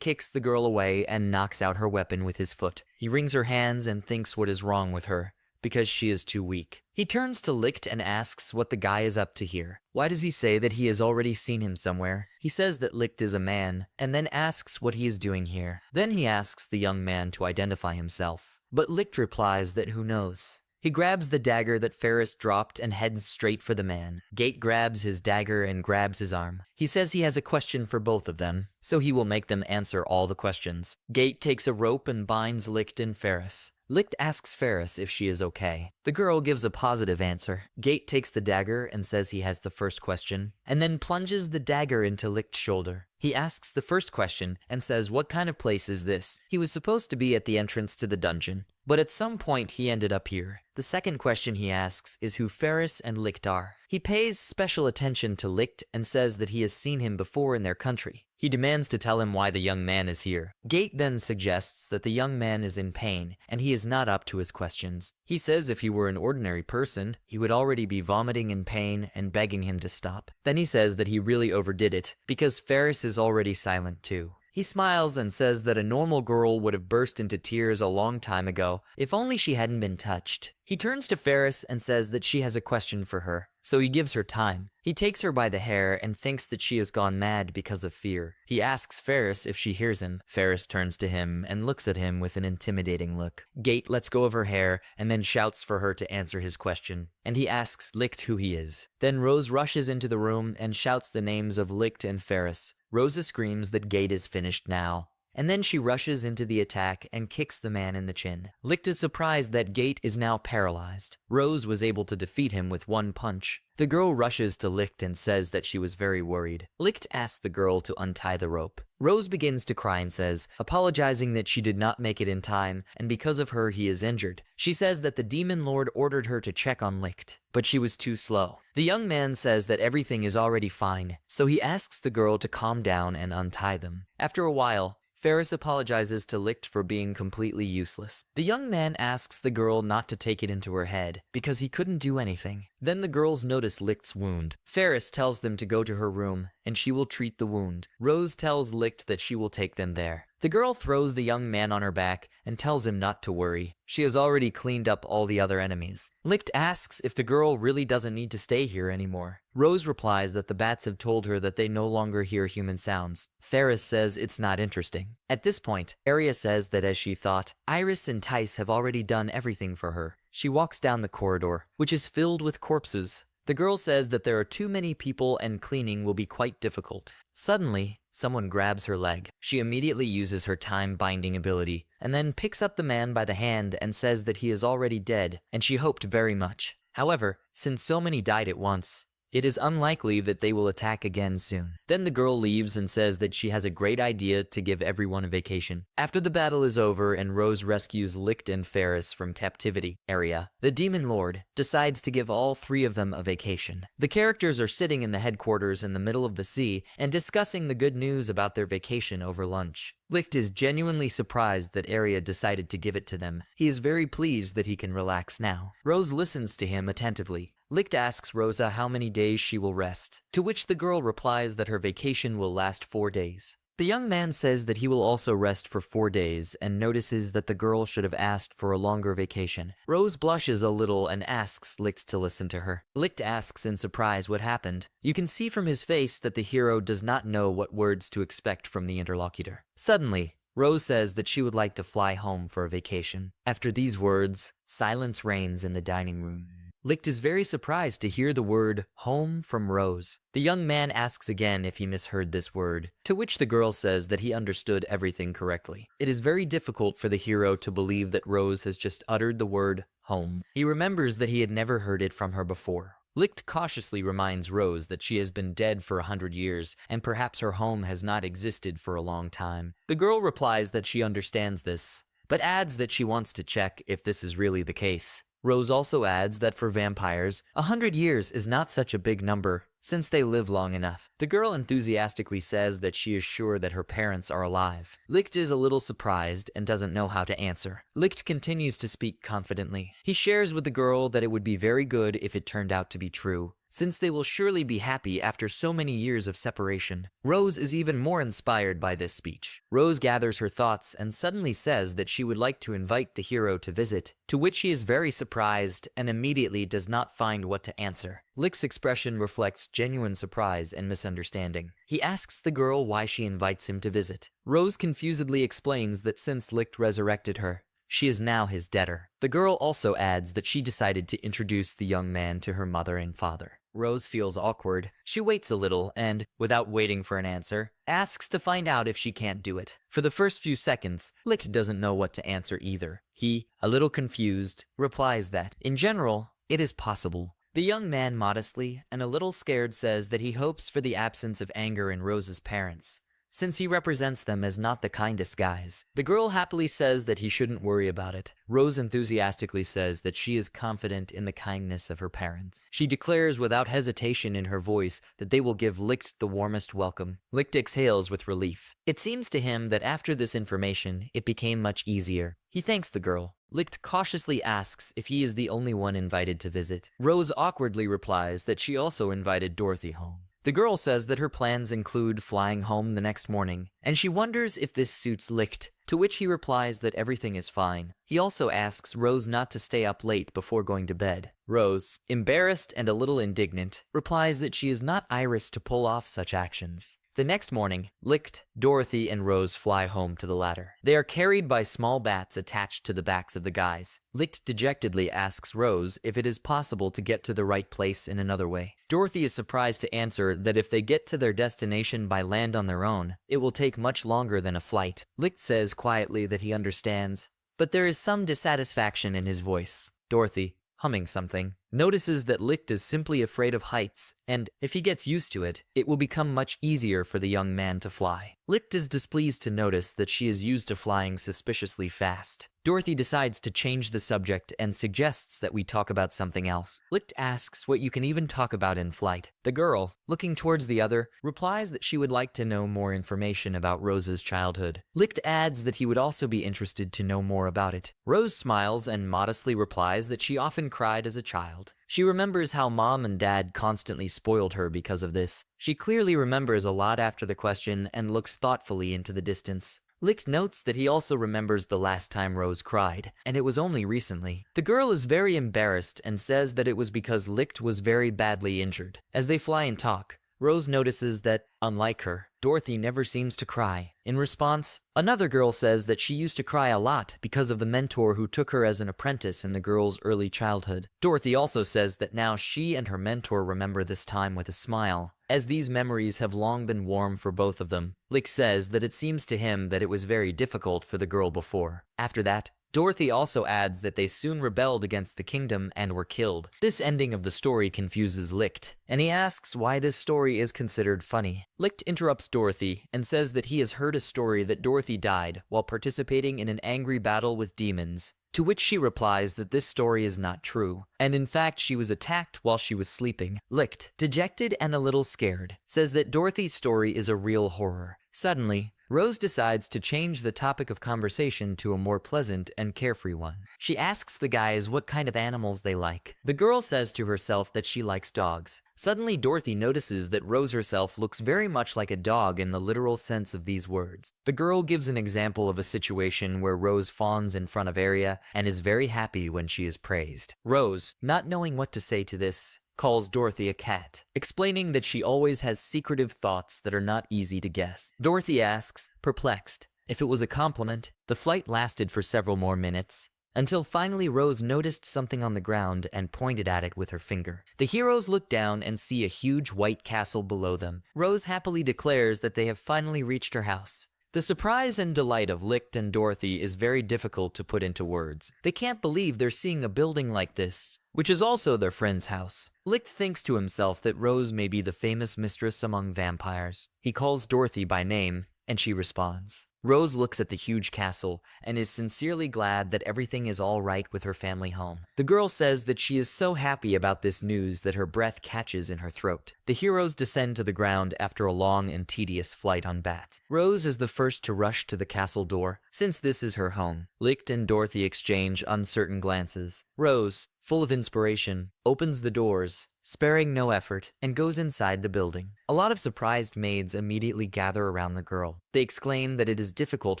kicks the girl away and knocks out her weapon with his foot. He wrings her hands and thinks what is wrong with her, because she is too weak. He turns to Licht and asks what the guy is up to here. Why does he say that he has already seen him somewhere? He says that Licht is a man, and then asks what he is doing here. Then he asks the young man to identify himself. But Licht replies that who knows. He grabs the dagger that Ferris dropped and heads straight for the man. Gate grabs his dagger and grabs his arm. He says he has a question for both of them, so he will make them answer all the questions. Gate takes a rope and binds Licht and Ferris. Licht asks Ferris if she is okay. The girl gives a positive answer. Gate takes the dagger and says he has the first question, and then plunges the dagger into Licht's shoulder. He asks the first question and says, "What kind of place is this?" He was supposed to be at the entrance to the dungeon, but at some point he ended up here. The second question he asks is who Ferris and Licht are. He pays special attention to Licht and says that he has seen him before in their country. He demands to tell him why the young man is here. Gate then suggests that the young man is in pain, and he is not up to his questions. He says if he were an ordinary person, he would already be vomiting in pain and begging him to stop. Then he says that he really overdid it, because Ferris is already silent too. He smiles and says that a normal girl would have burst into tears a long time ago, if only she hadn't been touched. He turns to Ferris and says that she has a question for her, so he gives her time. He takes her by the hair and thinks that she has gone mad because of fear. He asks Ferris if she hears him. Ferris turns to him and looks at him with an intimidating look. Gate lets go of her hair and then shouts for her to answer his question, and he asks Licht who he is. Then Rose rushes into the room and shouts the names of Licht and Ferris. Rosa screams that Gate is finished now, and then she rushes into the attack and kicks the man in the chin. Licht is surprised that Gate is now paralyzed. Rose was able to defeat him with one punch. The girl rushes to Licht and says that she was very worried. Licht asks the girl to untie the rope. Rose begins to cry and says, apologizing that she did not make it in time, and because of her he is injured. She says that the demon lord ordered her to check on Licht, but she was too slow. The young man says that everything is already fine, so he asks the girl to calm down and untie them. After a while, Ferris apologizes to Licht for being completely useless. The young man asks the girl not to take it into her head, because he couldn't do anything. Then the girls notice Licht's wound. Ferris tells them to go to her room, and she will treat the wound. Rose tells Licht that she will take them there. The girl throws the young man on her back and tells him not to worry. She has already cleaned up all the other enemies. Licht asks if the girl really doesn't need to stay here anymore. Rose replies that the bats have told her that they no longer hear human sounds. Ferris says it's not interesting. At this point, Arya says that as she thought, Iris and Tice have already done everything for her. She walks down the corridor, which is filled with corpses. The girl says that there are too many people and cleaning will be quite difficult. Suddenly, someone grabs her leg. She immediately uses her time binding ability, and then picks up the man by the hand and says that he is already dead, and she hoped very much. However, since so many died at once, it is unlikely that they will attack again soon. Then the girl leaves and says that she has a great idea to give everyone a vacation. After the battle is over and Rose rescues Licht and Ferris from captivity area, the Demon Lord decides to give all three of them a vacation. The characters are sitting in the headquarters in the middle of the sea and discussing the good news about their vacation over lunch. Licht is genuinely surprised that Arya decided to give it to them. He is very pleased that he can relax now. Rose listens to him attentively. Licht asks Rosa how many days she will rest, to which the girl replies that her vacation will last 4 days. The young man says that he will also rest for 4 days and notices that the girl should have asked for a longer vacation. Rose blushes a little and asks Licht to listen to her. Licht asks in surprise what happened. You can see from his face that the hero does not know what words to expect from the interlocutor. Suddenly, Rose says that she would like to fly home for a vacation. After these words, silence reigns in the dining room. Licht is very surprised to hear the word home from Rose. The young man asks again if he misheard this word, to which the girl says that he understood everything correctly. It is very difficult for the hero to believe that Rose has just uttered the word home. He remembers that he had never heard it from her before. Licht cautiously reminds Rose that she has been dead for 100 years, and perhaps her home has not existed for a long time. The girl replies that she understands this, but adds that she wants to check if this is really the case. Rose also adds that for vampires, 100 years is not such a big number, since they live long enough. The girl enthusiastically says that she is sure that her parents are alive. Licht is a little surprised and doesn't know how to answer. Licht continues to speak confidently. He shares with the girl that it would be very good if it turned out to be true, since they will surely be happy after so many years of separation. Rose is even more inspired by this speech. Rose gathers her thoughts and suddenly says that she would like to invite the hero to visit, to which he is very surprised and immediately does not find what to answer. Licht's expression reflects genuine surprise and misunderstanding. He asks the girl why she invites him to visit. Rose confusedly explains that since Licht resurrected her, she is now his debtor. The girl also adds that she decided to introduce the young man to her mother and father. Rose feels awkward. She waits a little and, without waiting for an answer, asks to find out if she can't do it. For the first few seconds, Licht doesn't know what to answer either. He, a little confused, replies that, in general, it is possible. The young man modestly and a little scared says that he hopes for the absence of anger in Rose's parents, since he represents them as not the kindest guys. The girl happily says that he shouldn't worry about it. Rose enthusiastically says that she is confident in the kindness of her parents. She declares without hesitation in her voice that they will give Licht the warmest welcome. Licht exhales with relief. It seems to him that after this information, it became much easier. He thanks the girl. Licht cautiously asks if he is the only one invited to visit. Rose awkwardly replies that she also invited Dorothy home. The girl says that her plans include flying home the next morning, and she wonders if this suits Licht, to which he replies that everything is fine. He also asks Rose not to stay up late before going to bed. Rose, embarrassed and a little indignant, replies that she is not Iris to pull off such actions. The next morning, Licht, Dorothy, and Rose fly home to the ladder. They are carried by small bats attached to the backs of the guys. Licht dejectedly asks Rose if it is possible to get to the right place in another way. Dorothy is surprised to answer that if they get to their destination by land on their own, it will take much longer than a flight. Licht says quietly that he understands, but there is some dissatisfaction in his voice. Dorothy, humming something, notices that Licht is simply afraid of heights, and if he gets used to it, it will become much easier for the young man to fly. Licht is displeased to notice that she is used to flying suspiciously fast. Dorothy decides to change the subject and suggests that we talk about something else. Licht asks what you can even talk about in flight. The girl, looking towards the other, replies that she would like to know more information about Rose's childhood. Licht adds that he would also be interested to know more about it. Rose smiles and modestly replies that she often cried as a child. She remembers how mom and dad constantly spoiled her because of this. She clearly remembers a lot after the question and looks thoughtfully into the distance. Licht notes that he also remembers the last time Rose cried, and it was only recently. The girl is very embarrassed and says that it was because Licht was very badly injured. As they fly and talk, Rose notices that, unlike her, Dorothy never seems to cry. In response, another girl says that she used to cry a lot because of the mentor who took her as an apprentice in the girl's early childhood. Dorothy also says that now she and her mentor remember this time with a smile, as these memories have long been warm for both of them. Licht says that it seems to him that it was very difficult for the girl before. After that, Dorothy also adds that they soon rebelled against the kingdom and were killed. This ending of the story confuses Licht, and he asks why this story is considered funny. Licht interrupts Dorothy and says that he has heard a story that Dorothy died while participating in an angry battle with demons, to which she replies that this story is not true, and in fact she was attacked while she was sleeping. Licht, dejected and a little scared, says that Dorothy's story is a real horror. Suddenly, Rose decides to change the topic of conversation to a more pleasant and carefree one. She asks the guys what kind of animals they like. The girl says to herself that she likes dogs. Suddenly, Dorothy notices that Rose herself looks very much like a dog in the literal sense of these words. The girl gives an example of a situation where Rose fawns in front of Arya and is very happy when she is praised. Rose, not knowing what to say to this, calls Dorothy a cat, explaining that she always has secretive thoughts that are not easy to guess. Dorothy asks, perplexed, if it was a compliment. The flight lasted for several more minutes, until finally Rose noticed something on the ground and pointed at it with her finger. The heroes look down and see a huge white castle below them. Rose happily declares that they have finally reached her house. The surprise and delight of Licht and Dorothy is very difficult to put into words. They can't believe they're seeing a building like this, which is also their friend's house. Licht thinks to himself that Rose may be the famous mistress among vampires. He calls Dorothy by name, and she responds. Rose looks at the huge castle and is sincerely glad that everything is all right with her family home. The girl says that she is so happy about this news that her breath catches in her throat. The heroes descend to the ground after a long and tedious flight on bats. Rose is the first to rush to the castle door, since this is her home. Licht and Dorothy exchange uncertain glances. Rose, full of inspiration, opens the doors, sparing no effort, and goes inside the building. A lot of surprised maids immediately gather around the girl. They exclaim that it is difficult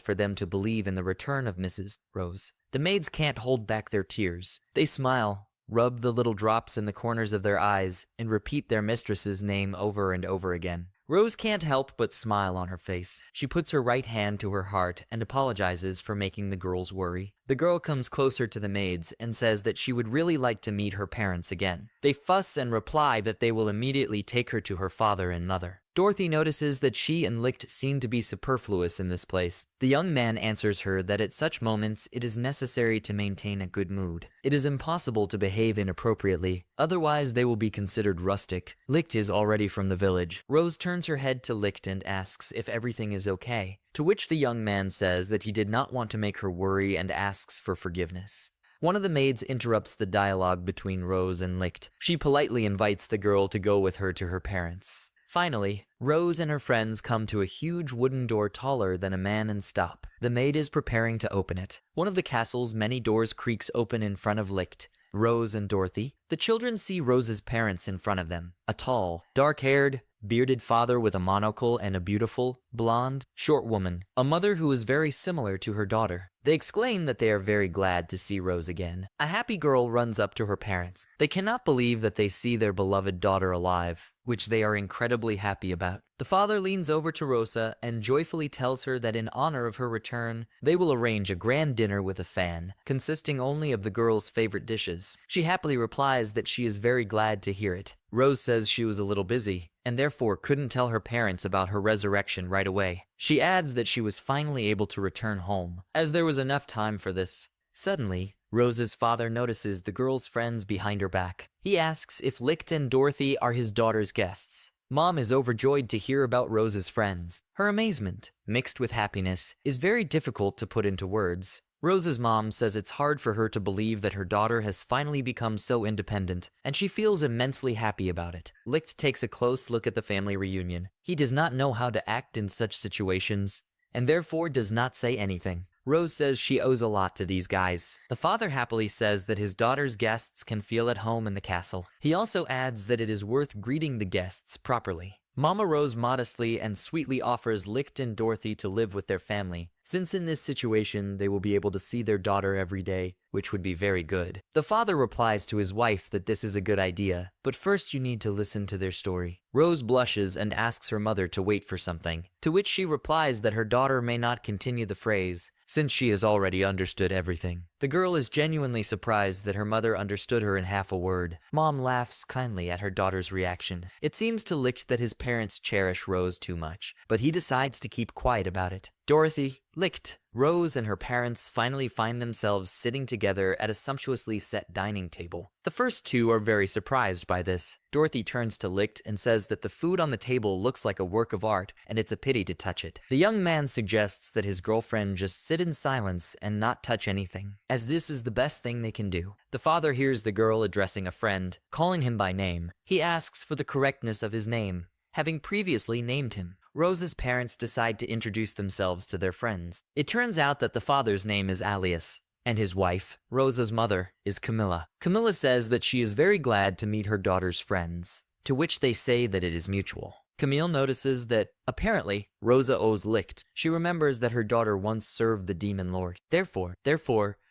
for them to believe in the return of Mrs. Rose. The maids can't hold back their tears. They smile, rub the little drops in the corners of their eyes, and repeat their mistress's name over and over again. Rose can't help but smile on her face. She puts her right hand to her heart and apologizes for making the girls worry. The girl comes closer to the maids and says that she would really like to meet her parents again. They fuss and reply that they will immediately take her to her father and mother. Dorothy notices that she and Licht seem to be superfluous in this place. The young man answers her that at such moments it is necessary to maintain a good mood. It is impossible to behave inappropriately, otherwise they will be considered rustic. Licht is already from the village. Rose turns her head to Licht and asks if everything is okay, to which the young man says that he did not want to make her worry and asks for forgiveness. One of the maids interrupts the dialogue between Rose and Licht. She politely invites the girl to go with her to her parents. Finally, Rose and her friends come to a huge wooden door taller than a man and stop. The maid is preparing to open it. One of the castle's many doors creaks open in front of Licht, Rose, and Dorothy. The children see Rose's parents in front of them. A tall, dark-haired, bearded father with a monocle and a beautiful, blonde, short woman. A mother who is very similar to her daughter. They exclaim that they are very glad to see Rose again. A happy girl runs up to her parents. They cannot believe that they see their beloved daughter alive, which they are incredibly happy about. The father leans over to Rosa and joyfully tells her that in honor of her return, they will arrange a grand dinner with a fan, consisting only of the girl's favorite dishes. She happily replies that she is very glad to hear it. Rose says she was a little busy, and therefore couldn't tell her parents about her resurrection right away. She adds that she was finally able to return home, as there was enough time for this. Suddenly, Rose's father notices the girl's friends behind her back. He asks if Licht and Dorothy are his daughter's guests. Mom is overjoyed to hear about Rose's friends. Her amazement, mixed with happiness, is very difficult to put into words. Rose's mom says it's hard for her to believe that her daughter has finally become so independent, and she feels immensely happy about it. Licht takes a close look at the family reunion. He does not know how to act in such situations, and therefore does not say anything. Rose says she owes a lot to these guys. The father happily says that his daughter's guests can feel at home in the castle. He also adds that it is worth greeting the guests properly. Mama Rose modestly and sweetly offers Licht and Dorothy to live with their family, since in this situation they will be able to see their daughter every day, which would be very good. The father replies to his wife that this is a good idea, but first you need to listen to their story. Rose blushes and asks her mother to wait for something, to which she replies that her daughter may not continue the phrase, since she has already understood everything. The girl is genuinely surprised that her mother understood her in half a word. Mom laughs kindly at her daughter's reaction. It seems to Licht that his parents cherish Rose too much, but he decides to keep quiet about it. Dorothy, Licht, Rose, and her parents finally find themselves sitting together at a sumptuously set dining table. The first two are very surprised by this. Dorothy turns to Licht and says that the food on the table looks like a work of art and it's a pity to touch it. The young man suggests that his girlfriend just sit in silence and not touch anything, as this is the best thing they can do. The father hears the girl addressing a friend, calling him by name. He asks for the correctness of his name, having previously named him. Rose's parents decide to introduce themselves to their friends. It turns out that the father's name is Alias, and his wife, Rosa's mother, is Camilla. Camilla says that she is very glad to meet her daughter's friends, to which they say that it is mutual. Camille notices that, apparently, Rosa owes Licht. She remembers that her daughter once served the demon lord. Therefore,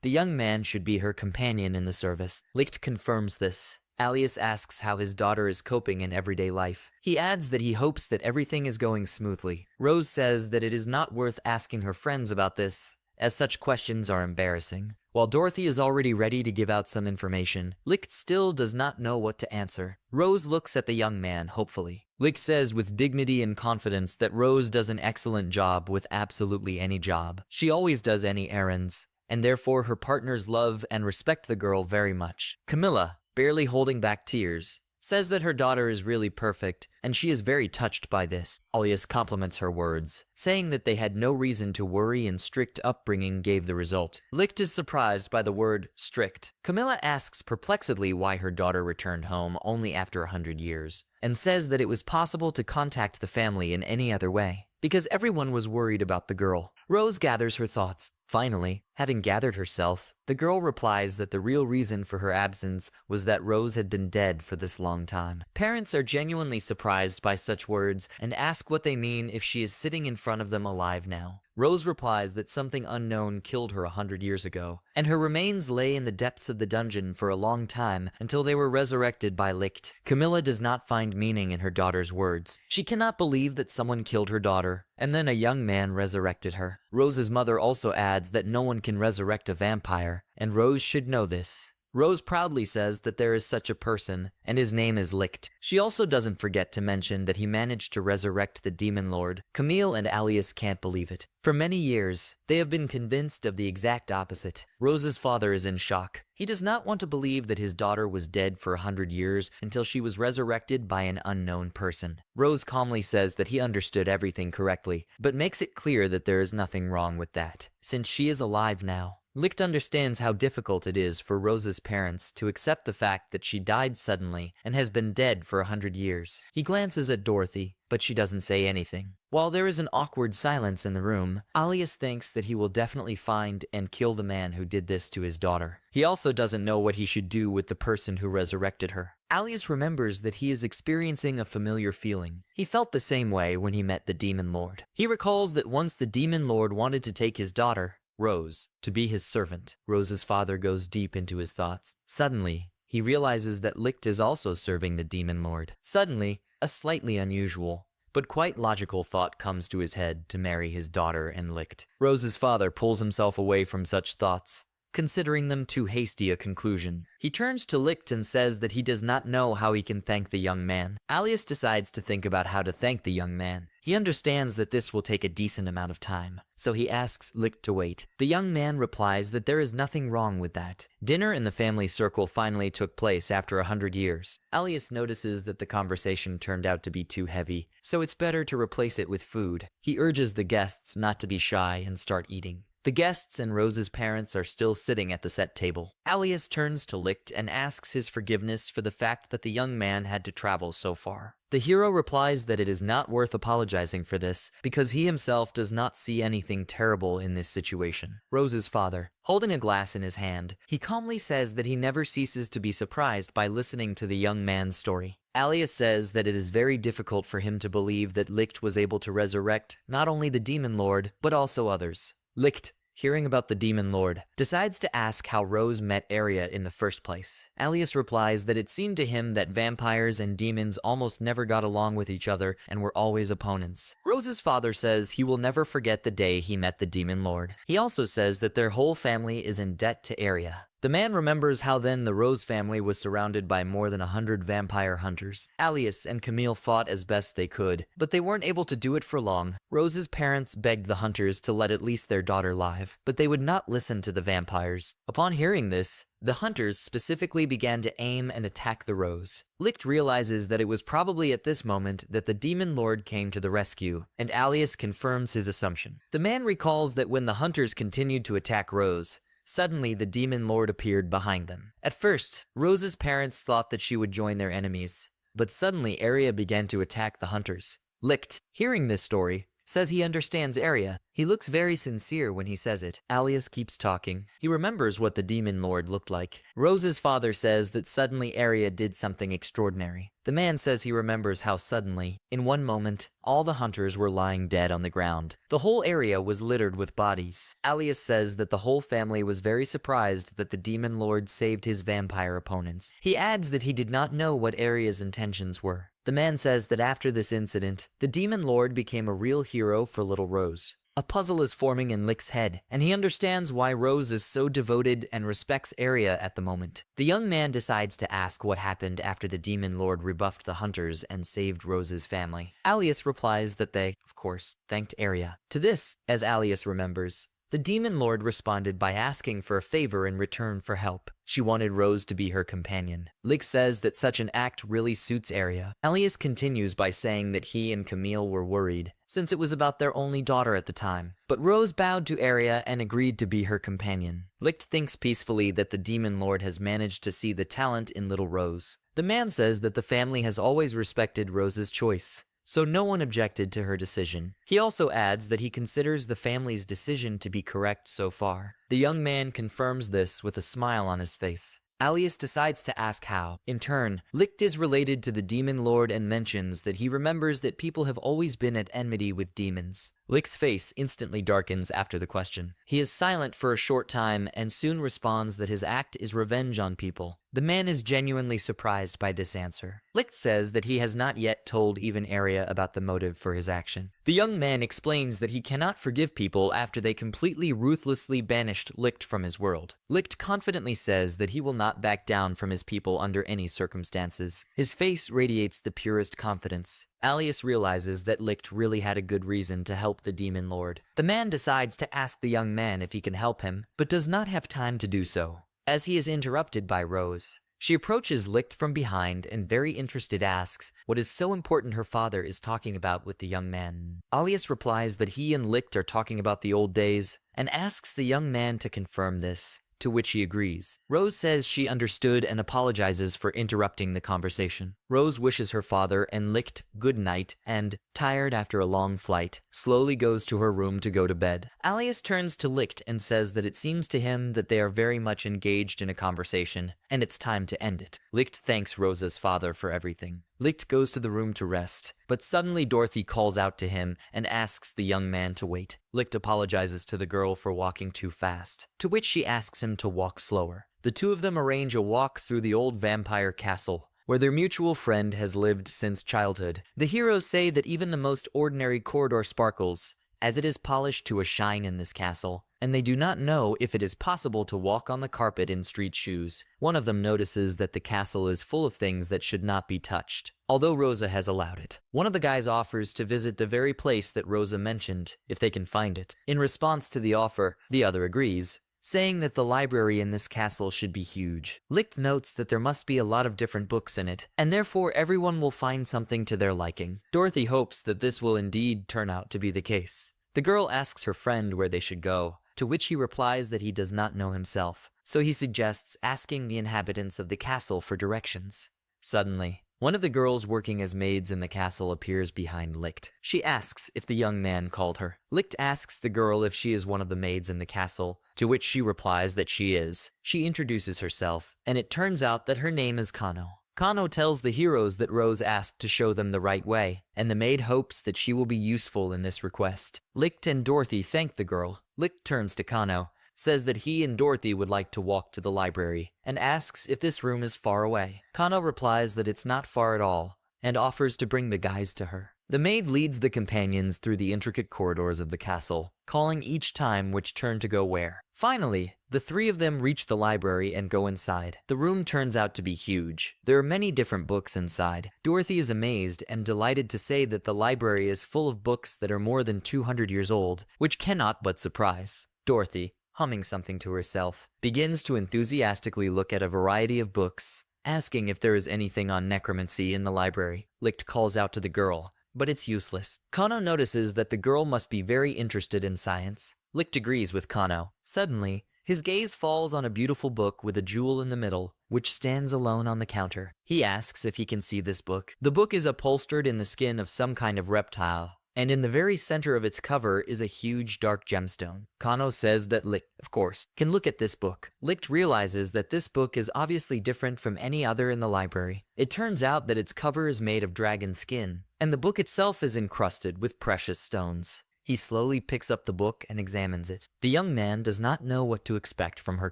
the young man should be her companion in the service. Licht confirms this. Alias asks how his daughter is coping in everyday life. He adds that he hopes that everything is going smoothly. Rose says that it is not worth asking her friends about this, as such questions are embarrassing. While Dorothy is already ready to give out some information, Licht still does not know what to answer. Rose looks at the young man hopefully. Licht says with dignity and confidence that Rose does an excellent job with absolutely any job. She always does any errands, and therefore her partners love and respect the girl very much. Camilla, barely holding back tears, says that her daughter is really perfect, and she is very touched by this. Alias compliments her words, saying that they had no reason to worry and strict upbringing gave the result. Licht is surprised by the word strict. Camilla asks perplexedly why her daughter returned home only after 100 years, and says that it was possible to contact the family in any other way, because everyone was worried about the girl. Rose gathers her thoughts. Finally, having gathered herself, the girl replies that the real reason for her absence was that Rose had been dead for this long time. Parents are genuinely surprised by such words and ask what they mean if she is sitting in front of them alive now. Rose replies that something unknown killed her 100 years ago, and her remains lay in the depths of the dungeon for a long time until they were resurrected by Licht. Camilla does not find meaning in her daughter's words. She cannot believe that someone killed her daughter, and then a young man resurrected her. Rose's mother also adds that no one can resurrect a vampire, and Rose should know this. Rose proudly says that there is such a person, and his name is Licht. She also doesn't forget to mention that he managed to resurrect the Demon Lord. Camille and Alias can't believe it. For many years, they have been convinced of the exact opposite. Rose's father is in shock. He does not want to believe that his daughter was dead for 100 years until she was resurrected by an unknown person. Rose calmly says that he understood everything correctly, but makes it clear that there is nothing wrong with that, since she is alive now. Licht understands how difficult it is for Rose's parents to accept the fact that she died suddenly and has been dead for 100 years. He glances at Dorothy, but she doesn't say anything. While there is an awkward silence in the room, Alias thinks that he will definitely find and kill the man who did this to his daughter. He also doesn't know what he should do with the person who resurrected her. Alias remembers that he is experiencing a familiar feeling. He felt the same way when he met the Demon Lord. He recalls that once the Demon Lord wanted to take his daughter, Rose, to be his servant. Rose's father goes deep into his thoughts. Suddenly, he realizes that Licht is also serving the Demon Lord. Suddenly, a slightly unusual, but quite logical thought comes to his head to marry his daughter and Licht. Rose's father pulls himself away from such thoughts, considering them too hasty a conclusion. He turns to Licht and says that he does not know how he can thank the young man. Alias decides to think about how to thank the young man. He understands that this will take a decent amount of time, so he asks Licht to wait. The young man replies that there is nothing wrong with that. Dinner in the family circle finally took place after 100 years. Alias notices that the conversation turned out to be too heavy, so it's better to replace it with food. He urges the guests not to be shy and start eating. The guests and Rose's parents are still sitting at the set table. Alias turns to Licht and asks his forgiveness for the fact that the young man had to travel so far. The hero replies that it is not worth apologizing for this, because he himself does not see anything terrible in this situation. Rose's father, holding a glass in his hand, he calmly says that he never ceases to be surprised by listening to the young man's story. Alias says that it is very difficult for him to believe that Licht was able to resurrect not only the Demon Lord, but also others. Licht, hearing about the Demon Lord, decides to ask how Rose met Arya in the first place. Alias replies that it seemed to him that vampires and demons almost never got along with each other and were always opponents. Rose's father says he will never forget the day he met the Demon Lord. He also says that their whole family is in debt to Arya. The man remembers how then the Rose family was surrounded by more than 100 vampire hunters. Alias and Camille fought as best they could, but they weren't able to do it for long. Rose's parents begged the hunters to let at least their daughter live, but they would not listen to the vampires. Upon hearing this, the hunters specifically began to aim and attack the Rose. Licht realizes that it was probably at this moment that the Demon Lord came to the rescue, and Alias confirms his assumption. The man recalls that when the hunters continued to attack Rose, suddenly the Demon Lord appeared behind them. At first, Rose's parents thought that she would join their enemies, but suddenly Arya began to attack the hunters. Licht, hearing this story, says he understands Arya. He looks very sincere when he says it. Alias keeps talking. He remembers what the Demon Lord looked like. Rose's father says that suddenly Arya did something extraordinary. The man says he remembers how suddenly, in one moment, all the hunters were lying dead on the ground. The whole area was littered with bodies. Alias says that the whole family was very surprised that the Demon Lord saved his vampire opponents. He adds that he did not know what Arya's intentions were. The man says that after this incident, the Demon Lord became a real hero for little Rose. A puzzle is forming in Licht's head, and he understands why Rose is so devoted and respects Arya at the moment. The young man decides to ask what happened after the Demon Lord rebuffed the hunters and saved Rose's family. Alias replies that they, of course, thanked Arya. To this, as Alias remembers, the Demon Lord responded by asking for a favor in return for help. She wanted Rose to be her companion. Licht says that such an act really suits Arya. Alias continues by saying that he and Camille were worried, since it was about their only daughter at the time. But Rose bowed to Arya and agreed to be her companion. Licht thinks peacefully that the Demon Lord has managed to see the talent in little Rose. The man says that the family has always respected Rose's choice, so no one objected to her decision. He also adds that he considers the family's decision to be correct so far. The young man confirms this with a smile on his face. Alias decides to ask how. In turn, Licht is related to the demon lord and mentions that he remembers that people have always been at enmity with demons. Licht's face instantly darkens after the question. He is silent for a short time and soon responds that his act is revenge on people. The man is genuinely surprised by this answer. Licht says that he has not yet told even Arya about the motive for his action. The young man explains that he cannot forgive people after they completely ruthlessly banished Licht from his world. Licht confidently says that he will not back down from his people under any circumstances. His face radiates the purest confidence. Alias realizes that Licht really had a good reason to help the demon lord. The man decides to ask the young man if he can help him, but does not have time to do so, as he is interrupted by Rose. She approaches Licht from behind and very interested asks what is so important her father is talking about with the young man. Alias replies that he and Licht are talking about the old days and asks the young man to confirm this, to which he agrees. Rose says she understood and apologizes for interrupting the conversation. Rose wishes her father and Licht good night and, tired after a long flight, slowly goes to her room to go to bed. Alias turns to Licht and says that it seems to him that they are very much engaged in a conversation and it's time to end it. Licht thanks Rosa's father for everything. Licht goes to the room to rest, but suddenly Dorothy calls out to him and asks the young man to wait. Licht apologizes to the girl for walking too fast, to which she asks him to walk slower. The two of them arrange a walk through the old vampire castle, where their mutual friend has lived since childhood. The heroes say that even the most ordinary corridor sparkles, as it is polished to a shine in this castle, and they do not know if it is possible to walk on the carpet in street shoes. One of them notices that the castle is full of things that should not be touched, although Rosa has allowed it. One of the guys offers to visit the very place that Rosa mentioned, if they can find it. In response to the offer, the other agrees, saying that the library in this castle should be huge. Licht notes that there must be a lot of different books in it, and therefore everyone will find something to their liking. Dorothy hopes that this will indeed turn out to be the case. The girl asks her friend where they should go, to which he replies that he does not know himself, so he suggests asking the inhabitants of the castle for directions. Suddenly, one of the girls working as maids in the castle appears behind Licht. She asks if the young man called her. Licht asks the girl if she is one of the maids in the castle, to which she replies that she is. She introduces herself, and it turns out that her name is Kano. Kano tells the heroes that Rose asked to show them the right way, and the maid hopes that she will be useful in this request. Licht and Dorothy thank the girl. Licht turns to Kano, says that he and Dorothy would like to walk to the library, and asks if this room is far away. Kano replies that it's not far at all, and offers to bring the guys to her. The maid leads the companions through the intricate corridors of the castle, calling each time which turn to go where. Finally, the three of them reach the library and go inside. The room turns out to be huge. There are many different books inside. Dorothy is amazed and delighted to say that the library is full of books that are more than 200 years old, which cannot but surprise. Dorothy, humming something to herself, begins to enthusiastically look at a variety of books, asking if there is anything on necromancy in the library. Licht calls out to the girl, but it's useless. Kano notices that the girl must be very interested in science. Licht agrees with Kano. Suddenly, his gaze falls on a beautiful book with a jewel in the middle, which stands alone on the counter. He asks if he can see this book. The book is upholstered in the skin of some kind of reptile, and in the very center of its cover is a huge dark gemstone. Kano says that Licht, of course, can look at this book. Licht realizes that this book is obviously different from any other in the library. It turns out that its cover is made of dragon skin, and the book itself is encrusted with precious stones. He slowly picks up the book and examines it. The young man does not know what to expect from her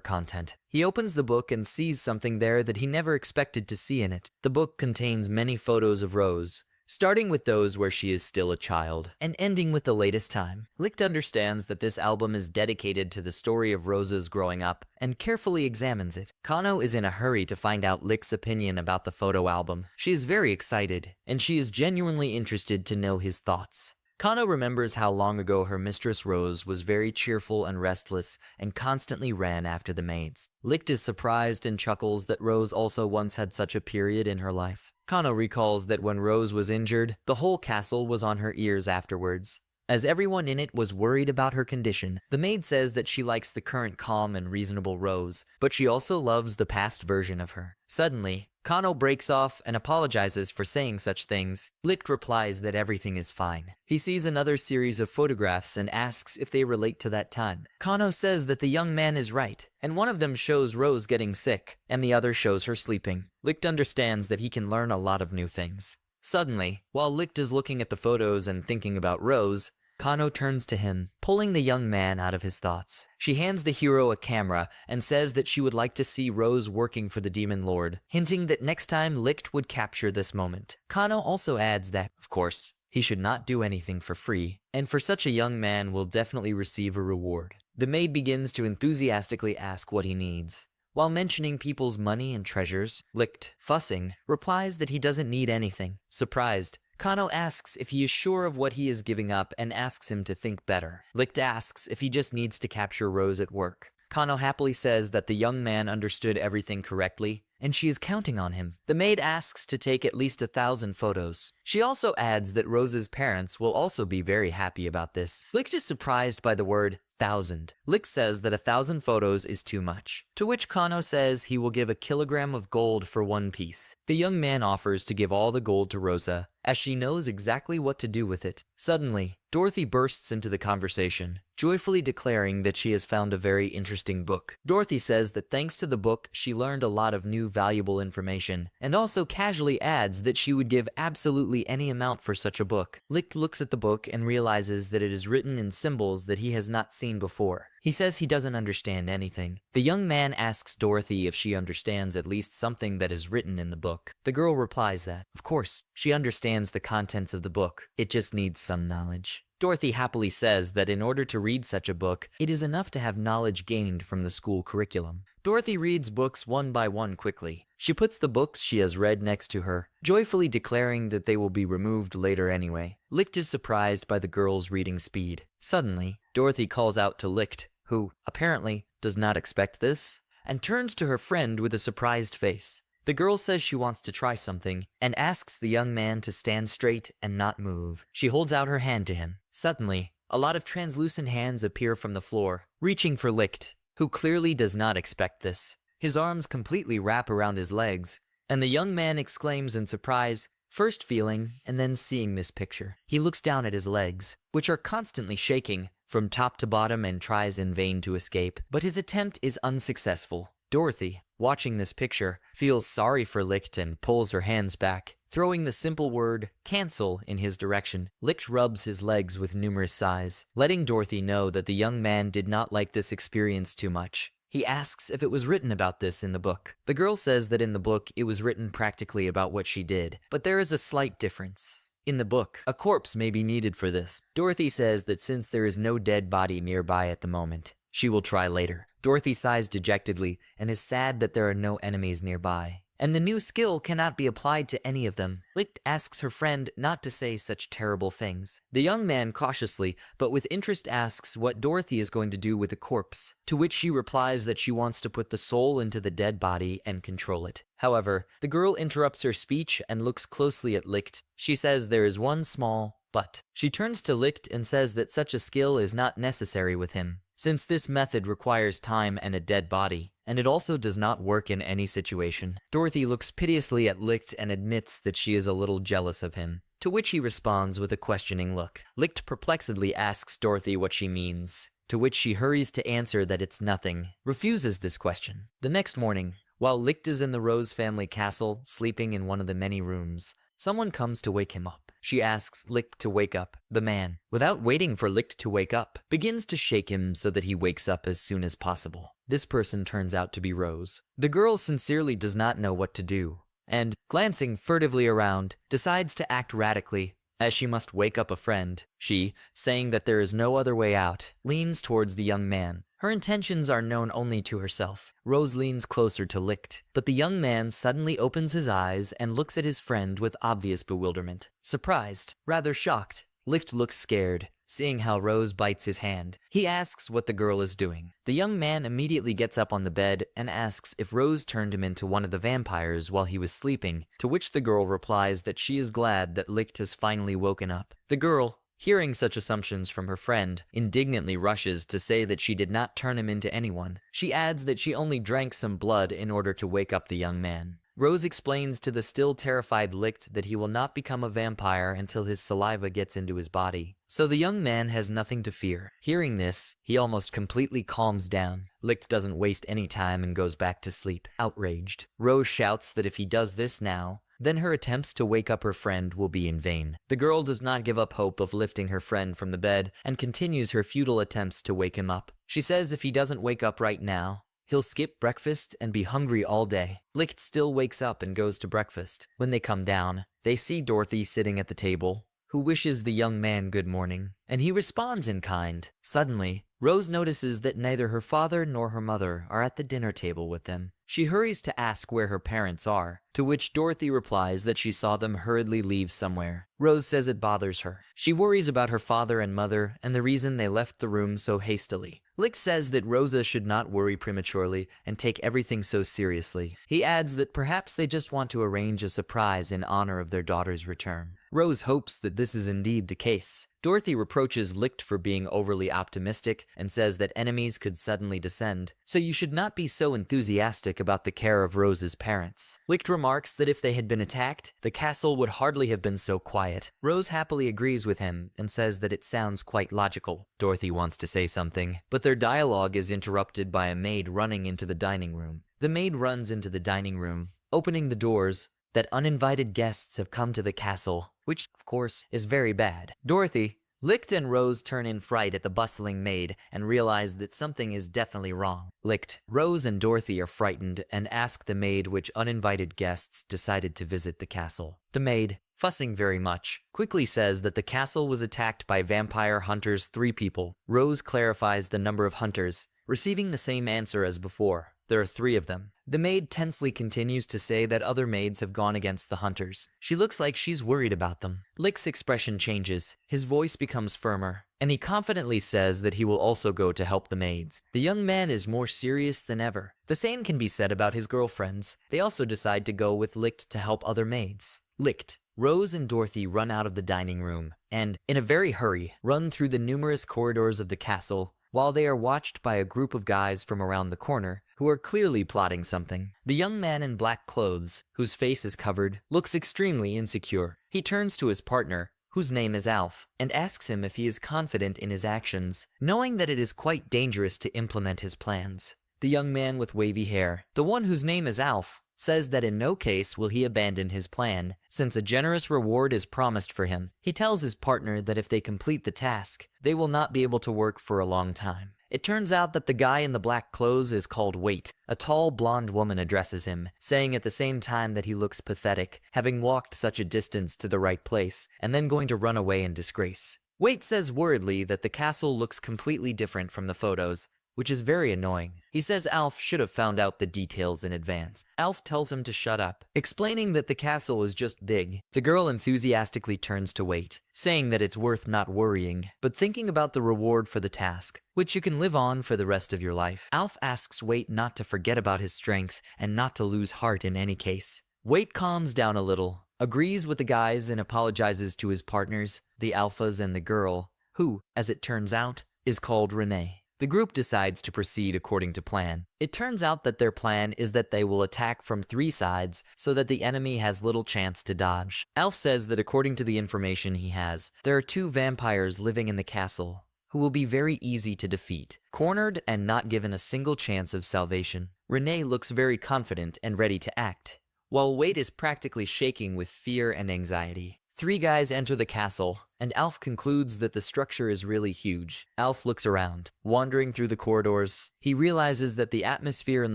content. He opens the book and sees something there that he never expected to see in it. The book contains many photos of Rose, starting with those where she is still a child, and ending with the latest time. Licht understands that this album is dedicated to the story of Rose's growing up, and carefully examines it. Kano is in a hurry to find out Licht's opinion about the photo album. She is very excited, and she is genuinely interested to know his thoughts. Kano remembers how long ago her mistress Rose was very cheerful and restless and constantly ran after the maids. Licht is surprised and chuckles that Rose also once had such a period in her life. Kano recalls that when Rose was injured, the whole castle was on her ears afterwards, as everyone in it was worried about her condition. The maid says that she likes the current calm and reasonable Rose, but she also loves the past version of her. Suddenly, Kano breaks off and apologizes for saying such things. Licht replies that everything is fine. He sees another series of photographs and asks if they relate to that time. Kano says that the young man is right, and one of them shows Rose getting sick, and the other shows her sleeping. Licht understands that he can learn a lot of new things. Suddenly, while Licht is looking at the photos and thinking about Rose, Kano turns to him, pulling the young man out of his thoughts. She hands the hero a camera and says that she would like to see Rose working for the Demon Lord, hinting that next time Licht would capture this moment. Kano also adds that, of course, he should not do anything for free, and for such a young man will definitely receive a reward. The maid begins to enthusiastically ask what he needs. While mentioning people's money and treasures, Licht, fussing, replies that he doesn't need anything. Surprised, Kano asks if he is sure of what he is giving up and asks him to think better. Licht asks if he just needs to capture Rose at work. Kano happily says that the young man understood everything correctly, and she is counting on him. The maid asks to take at least 1,000 photos. She also adds that Rose's parents will also be very happy about this. Licht is surprised by the word 1,000. Licht says that 1,000 photos is too much, to which Kano says he will give 1 kilogram of gold for 1 piece. The young man offers to give all the gold to Rosa, as she knows exactly what to do with it. Suddenly, Dorothy bursts into the conversation, joyfully declaring that she has found a very interesting book. Dorothy says that thanks to the book, she learned a lot of new valuable information, and also casually adds that she would give absolutely any amount for such a book. Licht looks at the book and realizes that it is written in symbols that he has not seen before. He says he doesn't understand anything. The young man asks Dorothy if she understands at least something that is written in the book. The girl replies that, of course, she understands the contents of the book. It just needs some knowledge. Dorothy happily says that in order to read such a book, it is enough to have knowledge gained from the school curriculum. Dorothy reads books one by one quickly. She puts the books she has read next to her, joyfully declaring that they will be removed later anyway. Licht is surprised by the girl's reading speed. Suddenly, Dorothy calls out to Licht, who, apparently, does not expect this, and turns to her friend with a surprised face. The girl says she wants to try something, and asks the young man to stand straight and not move. She holds out her hand to him. Suddenly, a lot of translucent hands appear from the floor, reaching for Licht, who clearly does not expect this. His arms completely wrap around his legs, and the young man exclaims in surprise, first feeling and then seeing this picture. He looks down at his legs, which are constantly shaking from top to bottom, and tries in vain to escape, but his attempt is unsuccessful. Dorothy, watching this picture, feels sorry for Licht and pulls her hands back, throwing the simple word, cancel, in his direction. Licht rubs his legs with numerous sighs, letting Dorothy know that the young man did not like this experience too much. He asks if it was written about this in the book. The girl says that in the book it was written practically about what she did, but there is a slight difference. In the book, a corpse may be needed for this. Dorothy says that since there is no dead body nearby at the moment, she will try later. Dorothy sighs dejectedly and is sad that there are no enemies nearby, and the new skill cannot be applied to any of them. Licht asks her friend not to say such terrible things. The young man cautiously, but with interest, asks what Dorothy is going to do with the corpse, to which she replies that she wants to put the soul into the dead body and control it. However, the girl interrupts her speech and looks closely at Licht. She says there is one small but. She turns to Licht and says that such a skill is not necessary with him, since this method requires time and a dead body, and it also does not work in any situation. Dorothy looks piteously at Licht and admits that she is a little jealous of him, to which he responds with a questioning look. Licht perplexedly asks Dorothy what she means, to which she hurries to answer that it's nothing, refuses this question. The next morning, while Licht is in the Rose family castle, sleeping in one of the many rooms, someone comes to wake him up. She asks Licht to wake up. The man, without waiting for Licht to wake up, begins to shake him so that he wakes up as soon as possible. This person turns out to be Rose. The girl sincerely does not know what to do, and, glancing furtively around, decides to act radically, as she must wake up a friend. She, saying that there is no other way out, leans towards the young man. Her intentions are known only to herself. Rose leans closer to Licht, but the young man suddenly opens his eyes and looks at his friend with obvious bewilderment. Surprised, rather shocked, Licht looks scared, seeing how Rose bites his hand. He asks what the girl is doing. The young man immediately gets up on the bed and asks if Rose turned him into one of the vampires while he was sleeping, to which the girl replies that she is glad that Licht has finally woken up. The girl, hearing such assumptions from her friend, indignantly rushes to say that she did not turn him into anyone. She adds that she only drank some blood in order to wake up the young man. Rose explains to the still terrified Licht that he will not become a vampire until his saliva gets into his body. So the young man has nothing to fear. Hearing this, he almost completely calms down. Licht doesn't waste any time and goes back to sleep, outraged. Rose shouts that if he does this now, then her attempts to wake up her friend will be in vain. The girl does not give up hope of lifting her friend from the bed and continues her futile attempts to wake him up. She says if he doesn't wake up right now, he'll skip breakfast and be hungry all day. Licht still wakes up and goes to breakfast. When they come down, they see Dorothy sitting at the table, who wishes the young man good morning, and he responds in kind. Suddenly, Rose notices that neither her father nor her mother are at the dinner table with them. She hurries to ask where her parents are, to which Dorothy replies that she saw them hurriedly leave somewhere. Rose says it bothers her. She worries about her father and mother and the reason they left the room so hastily. Licht says that Rosa should not worry prematurely and take everything so seriously. He adds that perhaps they just want to arrange a surprise in honor of their daughter's return. Rose hopes that this is indeed the case. Dorothy reproaches Licht for being overly optimistic and says that enemies could suddenly descend, so you should not be so enthusiastic about the care of Rose's parents. Licht remarks that if they had been attacked, the castle would hardly have been so quiet. Rose happily agrees with him and says that it sounds quite logical. Dorothy wants to say something, but their dialogue is interrupted by a maid running into the dining room. The maid runs into the dining room, opening the doors, that uninvited guests have come to the castle, which, of course, is very bad. Dorothy, Licht and Rose turn in fright at the bustling maid and realize that something is definitely wrong. Licht, Rose, and Dorothy are frightened and ask the maid which uninvited guests decided to visit the castle. The maid, fussing very much, quickly says that the castle was attacked by vampire hunters 3 people. Rose clarifies the number of hunters, receiving the same answer as before. There are 3 of them. The maid tensely continues to say that other maids have gone against the hunters. She looks like she's worried about them. Licht's expression changes. His voice becomes firmer, and he confidently says that he will also go to help the maids. The young man is more serious than ever. The same can be said about his girlfriends. They also decide to go with Licht to help other maids. Licht, Rose, and Dorothy run out of the dining room, and, in a very hurry, run through the numerous corridors of the castle, while they are watched by a group of guys from around the corner who are clearly plotting something. The young man in black clothes, whose face is covered, looks extremely insecure. He turns to his partner, whose name is Alf, and asks him if he is confident in his actions, knowing that it is quite dangerous to implement his plans. The young man with wavy hair, the one whose name is Alf, says that in no case will he abandon his plan, since a generous reward is promised for him. He tells his partner that if they complete the task, they will not be able to work for a long time. It turns out that the guy in the black clothes is called Wait. A tall blonde woman addresses him, saying at the same time that he looks pathetic, having walked such a distance to the right place, and then going to run away in disgrace. Wait says worriedly that the castle looks completely different from the photos, which is very annoying. He says Alf should have found out the details in advance. Alf tells him to shut up, explaining that the castle is just big. The girl enthusiastically turns to Wait, saying that it's worth not worrying, but thinking about the reward for the task, which you can live on for the rest of your life. Alf asks Wait not to forget about his strength and not to lose heart in any case. Wait calms down a little, agrees with the guys and apologizes to his partners, the alphas and the girl, who, as it turns out, is called Renee. The group decides to proceed according to plan. It turns out that their plan is that they will attack from 3 sides so that the enemy has little chance to dodge. Alf says that according to the information he has, there are 2 vampires living in the castle who will be very easy to defeat, cornered and not given a single chance of salvation. Renee looks very confident and ready to act, while Wade is practically shaking with fear and anxiety. 3 guys enter the castle, and Alf concludes that the structure is really huge. Alf looks around. Wandering through the corridors, he realizes that the atmosphere in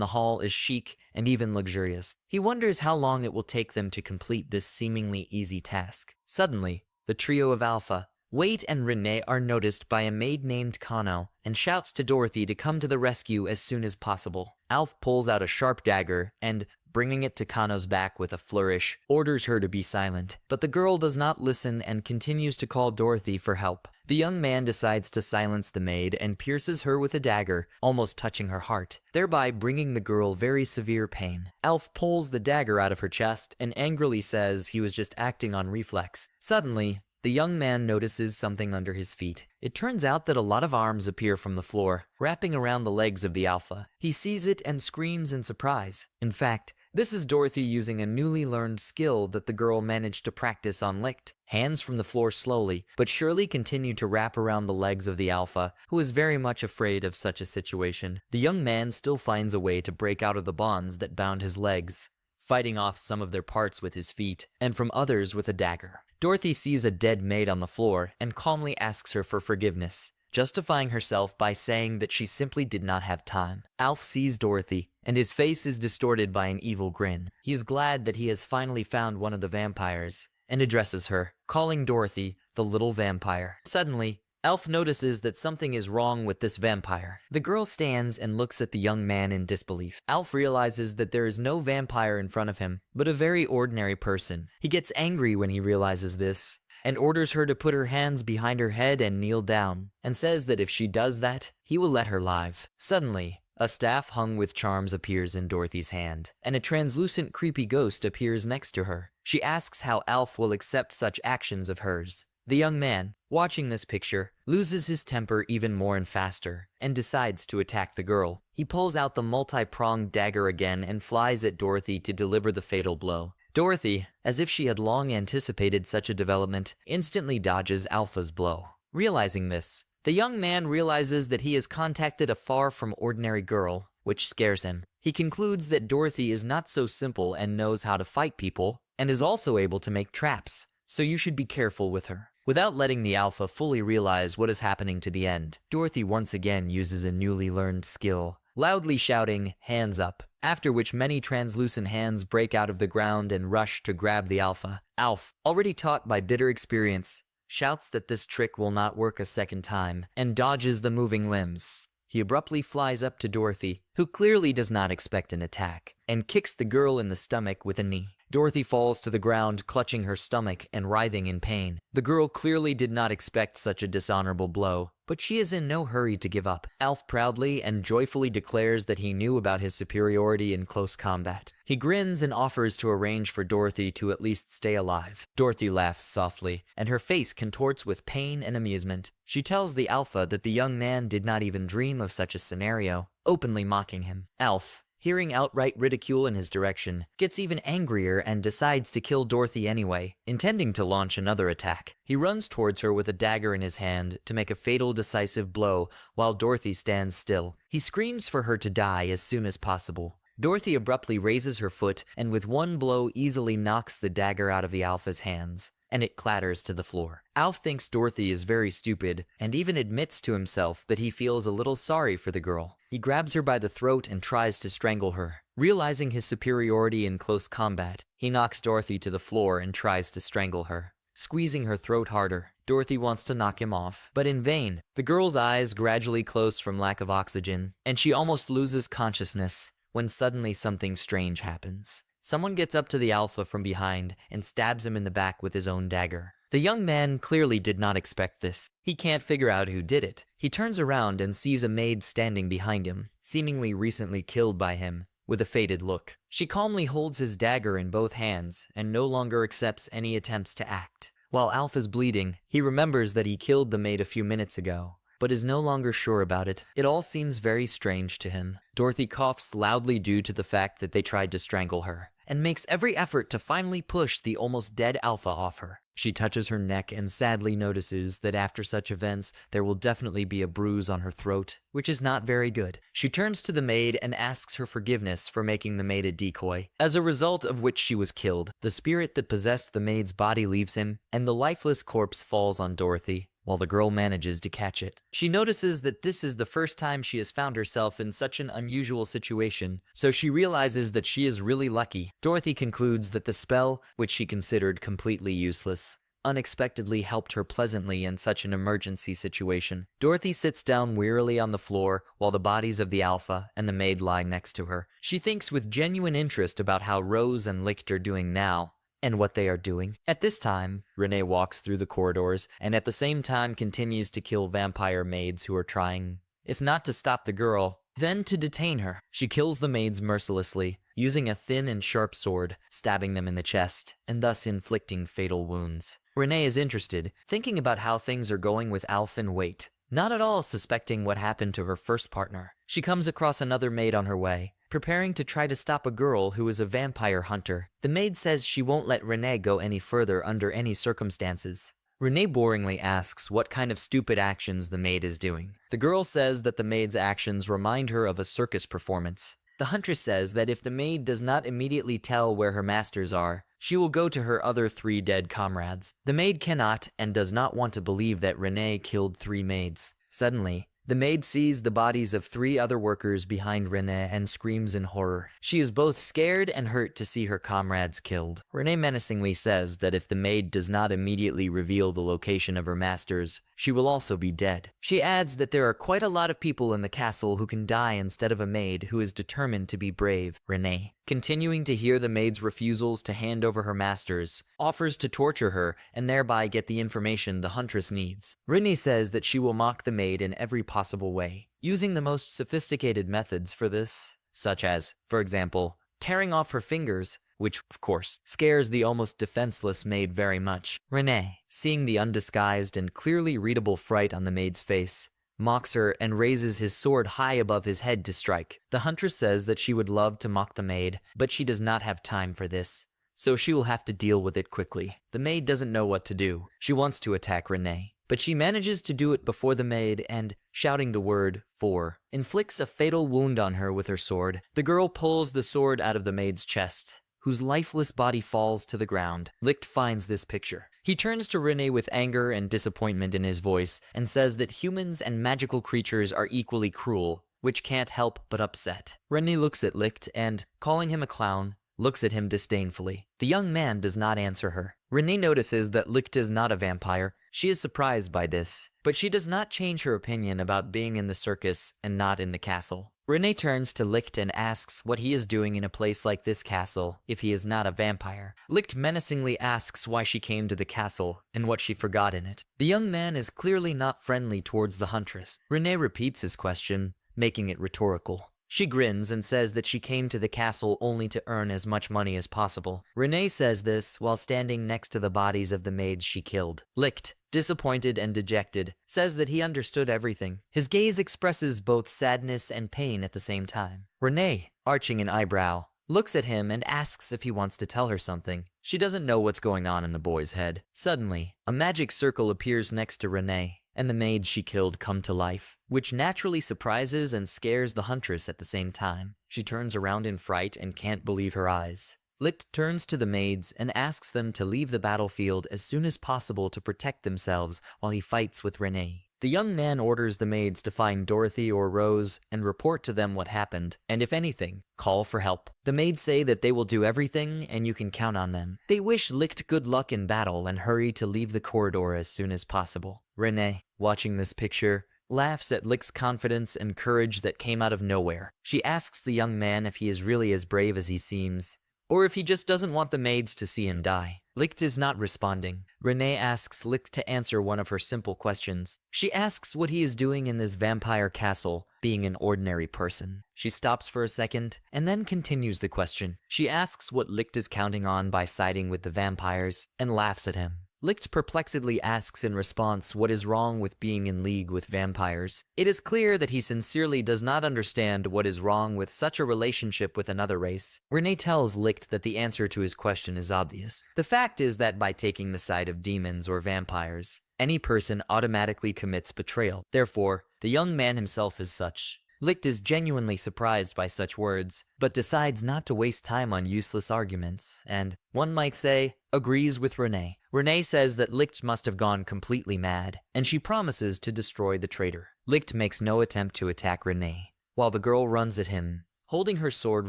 the hall is chic and even luxurious. He wonders how long it will take them to complete this seemingly easy task. Suddenly, the trio of Alpha, Wade and Renee are noticed by a maid named Kano and shouts to Dorothy to come to the rescue as soon as possible. Alf pulls out a sharp dagger and, bringing it to Kano's back with a flourish, orders her to be silent. But the girl does not listen and continues to call Dorothy for help. The young man decides to silence the maid and pierces her with a dagger, almost touching her heart, thereby bringing the girl very severe pain. Alf pulls the dagger out of her chest and angrily says he was just acting on reflex. Suddenly, the young man notices something under his feet. It turns out that a lot of arms appear from the floor, wrapping around the legs of the Alpha. He sees it and screams in surprise. In fact, This is Dorothy using a newly learned skill that the girl managed to practice on Licht. Hands from the floor slowly, but surely continue to wrap around the legs of the alpha, who is very much afraid of such a situation. The young man still finds a way to break out of the bonds that bound his legs, fighting off some of their parts with his feet, and from others with a dagger. Dorothy sees a dead maid on the floor and calmly asks her for forgiveness, justifying herself by saying that she simply did not have time. Alf sees Dorothy, and his face is distorted by an evil grin. He is glad that he has finally found one of the vampires, and addresses her, calling Dorothy the little vampire. Suddenly, Alf notices that something is wrong with this vampire. The girl stands and looks at the young man in disbelief. Alf realizes that there is no vampire in front of him, but a very ordinary person. He gets angry when he realizes this, and orders her to put her hands behind her head and kneel down, and says that if she does that, he will let her live. Suddenly, a staff hung with charms appears in Dorothy's hand, and a translucent creepy ghost appears next to her. She asks how Alf will accept such actions of hers. The young man, watching this picture, loses his temper even more and faster, and decides to attack the girl. He pulls out the multi-pronged dagger again and flies at Dorothy to deliver the fatal blow. Dorothy, as if she had long anticipated such a development, instantly dodges Alpha's blow. Realizing this, the young man realizes that he has contacted a far from ordinary girl, which scares him. He concludes that Dorothy is not so simple and knows how to fight people, and is also able to make traps, so you should be careful with her. Without letting the Alpha fully realize what is happening to the end, Dorothy once again uses a newly learned skill, loudly shouting, "Hands up," after which many translucent hands break out of the ground and rush to grab the Alpha. Alf, already taught by bitter experience, shouts that this trick will not work a second time, and dodges the moving limbs. He abruptly flies up to Dorothy, who clearly does not expect an attack, and kicks the girl in the stomach with a knee. Dorothy falls to the ground, clutching her stomach and writhing in pain. The girl clearly did not expect such a dishonorable blow, but she is in no hurry to give up. Alf proudly and joyfully declares that he knew about his superiority in close combat. He grins and offers to arrange for Dorothy to at least stay alive. Dorothy laughs softly, and her face contorts with pain and amusement. She tells the Alpha that the young man did not even dream of such a scenario, openly mocking him. Alf, hearing outright ridicule in his direction, gets even angrier and decides to kill Dorothy anyway, intending to launch another attack. He runs towards her with a dagger in his hand to make a fatal decisive blow while Dorothy stands still. He screams for her to die as soon as possible. Dorothy abruptly raises her foot and with one blow easily knocks the dagger out of the Alpha's hands, and it clatters to the floor. Alf thinks Dorothy is very stupid, and even admits to himself that he feels a little sorry for the girl. He grabs her by the throat and tries to strangle her. Realizing his superiority in close combat, he knocks Dorothy to the floor and tries to strangle her. Squeezing her throat harder, Dorothy wants to knock him off, but in vain. The girl's eyes gradually close from lack of oxygen, and she almost loses consciousness when suddenly something strange happens. Someone gets up to the Alpha from behind and stabs him in the back with his own dagger. The young man clearly did not expect this. He can't figure out who did it. He turns around and sees a maid standing behind him, seemingly recently killed by him, with a faded look. She calmly holds his dagger in both hands and no longer accepts any attempts to act. While Alf is bleeding, he remembers that he killed the maid a few minutes ago, but is no longer sure about it. It all seems very strange to him. Dorothy coughs loudly due to the fact that they tried to strangle her, and makes every effort to finally push the almost dead Alpha off her. She touches her neck and sadly notices that after such events, there will definitely be a bruise on her throat, which is not very good. She turns to the maid and asks her forgiveness for making the maid a decoy, as a result of which she was killed. The spirit that possessed the maid's body leaves him, and the lifeless corpse falls on Dorothy, while the girl manages to catch it. She notices that this is the first time she has found herself in such an unusual situation, so she realizes that she is really lucky. Dorothy concludes that the spell, which she considered completely useless, unexpectedly helped her pleasantly in such an emergency situation. Dorothy sits down wearily on the floor while the bodies of the Alpha and the maid lie next to her. She thinks with genuine interest about how Rose and Licht are doing now, and what they are doing. At this time, Renee walks through the corridors and at the same time continues to kill vampire maids who are trying, if not to stop the girl, then to detain her. She kills the maids mercilessly, using a thin and sharp sword, stabbing them in the chest, and thus inflicting fatal wounds. Renee is interested, thinking about how things are going with Alf and Wait, not at all suspecting what happened to her first partner. She comes across another maid on her way, preparing to try to stop a girl who is a vampire hunter. The maid says she won't let Renee go any further under any circumstances. Renee boringly asks what kind of stupid actions the maid is doing. The girl says that the maid's actions remind her of a circus performance. The huntress says that if the maid does not immediately tell where her masters are, she will go to her other 3 dead comrades. The maid cannot and does not want to believe that Renee killed 3 maids. Suddenly, the maid sees the bodies of 3 other workers behind Renee and screams in horror. She is both scared and hurt to see her comrades killed. Renee menacingly says that if the maid does not immediately reveal the location of her masters, she will also be dead. She adds that there are quite a lot of people in the castle who can die instead of a maid who is determined to be brave. Renee, continuing to hear the maid's refusals to hand over her masters, offers to torture her and thereby get the information the huntress needs. Renee says that she will mock the maid in every possible way, using the most sophisticated methods for this, such as, for example, tearing off her fingers, which, of course, scares the almost defenseless maid very much. Renee, seeing the undisguised and clearly readable fright on the maid's face, mocks her and raises his sword high above his head to strike. The huntress says that she would love to mock the maid, but she does not have time for this, so she will have to deal with it quickly. The maid doesn't know what to do. She wants to attack Renee, but she manages to do it before the maid and, shouting the word "for," inflicts a fatal wound on her with her sword. The girl pulls the sword out of the maid's chest, whose lifeless body falls to the ground. Licht finds this picture. He turns to Renee with anger and disappointment in his voice and says that humans and magical creatures are equally cruel, which can't help but upset. Renee looks at Licht and, calling him a clown, looks at him disdainfully. The young man does not answer her. Renee notices that Licht is not a vampire. She is surprised by this, but she does not change her opinion about being in the circus and not in the castle. Renee turns to Licht and asks what he is doing in a place like this castle if he is not a vampire. Licht menacingly asks why she came to the castle and what she forgot in it. The young man is clearly not friendly towards the huntress. Renee repeats his question, making it rhetorical. She grins and says that she came to the castle only to earn as much money as possible. Renee says this while standing next to the bodies of the maids she killed. Licht, disappointed and dejected, says that he understood everything. His gaze expresses both sadness and pain at the same time. Renee, arching an eyebrow, looks at him and asks if he wants to tell her something. She doesn't know what's going on in the boy's head. Suddenly, a magic circle appears next to Renee, and the maids she killed come to life, which naturally surprises and scares the huntress at the same time. She turns around in fright and can't believe her eyes. Licht turns to the maids and asks them to leave the battlefield as soon as possible to protect themselves while he fights with Renee. The young man orders the maids to find Dorothy or Rose and report to them what happened, and if anything, call for help. The maids say that they will do everything and you can count on them. They wish Licht good luck in battle and hurry to leave the corridor as soon as possible. Renee, watching this picture, laughs at Licht's confidence and courage that came out of nowhere. She asks the young man if he is really as brave as he seems, or if he just doesn't want the maids to see him die. Licht is not responding. Renee asks Licht to answer one of her simple questions. She asks what he is doing in this vampire castle, being an ordinary person. She stops for a second, and then continues the question. She asks what Licht is counting on by siding with the vampires, and laughs at him. Licht perplexedly asks in response what is wrong with being in league with vampires. It is clear that he sincerely does not understand what is wrong with such a relationship with another race. Renee tells Licht that the answer to his question is obvious. The fact is that by taking the side of demons or vampires, any person automatically commits betrayal. Therefore, the young man himself is such. Licht is genuinely surprised by such words, but decides not to waste time on useless arguments, and, one might say, agrees with Renee. Renee says that Licht must have gone completely mad, and she promises to destroy the traitor. Licht makes no attempt to attack Renee, while the girl runs at him, holding her sword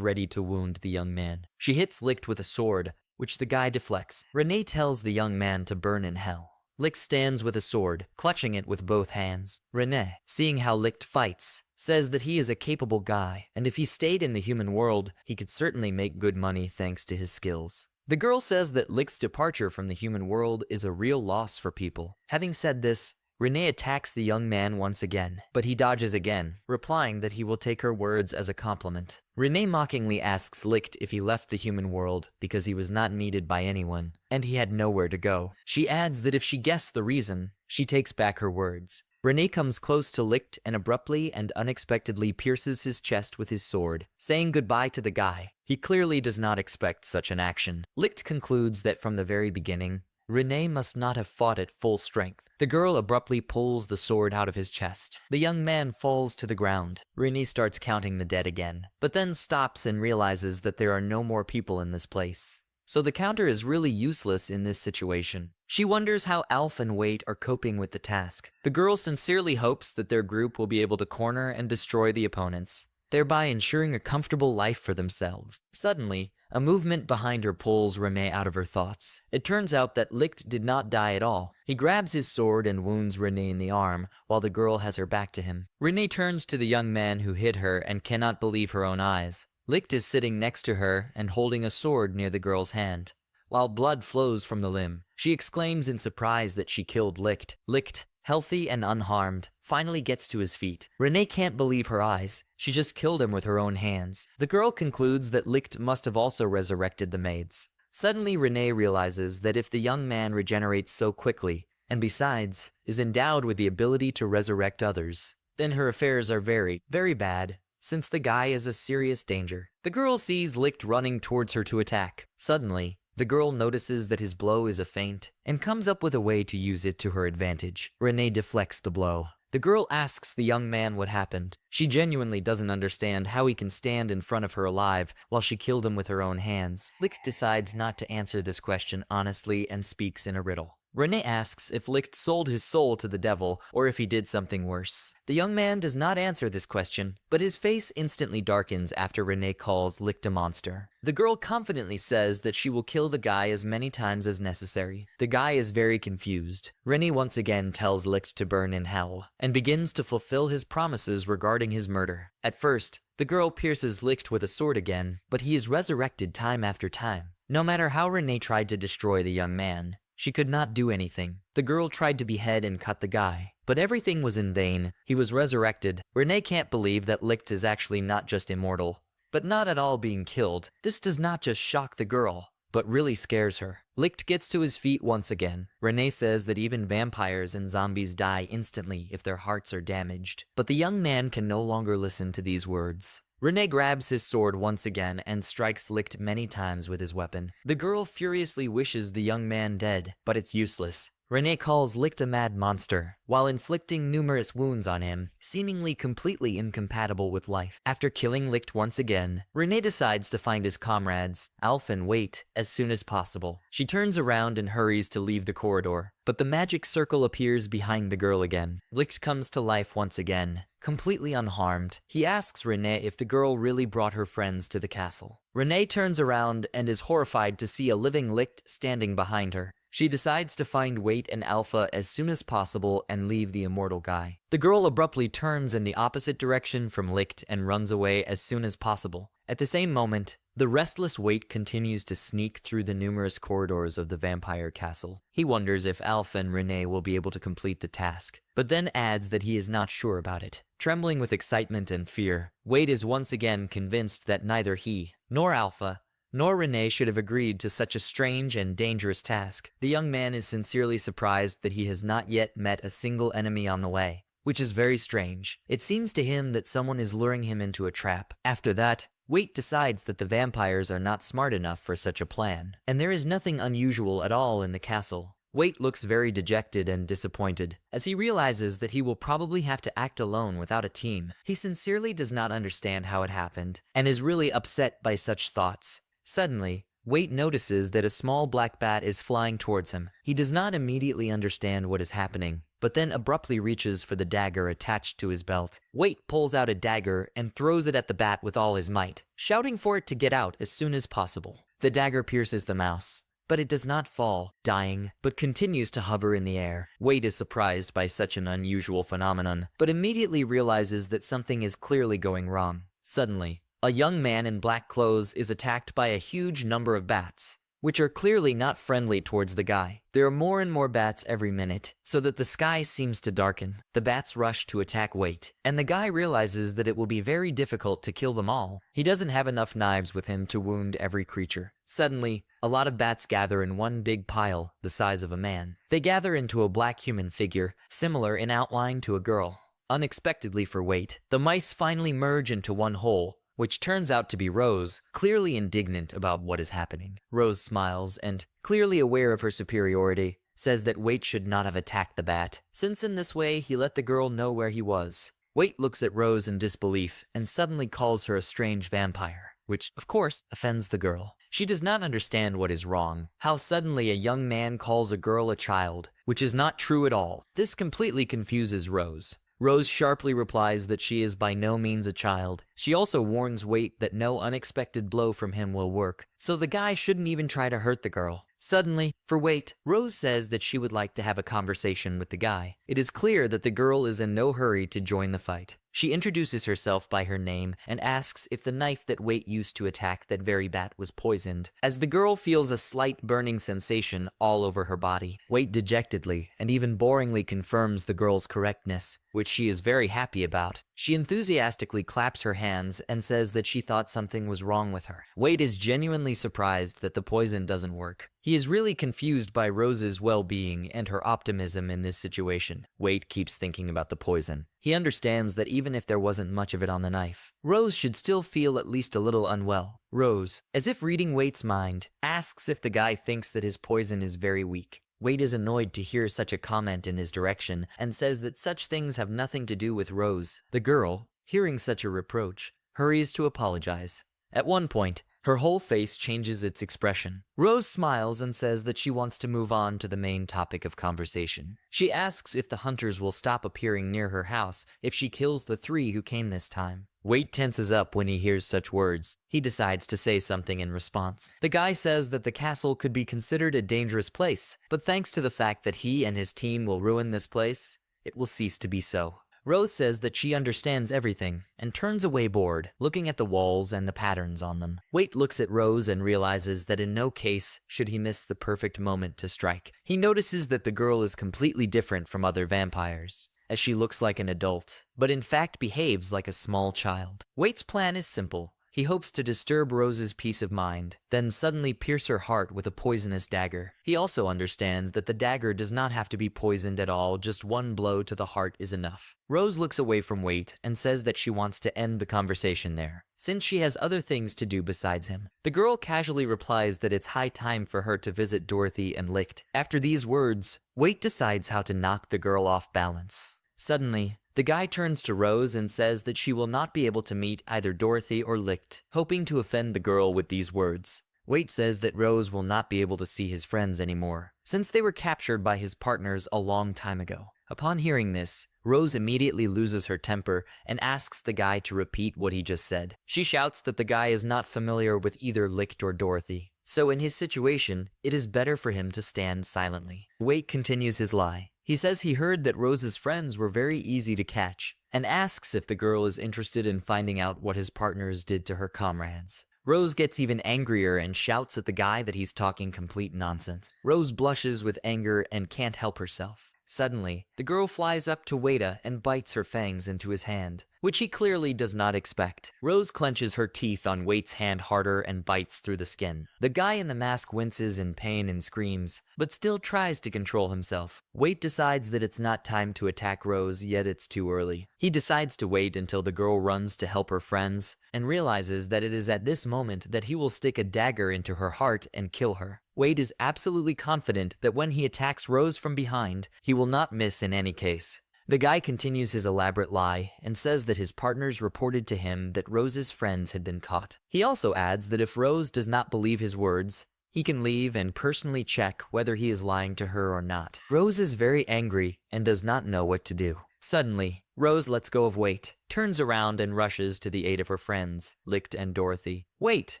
ready to wound the young man. She hits Licht with a sword, which the guy deflects. Renee tells the young man to burn in hell. Licht stands with a sword, clutching it with both hands. Renee, seeing how Licht fights, says that he is a capable guy, and if he stayed in the human world, he could certainly make good money thanks to his skills. The girl says that Licht's departure from the human world is a real loss for people. Having said this, Renee attacks the young man once again, but he dodges again, replying that he will take her words as a compliment. Renee mockingly asks Licht if he left the human world because he was not needed by anyone, and he had nowhere to go. She adds that if she guessed the reason, she takes back her words. Renee comes close to Licht and abruptly and unexpectedly pierces his chest with his sword, saying goodbye to the guy. He clearly does not expect such an action. Licht concludes that from the very beginning, Renee must not have fought at full strength. The girl abruptly pulls the sword out of his chest. The young man falls to the ground. Renee starts counting the dead again, but then stops and realizes that there are no more people in this place. So the counter is really useless in this situation. She wonders how Alf and Wait are coping with the task. The girl sincerely hopes that their group will be able to corner and destroy the opponents, thereby ensuring a comfortable life for themselves. Suddenly, a movement behind her pulls Renee out of her thoughts. It turns out that Licht did not die at all. He grabs his sword and wounds Renee in the arm, while the girl has her back to him. Renee turns to the young man who hit her and cannot believe her own eyes. Licht is sitting next to her and holding a sword near the girl's hand. While blood flows from the limb, she exclaims in surprise that she killed Licht. Licht, healthy and unharmed, finally gets to his feet. Renee can't believe her eyes. She just killed him with her own hands. The girl concludes that Licht must have also resurrected the maids. Suddenly, Renee realizes that if the young man regenerates so quickly, and besides, is endowed with the ability to resurrect others, then her affairs are very, very bad, since the guy is a serious danger. The girl sees Licht running towards her to attack. Suddenly, the girl notices that his blow is a feint, and comes up with a way to use it to her advantage. Renee deflects the blow. The girl asks the young man what happened. She genuinely doesn't understand how he can stand in front of her alive while she killed him with her own hands. Licht decides not to answer this question honestly and speaks in a riddle. Renee asks if Licht sold his soul to the devil or if he did something worse. The young man does not answer this question, but his face instantly darkens after Renee calls Licht a monster. The girl confidently says that she will kill the guy as many times as necessary. The guy is very confused. Renee once again tells Licht to burn in hell, and begins to fulfill his promises regarding his murder. At first, the girl pierces Licht with a sword again, but he is resurrected time after time. No matter how Renee tried to destroy the young man, she could not do anything. The girl tried to behead and cut the guy, but everything was in vain. He was resurrected. Renee can't believe that Licht is actually not just immortal, but not at all being killed. This does not just shock the girl, but really scares her. Licht gets to his feet once again. Renee says that even vampires and zombies die instantly if their hearts are damaged, but the young man can no longer listen to these words. Renee grabs his sword once again and strikes Licht many times with his weapon. The girl furiously wishes the young man dead, but it's useless. Renee calls Licht a mad monster, while inflicting numerous wounds on him, seemingly completely incompatible with life. After killing Licht once again, Renee decides to find his comrades, Alf and Wait, as soon as possible. She turns around and hurries to leave the corridor, but the magic circle appears behind the girl again. Licht comes to life once again, completely unharmed. He asks Renee if the girl really brought her friends to the castle. Renee turns around and is horrified to see a living Licht standing behind her. She decides to find Wait and Alpha as soon as possible and leave the immortal guy. The girl abruptly turns in the opposite direction from Licht and runs away as soon as possible. At the same moment, the restless Wait continues to sneak through the numerous corridors of the vampire castle. He wonders if Alpha and Renee will be able to complete the task, but then adds that he is not sure about it. Trembling with excitement and fear, Wait is once again convinced that neither he, nor Alpha, nor Renee should have agreed to such a strange and dangerous task. The young man is sincerely surprised that he has not yet met a single enemy on the way, which is very strange. It seems to him that someone is luring him into a trap. After that, Wait decides that the vampires are not smart enough for such a plan, and there is nothing unusual at all in the castle. Wait looks very dejected and disappointed, as he realizes that he will probably have to act alone without a team. He sincerely does not understand how it happened, and is really upset by such thoughts. Suddenly, Wait notices that a small black bat is flying towards him. He does not immediately understand what is happening, but then abruptly reaches for the dagger attached to his belt. Wait pulls out a dagger and throws it at the bat with all his might, shouting for it to get out as soon as possible. The dagger pierces the mouse, but it does not fall, dying, but continues to hover in the air. Wait is surprised by such an unusual phenomenon, but immediately realizes that something is clearly going wrong. Suddenly, a young man in black clothes is attacked by a huge number of bats. which are clearly not friendly towards the guy. There are more and more bats every minute, so that the sky seems to darken. The bats rush to attack Wait, and the guy realizes that it will be very difficult to kill them all. He doesn't have enough knives with him to wound every creature. Suddenly, a lot of bats gather in one big pile, the size of a man. They gather into a black human figure, similar in outline to a girl. Unexpectedly for Wait, the mice finally merge into one whole, which turns out to be Rose, clearly indignant about what is happening. Rose smiles and, clearly aware of her superiority, says that Wait should not have attacked the bat, since in this way he let the girl know where he was. Wait looks at Rose in disbelief and suddenly calls her a strange vampire, which, of course, offends the girl. She does not understand what is wrong, how suddenly a young man calls a girl a child, which is not true at all. This completely confuses Rose. Rose sharply replies that she is by no means a child. She also warns Wait that no unexpected blow from him will work, so the guy shouldn't even try to hurt the girl. Suddenly, for Wait, Rose says that she would like to have a conversation with the guy. It is clear that the girl is in no hurry to join the fight. She introduces herself by her name and asks if the knife that Wait used to attack that very bat was poisoned, as the girl feels a slight burning sensation all over her body. Wait dejectedly and even boringly confirms the girl's correctness, which she is very happy about. She enthusiastically claps her hands and says that she thought something was wrong with her. Wait is genuinely surprised that the poison doesn't work. He is really confused by Rose's well-being and her optimism in this situation. Wait keeps thinking about the poison. He understands that even if there wasn't much of it on the knife, Rose should still feel at least a little unwell. Rose, as if reading Wait's mind, asks if the guy thinks that his poison is very weak. Wait is annoyed to hear such a comment in his direction and says that such things have nothing to do with Rose. The girl, hearing such a reproach, hurries to apologize. At one point, her whole face changes its expression. Rose smiles and says that she wants to move on to the main topic of conversation. She asks if the hunters will stop appearing near her house if she kills the 3 who came this time. Wait tenses up when he hears such words. He decides to say something in response. The guy says that the castle could be considered a dangerous place, but thanks to the fact that he and his team will ruin this place, it will cease to be so. Rose says that she understands everything, and turns away bored, looking at the walls and the patterns on them. Wait looks at Rose and realizes that in no case should he miss the perfect moment to strike. He notices that the girl is completely different from other vampires, as she looks like an adult, but in fact behaves like a small child. Wait's plan is simple. He hopes to disturb Rose's peace of mind, then suddenly pierce her heart with a poisonous dagger. He also understands that the dagger does not have to be poisoned at all, just one blow to the heart is enough. Rose looks away from Wait and says that she wants to end the conversation there, since she has other things to do besides him. The girl casually replies that it's high time for her to visit Dorothy and Licht. After these words, Wait decides how to knock the girl off balance. Suddenly, the guy turns to Rose and says that she will not be able to meet either Dorothy or Licht, hoping to offend the girl with these words. Wait says that Rose will not be able to see his friends anymore, since they were captured by his partners a long time ago. Upon hearing this, Rose immediately loses her temper and asks the guy to repeat what he just said. She shouts that the guy is not familiar with either Licht or Dorothy, so in his situation, it is better for him to stand silently. Wait continues his lie. He says he heard that Rose's friends were very easy to catch, and asks if the girl is interested in finding out what his partners did to her comrades. Rose gets even angrier and shouts at the guy that he's talking complete nonsense. Rose blushes with anger and can't help herself. Suddenly, the girl flies up to Wada and bites her fangs into his hand, which he clearly does not expect. Rose clenches her teeth on Wait's hand harder and bites through the skin. The guy in the mask winces in pain and screams, but still tries to control himself. Wait decides that it's not time to attack Rose, yet it's too early. He decides to wait until the girl runs to help her friends, and realizes that it is at this moment that he will stick a dagger into her heart and kill her. Wade is absolutely confident that when he attacks Rose from behind, he will not miss in any case. The guy continues his elaborate lie and says that his partners reported to him that Rose's friends had been caught. He also adds that if Rose does not believe his words, he can leave and personally check whether he is lying to her or not. Rose is very angry and does not know what to do. Suddenly, Rose lets go of Wait, turns around and rushes to the aid of her friends, Licht and Dorothy. Wait,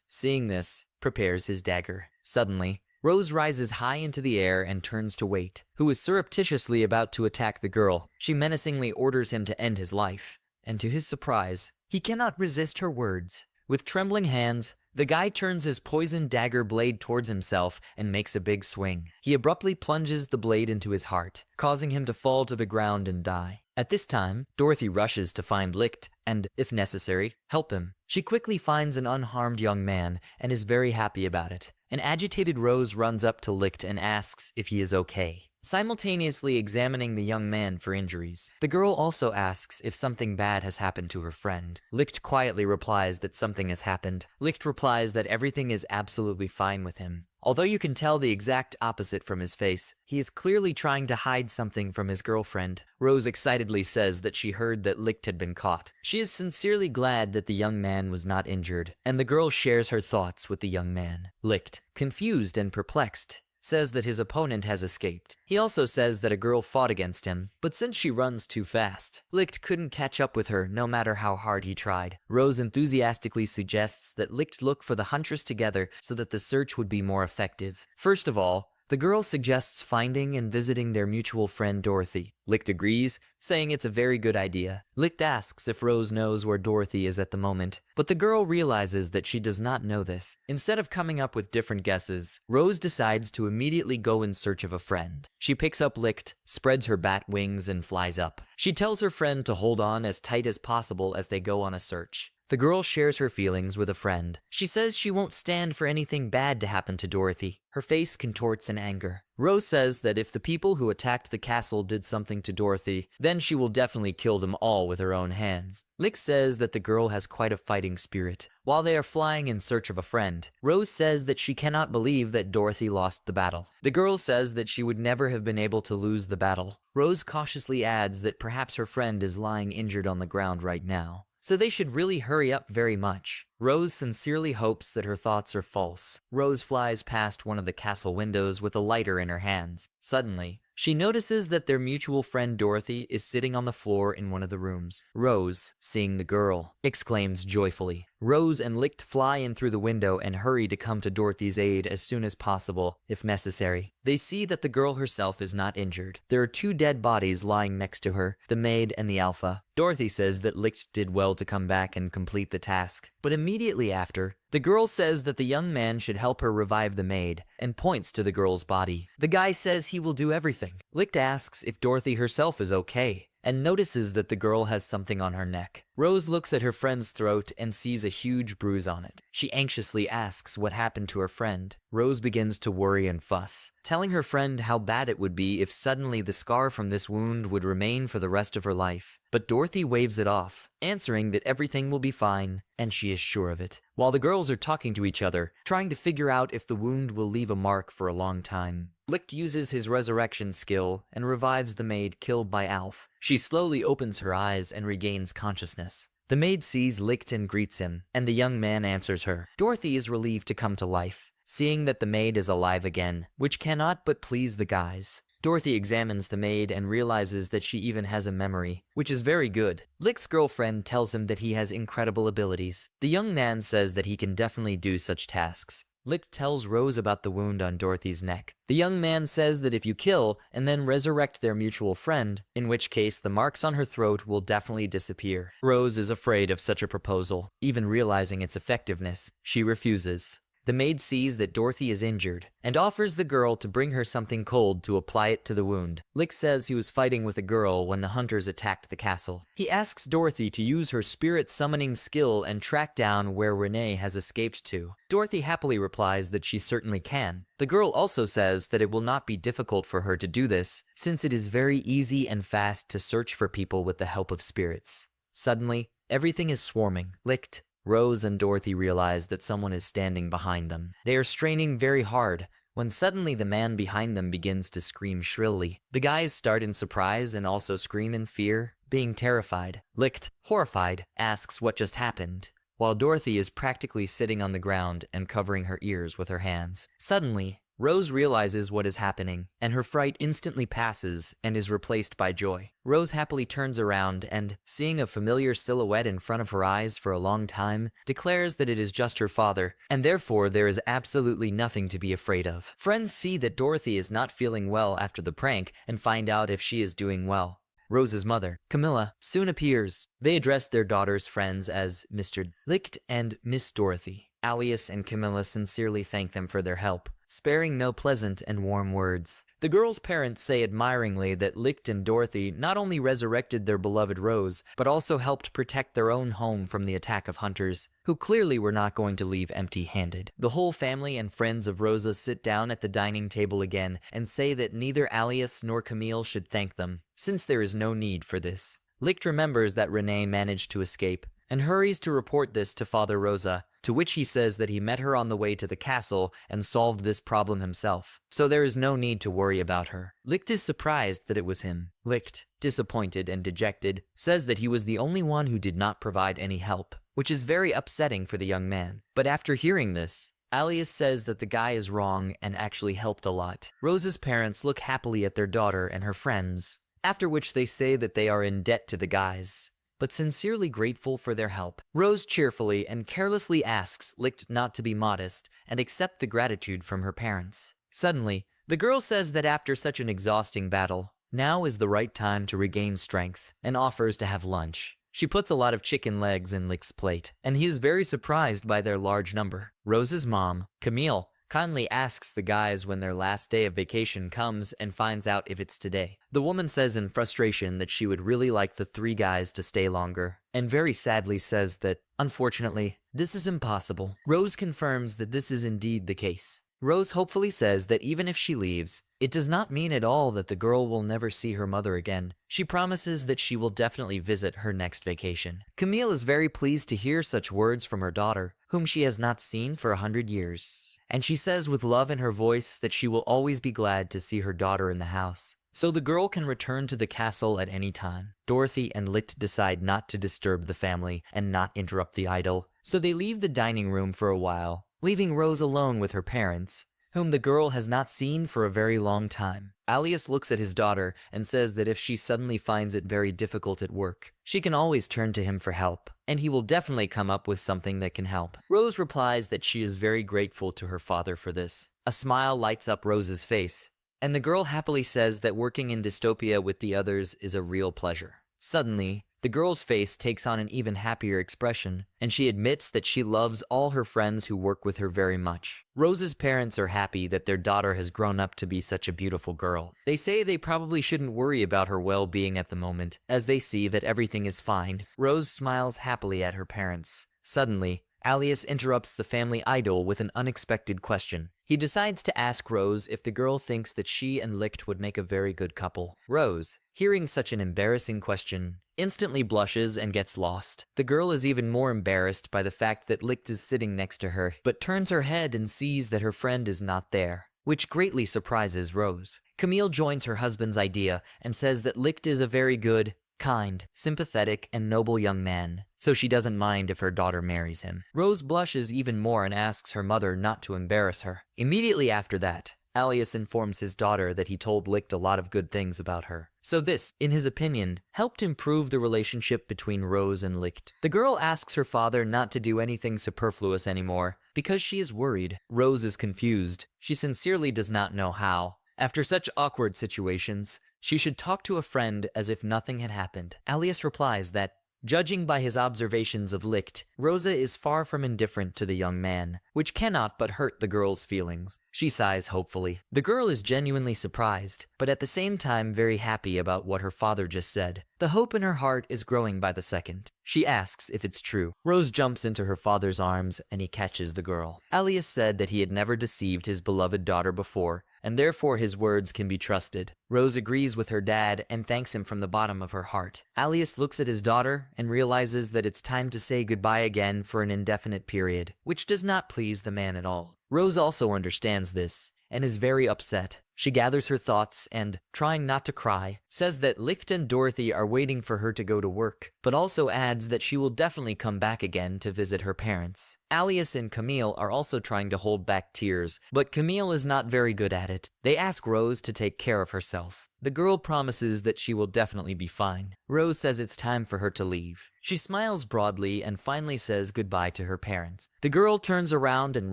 seeing this, prepares his dagger. Suddenly, Rose rises high into the air and turns to Wait, who is surreptitiously about to attack the girl. She menacingly orders him to end his life, and to his surprise, he cannot resist her words. With trembling hands, The guy turns his poisoned dagger blade towards himself and makes a big swing. He abruptly plunges the blade into his heart, causing him to fall to the ground and die. At this time, Dorothy rushes to find Licht and, if necessary, help him. She quickly finds an unharmed young man and is very happy about it. An agitated Rose runs up to Licht and asks if he is okay, simultaneously examining the young man for injuries. The girl also asks if something bad has happened to her friend. Licht quietly replies that something has happened. Licht replies that everything is absolutely fine with him. Although you can tell the exact opposite from his face, he is clearly trying to hide something from his girlfriend. Rose excitedly says that she heard that Licht had been caught. She is sincerely glad that the young man was not injured, and the girl shares her thoughts with the young man. Licht, confused and perplexed, says that his opponent has escaped. He also says that a girl fought against him, but since she runs too fast, Licht couldn't catch up with her no matter how hard he tried. Rose enthusiastically suggests that Licht look for the huntress together so that the search would be more effective. First of all, the girl suggests finding and visiting their mutual friend Dorothy. Licht agrees, saying it's a very good idea. Licht asks if Rose knows where Dorothy is at the moment, but the girl realizes that she does not know this. Instead of coming up with different guesses, Rose decides to immediately go in search of a friend. She picks up Licht, spreads her bat wings, and flies up. She tells her friend to hold on as tight as possible as they go on a search. The girl shares her feelings with a friend. She says she won't stand for anything bad to happen to Dorothy. Her face contorts in anger. Rose says that if the people who attacked the castle did something to Dorothy, then she will definitely kill them all with her own hands. Licht says that the girl has quite a fighting spirit. While they are flying in search of a friend, Rose says that she cannot believe that Dorothy lost the battle. The girl says that she would never have been able to lose the battle. Rose cautiously adds that perhaps her friend is lying injured on the ground right now, so they should really hurry up very much. Rose sincerely hopes that her thoughts are false. Rose flies past one of the castle windows with a lighter in her hands. Suddenly, she notices that their mutual friend Dorothy is sitting on the floor in one of the rooms. Rose, seeing the girl, exclaims joyfully. Rose and Licht fly in through the window and hurry to come to Dorothy's aid as soon as possible, if necessary. They see that the girl herself is not injured. There are two dead bodies lying next to her, the maid and the alpha. Dorothy says that Licht did well to come back and complete the task, but immediately after, the girl says that the young man should help her revive the maid, and points to the girl's body. The guy says he will do everything. Licht asks if Dorothy herself is okay, and notices that the girl has something on her neck. Rose looks at her friend's throat and sees a huge bruise on it. She anxiously asks what happened to her friend. Rose begins to worry and fuss, telling her friend how bad it would be if suddenly the scar from this wound would remain for the rest of her life. But Dorothy waves it off, answering that everything will be fine, and she is sure of it. While the girls are talking to each other, trying to figure out if the wound will leave a mark for a long time, Licht uses his resurrection skill and revives the maid killed by Alf. She slowly opens her eyes and regains consciousness. The maid sees Licht and greets him, and the young man answers her. Dorothy is relieved to come to life, seeing that the maid is alive again, which cannot but please the guys. Dorothy examines the maid and realizes that she even has a memory, which is very good. Licht's girlfriend tells him that he has incredible abilities. The young man says that he can definitely do such tasks. Licht tells Rose about the wound on Dorothy's neck. The young man says that if you kill and then resurrect their mutual friend, in which case the marks on her throat will definitely disappear. Rose is afraid of such a proposal. Even realizing its effectiveness, she refuses. The maid sees that Dorothy is injured and offers the girl to bring her something cold to apply it to the wound. Licht says he was fighting with a girl when the hunters attacked the castle. He asks Dorothy to use her spirit summoning skill and track down where Renee has escaped to. Dorothy happily replies that she certainly can. The girl also says that it will not be difficult for her to do this, since it is very easy and fast to search for people with the help of spirits. Suddenly, everything is swarming. Licht, Rose and Dorothy realize that someone is standing behind them. They are straining very hard, when suddenly the man behind them begins to scream shrilly. The guys start in surprise and also scream in fear, being terrified. Licht, horrified, asks what just happened, while Dorothy is practically sitting on the ground and covering her ears with her hands. Suddenly, Rose realizes what is happening, and her fright instantly passes and is replaced by joy. Rose happily turns around and, seeing a familiar silhouette in front of her eyes for a long time, declares that it is just her father, and therefore there is absolutely nothing to be afraid of. Friends see that Dorothy is not feeling well after the prank and find out if she is doing well. Rose's mother, Camilla, soon appears. They address their daughter's friends as Mr. Licht and Miss Dorothy. Alias and Camilla sincerely thank them for their help, sparing no pleasant and warm words. The girl's parents say admiringly that Licht and Dorothy not only resurrected their beloved Rose, but also helped protect their own home from the attack of hunters, who clearly were not going to leave empty-handed. The whole family and friends of Rosa sit down at the dining table again and say that neither Alias nor Camille should thank them, since there is no need for this. Licht remembers that Renee managed to escape, and hurries to report this to Father Rosa, to which he says that he met her on the way to the castle and solved this problem himself, so there is no need to worry about her. Licht is surprised that it was him. Licht, disappointed and dejected, says that he was the only one who did not provide any help, which is very upsetting for the young man. But after hearing this, Alias says that the guy is wrong and actually helped a lot. Rosa's parents look happily at their daughter and her friends, after which they say that they are in debt to the guys, but sincerely grateful for their help. Rose cheerfully and carelessly asks Licht not to be modest and accept the gratitude from her parents. Suddenly, the girl says that after such an exhausting battle, now is the right time to regain strength, and offers to have lunch. She puts a lot of chicken legs in Licht's plate, and he is very surprised by their large number. Rose's mom, Camille, kindly asks the guys when their last day of vacation comes and finds out if it's today. The woman says in frustration that she would really like the 3 guys to stay longer, and very sadly says that, unfortunately, this is impossible. Rose confirms that this is indeed the case. Rose hopefully says that even if she leaves, it does not mean at all that the girl will never see her mother again. She promises that she will definitely visit her next vacation. Camille is very pleased to hear such words from her daughter, whom she has not seen for 100 years. And she says with love in her voice that she will always be glad to see her daughter in the house, so the girl can return to the castle at any time. Dorothy and Licht decide not to disturb the family and not interrupt the idol, so they leave the dining room for a while, leaving Rose alone with her parents, whom the girl has not seen for a very long time. Alias looks at his daughter and says that if she suddenly finds it very difficult at work, she can always turn to him for help, and he will definitely come up with something that can help. Rose replies that she is very grateful to her father for this. A smile lights up Rose's face, and the girl happily says that working in Dystopia with the others is a real pleasure. Suddenly, the girl's face takes on an even happier expression, and she admits that she loves all her friends who work with her very much. Rose's parents are happy that their daughter has grown up to be such a beautiful girl. They say they probably shouldn't worry about her well-being at the moment, as they see that everything is fine. Rose smiles happily at her parents. Suddenly, Alias interrupts the family idol with an unexpected question. He decides to ask Rose if the girl thinks that she and Licht would make a very good couple. Rose, hearing such an embarrassing question, instantly blushes and gets lost. The girl is even more embarrassed by the fact that Licht is sitting next to her, but turns her head and sees that her friend is not there, which greatly surprises Rose. Camille joins her husband's idea and says that Licht is a very good, kind, sympathetic, and noble young man, so she doesn't mind if her daughter marries him. Rose blushes even more and asks her mother not to embarrass her. Immediately after that, Alias informs his daughter that he told Licht a lot of good things about her. So this, in his opinion, helped improve the relationship between Rose and Licht. The girl asks her father not to do anything superfluous anymore, because she is worried. Rose is confused. She sincerely does not know how. After such awkward situations, she should talk to a friend as if nothing had happened. Alias replies that, judging by his observations of Licht, Rosa is far from indifferent to the young man, which cannot but hurt the girl's feelings. She sighs hopefully. The girl is genuinely surprised, but at the same time very happy about what her father just said. The hope in her heart is growing by the second. She asks if it's true. Rose jumps into her father's arms and he catches the girl. Alias said that he had never deceived his beloved daughter before, and therefore his words can be trusted. Rose agrees with her dad and thanks him from the bottom of her heart. Alias looks at his daughter and realizes that it's time to say goodbye again for an indefinite period, which does not please the man at all. Rose also understands this and is very upset. She gathers her thoughts and, trying not to cry, says that Licht and Dorothy are waiting for her to go to work, but also adds that she will definitely come back again to visit her parents. Alias and Camille are also trying to hold back tears, but Camille is not very good at it. They ask Rose to take care of herself. The girl promises that she will definitely be fine. Rose says it's time for her to leave. She smiles broadly and finally says goodbye to her parents. The girl turns around and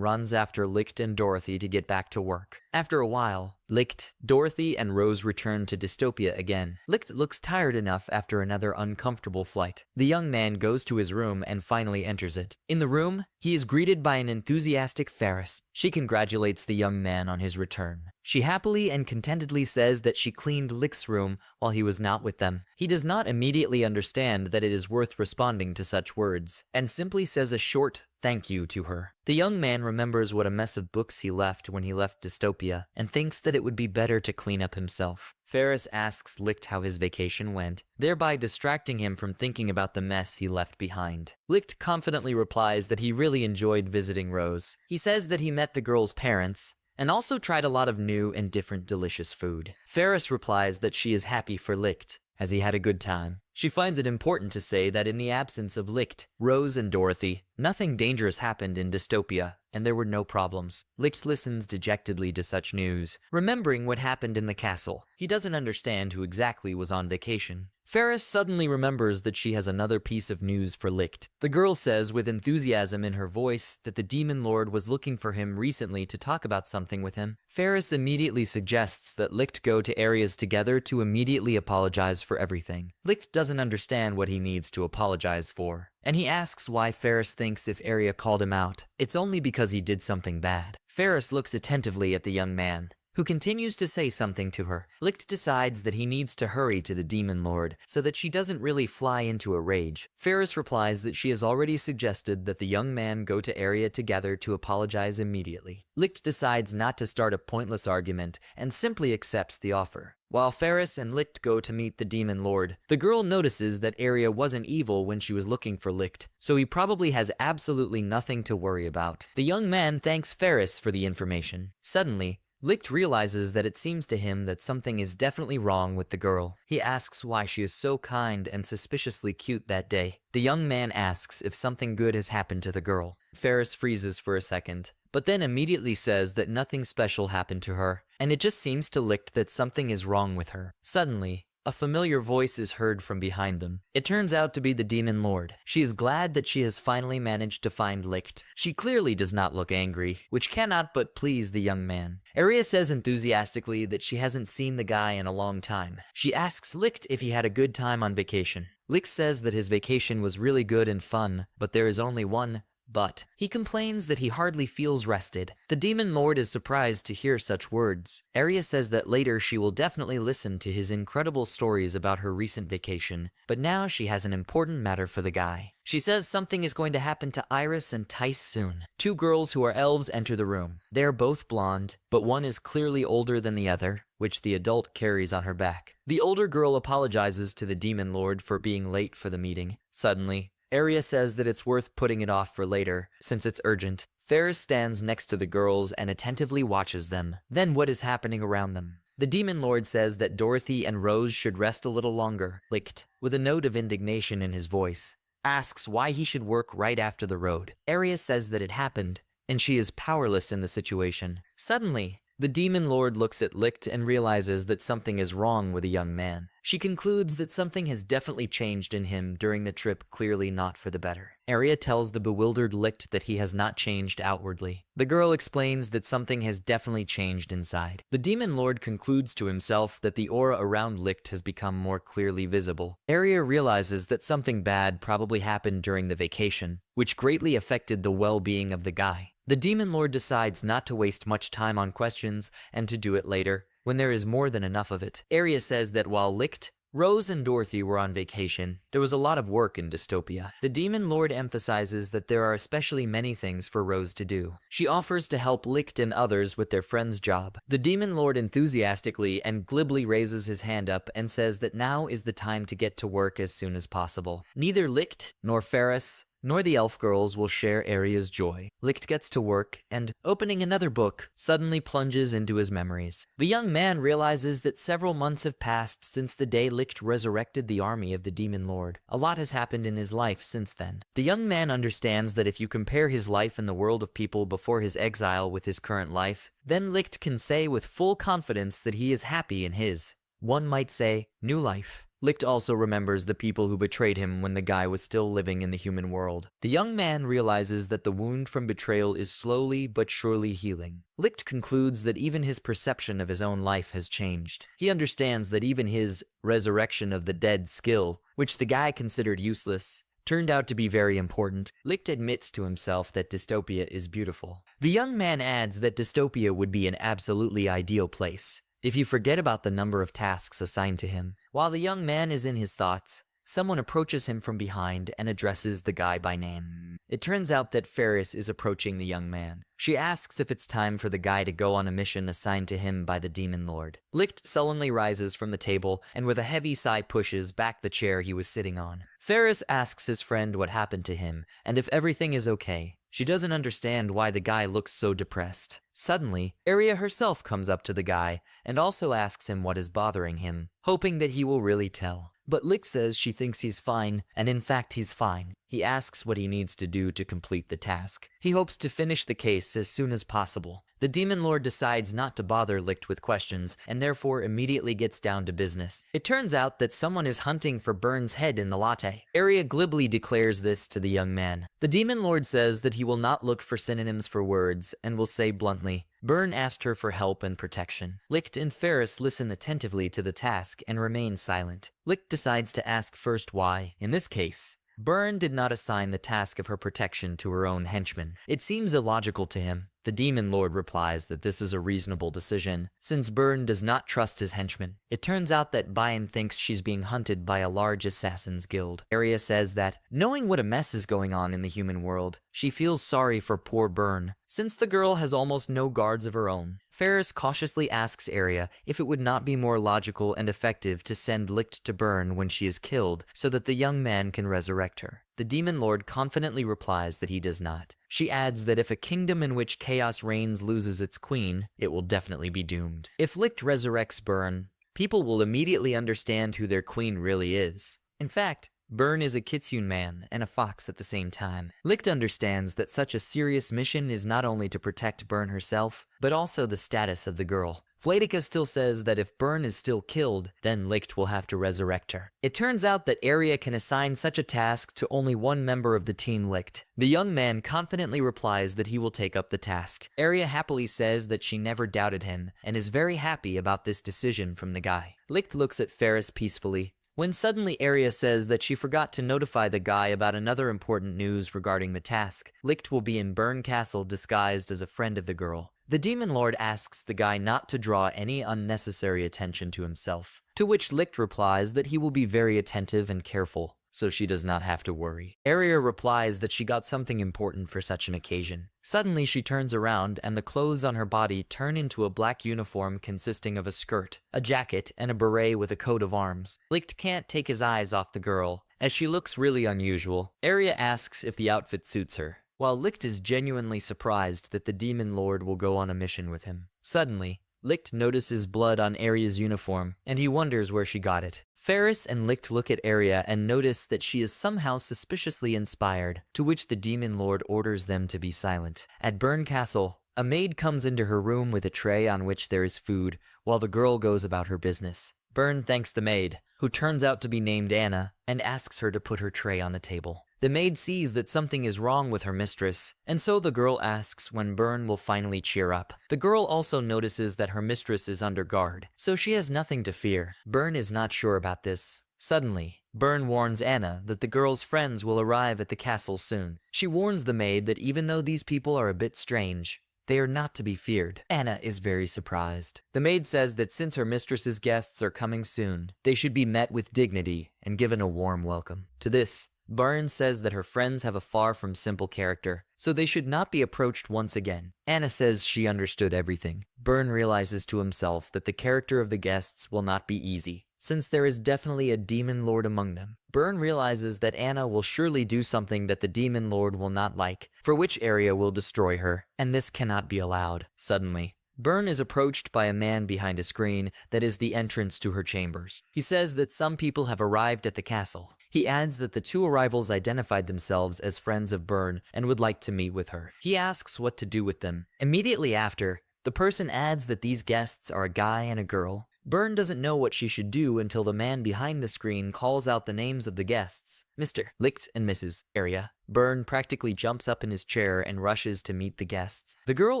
runs after Licht and Dorothy to get back to work. After a while, Licht, Dorothy, and Rose return to Dystopia again. Licht looks tired enough after another uncomfortable flight. The young man goes to his room and finally enters it. In the room, he is greeted by an enthusiastic Ferris. She congratulates the young man on his return. She happily and contentedly says that she cleaned Licht's room while he was not with them. He does not immediately understand that it is worth responding to such words, and simply says a short thank you to her. The young man remembers what a mess of books he left when he left Dystopia, and thinks that it would be better to clean up himself. Ferris asks Licht how his vacation went, thereby distracting him from thinking about the mess he left behind. Licht confidently replies that he really enjoyed visiting Rose. He says that he met the girl's parents, and also tried a lot of new and different delicious food. Ferris replies that she is happy for Licht, as he had a good time. She finds it important to say that in the absence of Licht, Rose, and Dorothy, nothing dangerous happened in Dystopia, and there were no problems. Licht listens dejectedly to such news, remembering what happened in the castle. He doesn't understand who exactly was on vacation. Ferris suddenly remembers that she has another piece of news for Licht. The girl says with enthusiasm in her voice that the Demon Lord was looking for him recently to talk about something with him. Ferris immediately suggests that Licht go to areas together to immediately apologize for everything. Licht doesn't understand what he needs to apologize for, and he asks why Ferris thinks if Arya called him out, it's only because he did something bad. Ferris looks attentively at the young man, who continues to say something to her. Licht decides that he needs to hurry to the Demon Lord so that she doesn't really fly into a rage. Ferris replies that she has already suggested that the young man go to Arya together to apologize immediately. Licht decides not to start a pointless argument and simply accepts the offer. While Ferris and Licht go to meet the Demon Lord, the girl notices that Arya wasn't evil when she was looking for Licht, so he probably has absolutely nothing to worry about. The young man thanks Ferris for the information. Suddenly, Licht realizes that it seems to him that something is definitely wrong with the girl. He asks why she is so kind and suspiciously cute that day. The young man asks if something good has happened to the girl. Ferris freezes for a second, but then immediately says that nothing special happened to her, and it just seems to Licht that something is wrong with her. Suddenly, a familiar voice is heard from behind them. It turns out to be the Demon Lord. She is glad that she has finally managed to find Licht. She clearly does not look angry, which cannot but please the young man. Arya says enthusiastically that she hasn't seen the guy in a long time. She asks Licht if he had a good time on vacation. Licht says that his vacation was really good and fun, but there is only one but. He complains that he hardly feels rested. The Demon Lord is surprised to hear such words. Arya says that later she will definitely listen to his incredible stories about her recent vacation, but now she has an important matter for the guy. She says something is going to happen to Iris and Tice soon. Two girls who are elves enter the room. They are both blonde, but one is clearly older than the other, which the adult carries on her back. The older girl apologizes to the Demon Lord for being late for the meeting. Suddenly, Arya says that it's worth putting it off for later, since it's urgent. Ferris stands next to the girls and attentively watches them. Then what is happening around them? The Demon Lord says that Dorothy and Rose should rest a little longer. Licht, with a note of indignation in his voice, asks why he should work right after the road. Arya says that it happened, and she is powerless in the situation. Suddenly, the Demon Lord looks at Licht and realizes that something is wrong with the young man. She concludes that something has definitely changed in him during the trip, clearly not for the better. Arya tells the bewildered Licht that he has not changed outwardly. The girl explains that something has definitely changed inside. The Demon Lord concludes to himself that the aura around Licht has become more clearly visible. Arya realizes that something bad probably happened during the vacation, which greatly affected the well-being of the guy. The Demon Lord decides not to waste much time on questions and to do it later, when there is more than enough of it. Arya says that while Licht, Rose, and Dorothy were on vacation, there was a lot of work in Dystopia. The Demon Lord emphasizes that there are especially many things for Rose to do. She offers to help Licht and others with their friend's job. The Demon Lord enthusiastically and glibly raises his hand up and says that now is the time to get to work as soon as possible. Neither Licht nor Ferris nor the elf girls will share Arya's joy. Licht gets to work and, opening another book, suddenly plunges into his memories. The young man realizes that several months have passed since the day Licht resurrected the army of the Demon Lord. A lot has happened in his life since then. The young man understands that if you compare his life in the world of people before his exile with his current life, then Licht can say with full confidence that he is happy in his. One might say, new life. Licht also remembers the people who betrayed him when the guy was still living in the human world. The young man realizes that the wound from betrayal is slowly but surely healing. Licht concludes that even his perception of his own life has changed. He understands that even his resurrection of the dead skill, which the guy considered useless, turned out to be very important. Licht admits to himself that Dystopia is beautiful. The young man adds that Dystopia would be an absolutely ideal place if you forget about the number of tasks assigned to him. While the young man is in his thoughts, someone approaches him from behind and addresses the guy by name. It turns out that Ferris is approaching the young man. She asks if it's time for the guy to go on a mission assigned to him by the Demon Lord. Licht sullenly rises from the table and with a heavy sigh pushes back the chair he was sitting on. Ferris asks his friend what happened to him and if everything is okay. She doesn't understand why the guy looks so depressed. Suddenly, Arya herself comes up to the guy and also asks him what is bothering him, hoping that he will really tell. But Licht says she thinks he's fine, and in fact he's fine. He asks what he needs to do to complete the task. He hopes to finish the case as soon as possible. The Demon Lord decides not to bother Licht with questions, and therefore immediately gets down to business. It turns out that someone is hunting for Byrne's head in the latte. Arya glibly declares this to the young man. The Demon Lord says that he will not look for synonyms for words, and will say bluntly, Byrne asked her for help and protection. Licht and Ferris listen attentively to the task and remain silent. Licht decides to ask first why, in this case, Byrne did not assign the task of her protection to her own henchmen. It seems illogical to him. The Demon Lord replies that this is a reasonable decision, since Byrne does not trust his henchmen. It turns out that Bayan thinks she's being hunted by a large assassins guild. Arya says that, knowing what a mess is going on in the human world, she feels sorry for poor Byrne, since the girl has almost no guards of her own. Ferris cautiously asks Arya if it would not be more logical and effective to send Licht to Byrne when she is killed, so that the young man can resurrect her. The Demon Lord confidently replies that he does not. She adds that if a kingdom in which chaos reigns loses its queen, it will definitely be doomed. If Licht resurrects Byrne, people will immediately understand who their queen really is. In fact, Byrne is a kitsune man and a fox at the same time. Licht understands that such a serious mission is not only to protect Byrne herself, but also the status of the girl. Vladica still says that if Byrne is still killed, then Licht will have to resurrect her. It turns out that Arya can assign such a task to only one member of the team Licht. The young man confidently replies that he will take up the task. Arya happily says that she never doubted him, and is very happy about this decision from the guy. Licht looks at Ferris peacefully, when suddenly Arya says that she forgot to notify the guy about another important news regarding the task. Licht will be in Byrne Castle disguised as a friend of the girl. The Demon Lord asks the guy not to draw any unnecessary attention to himself, to which Licht replies that he will be very attentive and careful, so she does not have to worry. Arya replies that she got something important for such an occasion. Suddenly she turns around and the clothes on her body turn into a black uniform consisting of a skirt, a jacket, and a beret with a coat of arms. Licht can't take his eyes off the girl, as she looks really unusual. Arya asks if the outfit suits her, while Licht is genuinely surprised that the Demon Lord will go on a mission with him. Suddenly, Licht notices blood on Arya's uniform, and he wonders where she got it. Ferris and Licht look at Arya and notice that she is somehow suspiciously inspired, to which the Demon Lord orders them to be silent. At Byrne Castle, a maid comes into her room with a tray on which there is food, while the girl goes about her business. Byrne thanks the maid, who turns out to be named Anna, and asks her to put her tray on the table. The maid sees that something is wrong with her mistress, and so the girl asks when Byrne will finally cheer up. The girl also notices that her mistress is under guard, so she has nothing to fear. Byrne is not sure about this. Suddenly, Byrne warns Anna that the girl's friends will arrive at the castle soon. She warns the maid that even though these people are a bit strange, they are not to be feared. Anna is very surprised. The maid says that since her mistress's guests are coming soon, they should be met with dignity and given a warm welcome. To this, Byrne says that her friends have a far from simple character, so they should not be approached once again. Anna says she understood everything. Byrne realizes to himself that the character of the guests will not be easy, since there is definitely a Demon Lord among them. Byrne realizes that Anna will surely do something that the Demon Lord will not like, for which Arya will destroy her, and this cannot be allowed. Suddenly, Byrne is approached by a man behind a screen that is the entrance to her chambers. He says that some people have arrived at the castle. He adds that the two arrivals identified themselves as friends of Byrne and would like to meet with her. He asks what to do with them. Immediately after, the person adds that these guests are a guy and a girl. Byrne doesn't know what she should do until the man behind the screen calls out the names of the guests. Mr. Licht and Mrs. Area. Byrne practically jumps up in his chair and rushes to meet the guests. The girl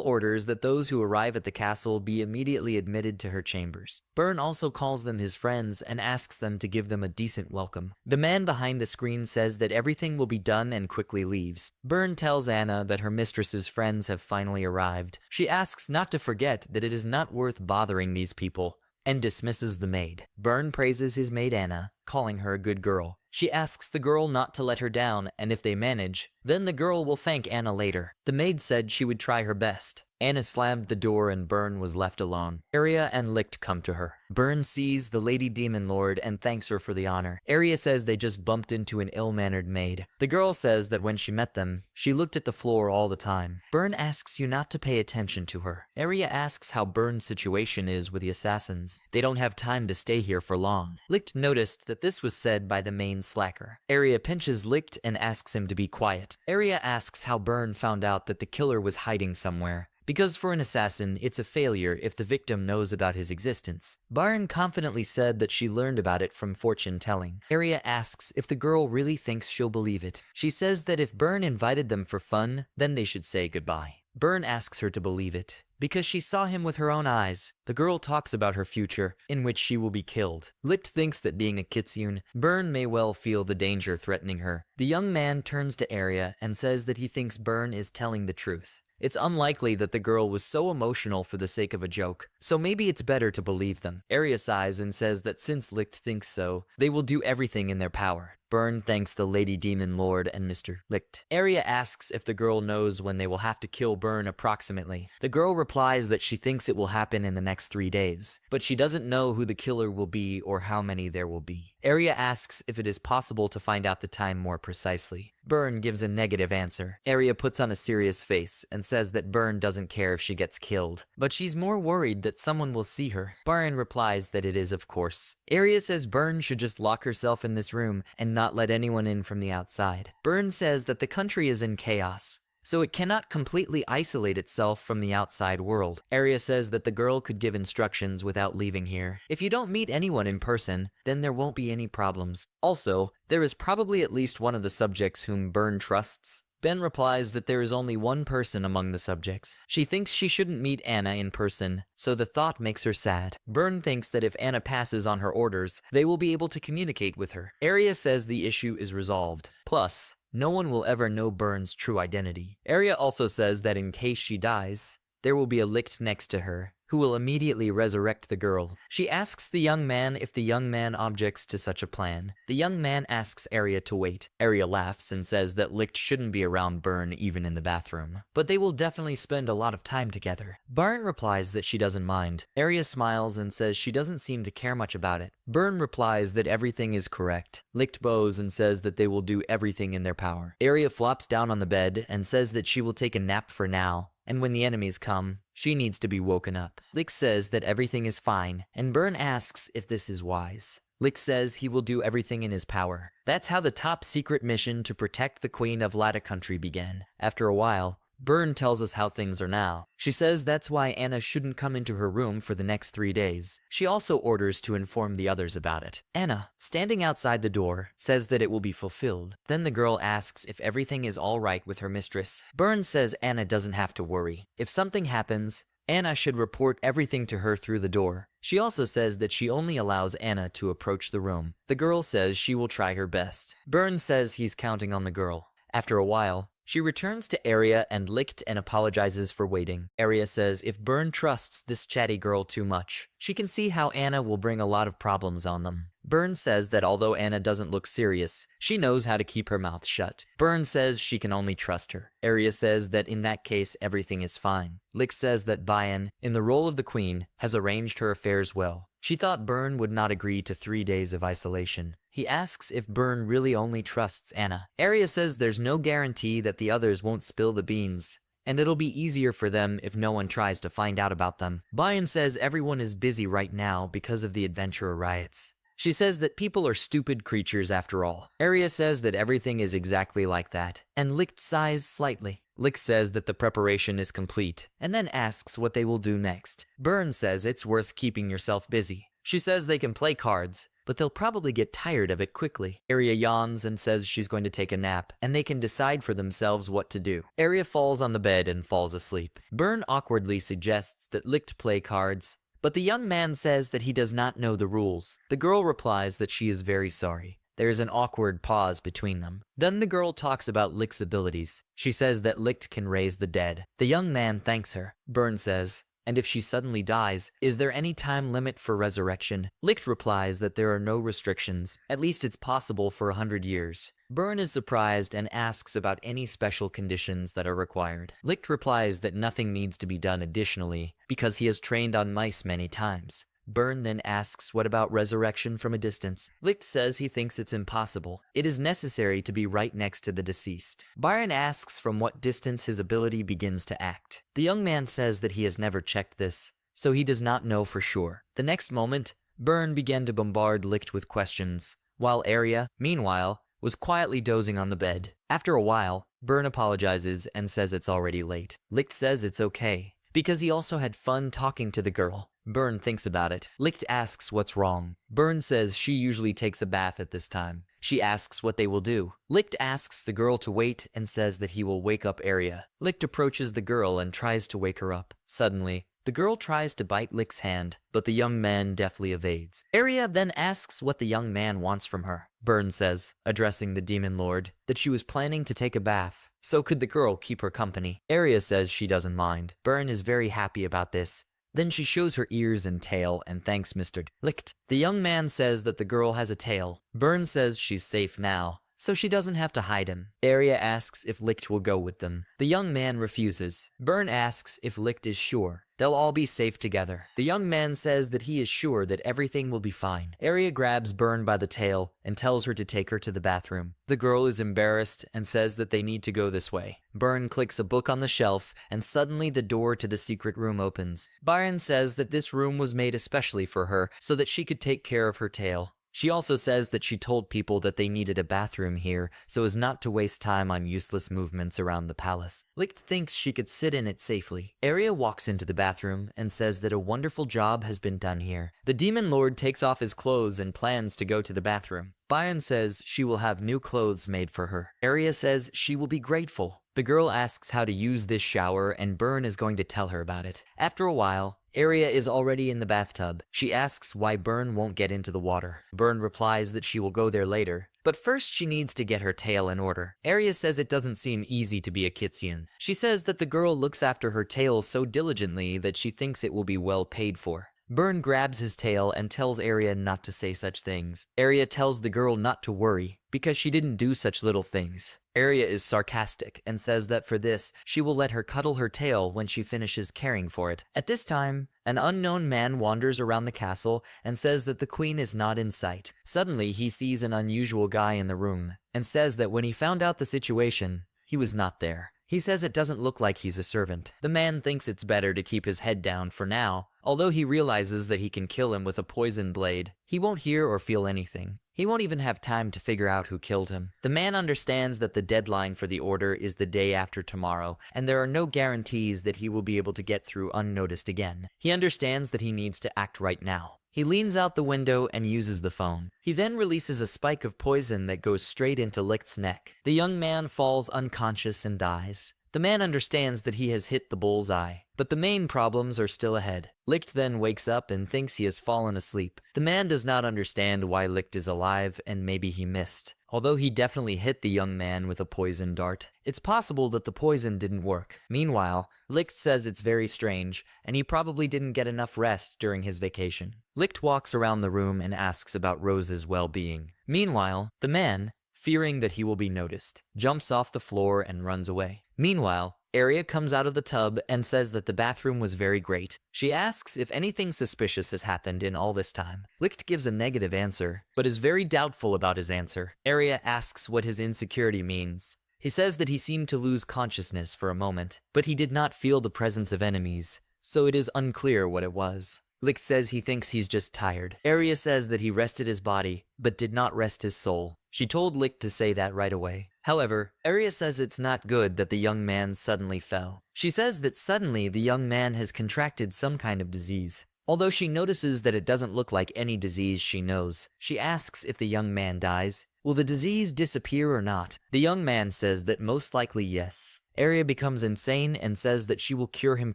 orders that those who arrive at the castle be immediately admitted to her chambers. Byrne also calls them his friends and asks them to give them a decent welcome. The man behind the screen says that everything will be done and quickly leaves. Byrne tells Anna that her mistress's friends have finally arrived. She asks not to forget that it is not worth bothering these people, and dismisses the maid. Byrne praises his maid Anna, calling her a good girl. She asks the girl not to let her down, and if they manage, then the girl will thank Anna later. The maid said she would try her best. Anna slammed the door and Byrne was left alone. Arya and Licht come to her. Byrne sees the Lady Demon Lord and thanks her for the honor. Arya says they just bumped into an ill-mannered maid. The girl says that when she met them, she looked at the floor all the time. Byrne asks you not to pay attention to her. Arya asks how Byrne's situation is with the assassins. They don't have time to stay here for long. Licht noticed that this was said by the main slacker. Arya pinches Licht and asks him to be quiet. Arya asks how Byrne found out that the killer was hiding somewhere, because for an assassin, it's a failure if the victim knows about his existence. Byrne confidently said that she learned about it from fortune telling. Arya asks if the girl really thinks she'll believe it. She says that if Byrne invited them for fun, then they should say goodbye. Byrne asks her to believe it, because she saw him with her own eyes. The girl talks about her future, in which she will be killed. Licht thinks that being a kitsune, Byrne may well feel the danger threatening her. The young man turns to Arya and says that he thinks Byrne is telling the truth. It's unlikely that the girl was so emotional for the sake of a joke, so maybe it's better to believe them. Arya sighs and says that since Licht thinks so, they will do everything in their power. Byrne thanks the Lady Demon Lord and Mr. Licht. Arya asks if the girl knows when they will have to kill Byrne approximately. The girl replies that she thinks it will happen in the next 3 days, but she doesn't know who the killer will be or how many there will be. Arya asks if it is possible to find out the time more precisely. Byrne gives a negative answer. Arya puts on a serious face and says that Byrne doesn't care if she gets killed, but she's more worried that someone will see her. Byrne replies that it is, of course. Arya says Byrne should just lock herself in this room and not let anyone in from the outside. Byrne says that the country is in chaos, so it cannot completely isolate itself from the outside world. Arya says that the girl could give instructions without leaving here. If you don't meet anyone in person, then there won't be any problems. Also, there is probably at least one of the subjects whom Byrne trusts. Ben replies that there is only one person among the subjects. She thinks she shouldn't meet Anna in person, so the thought makes her sad. Byrne thinks that if Anna passes on her orders, they will be able to communicate with her. Arya says the issue is resolved. Plus, no one will ever know Byrne's true identity. Arya also says that in case she dies, there will be a Licht next to her, who will immediately resurrect the girl. She asks the young man if the young man objects to such a plan. The young man asks Arya to wait. Arya laughs and says that Licht shouldn't be around Byrne even in the bathroom, but they will definitely spend a lot of time together. Byrne replies that she doesn't mind. Arya smiles and says she doesn't seem to care much about it. Byrne replies that everything is correct. Licht bows and says that they will do everything in their power. Arya flops down on the bed and says that she will take a nap for now, and when the enemies come, she needs to be woken up. Licht says that everything is fine, and Byrne asks if this is wise. Licht says he will do everything in his power. That's how the top secret mission to protect the Queen of Lada Country began. After a while, Byrne tells us how things are now. She says that's why Anna shouldn't come into her room for the next 3 days. She also orders to inform the others about it. Anna, standing outside the door, says that it will be fulfilled. Then the girl asks if everything is all right with her mistress. Byrne says Anna doesn't have to worry. If something happens, Anna should report everything to her through the door. She also says that she only allows Anna to approach the room. The girl says she will try her best. Byrne says he's counting on the girl. After a while, she returns to Arya and Licht and apologizes for waiting. Arya says if Byrne trusts this chatty girl too much, she can see how Anna will bring a lot of problems on them. Byrne says that although Anna doesn't look serious, she knows how to keep her mouth shut. Byrne says she can only trust her. Arya says that in that case everything is fine. Licht says that Bayan, in the role of the queen, has arranged her affairs well. She thought Byrne would not agree to 3 days of isolation. He asks if Byrne really only trusts Anna. Arya says there's no guarantee that the others won't spill the beans, and it'll be easier for them if no one tries to find out about them. Bayan says everyone is busy right now because of the adventurer riots. She says that people are stupid creatures after all. Arya says that everything is exactly like that, and Licht sighs slightly. Licht says that the preparation is complete, and then asks what they will do next. Byrne says it's worth keeping yourself busy. She says they can play cards, but they'll probably get tired of it quickly. Arya yawns and says she's going to take a nap, and they can decide for themselves what to do. Arya falls on the bed and falls asleep. Burn awkwardly suggests that Licht play cards, but the young man says that he does not know the rules. The girl replies that she is very sorry. There is an awkward pause between them. Then the girl talks about Licht's abilities. She says that Licht can raise the dead. The young man thanks her. Burn says, "And if she suddenly dies, is there any time limit for resurrection?" Licht replies that there are no restrictions. At least it's possible for 100 years. Burn is surprised and asks about any special conditions that are required. Licht replies that nothing needs to be done additionally because he has trained on mice many times. Burn then asks what about resurrection from a distance. Licht says he thinks it's impossible. It is necessary to be right next to the deceased. Byron asks from what distance his ability begins to act. The young man says that he has never checked this, so he does not know for sure. The next moment, Burn began to bombard Licht with questions, while Arya, meanwhile, was quietly dozing on the bed. After a while, Burn apologizes and says it's already late. Licht says it's okay, because he also had fun talking to the girl. Burn thinks about it. Licht asks what's wrong. Burn says she usually takes a bath at this time. She asks what they will do. Licht asks the girl to wait and says that he will wake up Arya. Licht approaches the girl and tries to wake her up. Suddenly, the girl tries to bite Licht's hand, but the young man deftly evades. Arya then asks what the young man wants from her. Burn says, addressing the demon lord, that she was planning to take a bath. So could the girl keep her company? Arya says she doesn't mind. Burn is very happy about this. Then she shows her ears and tail and thanks Mr. Licht. The young man says that the girl has a tail. Burn says she's safe now, so she doesn't have to hide him. Arya asks if Licht will go with them. The young man refuses. Burn asks if Licht is sure they'll all be safe together. The young man says that he is sure that everything will be fine. Arya grabs Burn by the tail and tells her to take her to the bathroom. The girl is embarrassed and says that they need to go this way. Burn clicks a book on the shelf and suddenly the door to the secret room opens. Byron says that this room was made especially for her so that she could take care of her tail. She also says that she told people that they needed a bathroom here so as not to waste time on useless movements around the palace. Licht thinks she could sit in it safely. Arya walks into the bathroom and says that a wonderful job has been done here. The demon lord takes off his clothes and plans to go to the bathroom. Byron says she will have new clothes made for her. Arya says she will be grateful. The girl asks how to use this shower and Burn is going to tell her about it. After a while, Arya is already in the bathtub. She asks why Burn won't get into the water. Burn replies that she will go there later, but first she needs to get her tail in order. Arya says it doesn't seem easy to be a Kitzian. She says that the girl looks after her tail so diligently that she thinks it will be well paid for. Burn grabs his tail and tells Arya not to say such things. Arya tells the girl not to worry, because she didn't do such little things. Arya is sarcastic and says that for this, she will let her cuddle her tail when she finishes caring for it. At this time, an unknown man wanders around the castle and says that the queen is not in sight. Suddenly, he sees an unusual guy in the room and says that when he found out the situation, he was not there. He says it doesn't look like he's a servant. The man thinks it's better to keep his head down for now, although he realizes that he can kill him with a poison blade. He won't hear or feel anything. He won't even have time to figure out who killed him. The man understands that the deadline for the order is the day after tomorrow, and there are no guarantees that he will be able to get through unnoticed again. He understands that he needs to act right now. He leans out the window and uses the phone. He then releases a spike of poison that goes straight into Licht's neck. The young man falls unconscious and dies. The man understands that he has hit the bullseye, but the main problems are still ahead. Licht then wakes up and thinks he has fallen asleep. The man does not understand why Licht is alive and maybe he missed. Although he definitely hit the young man with a poison dart, it's possible that the poison didn't work. Meanwhile, Licht says it's very strange, and he probably didn't get enough rest during his vacation. Licht walks around the room and asks about Rose's well-being. Meanwhile, the man, fearing that he will be noticed, jumps off the floor and runs away. Meanwhile, Arya comes out of the tub and says that the bathroom was very great. She asks if anything suspicious has happened in all this time. Licht gives a negative answer, but is very doubtful about his answer. Arya asks what his insecurity means. He says that he seemed to lose consciousness for a moment, but he did not feel the presence of enemies, so it is unclear what it was. Licht says he thinks he's just tired. Arya says that he rested his body, but did not rest his soul. She told Licht to say that right away. However, Arya says it's not good that the young man suddenly fell. She says that suddenly the young man has contracted some kind of disease. Although she notices that it doesn't look like any disease she knows, she asks if the young man dies, will the disease disappear or not? The young man says that most likely yes. Arya becomes insane and says that she will cure him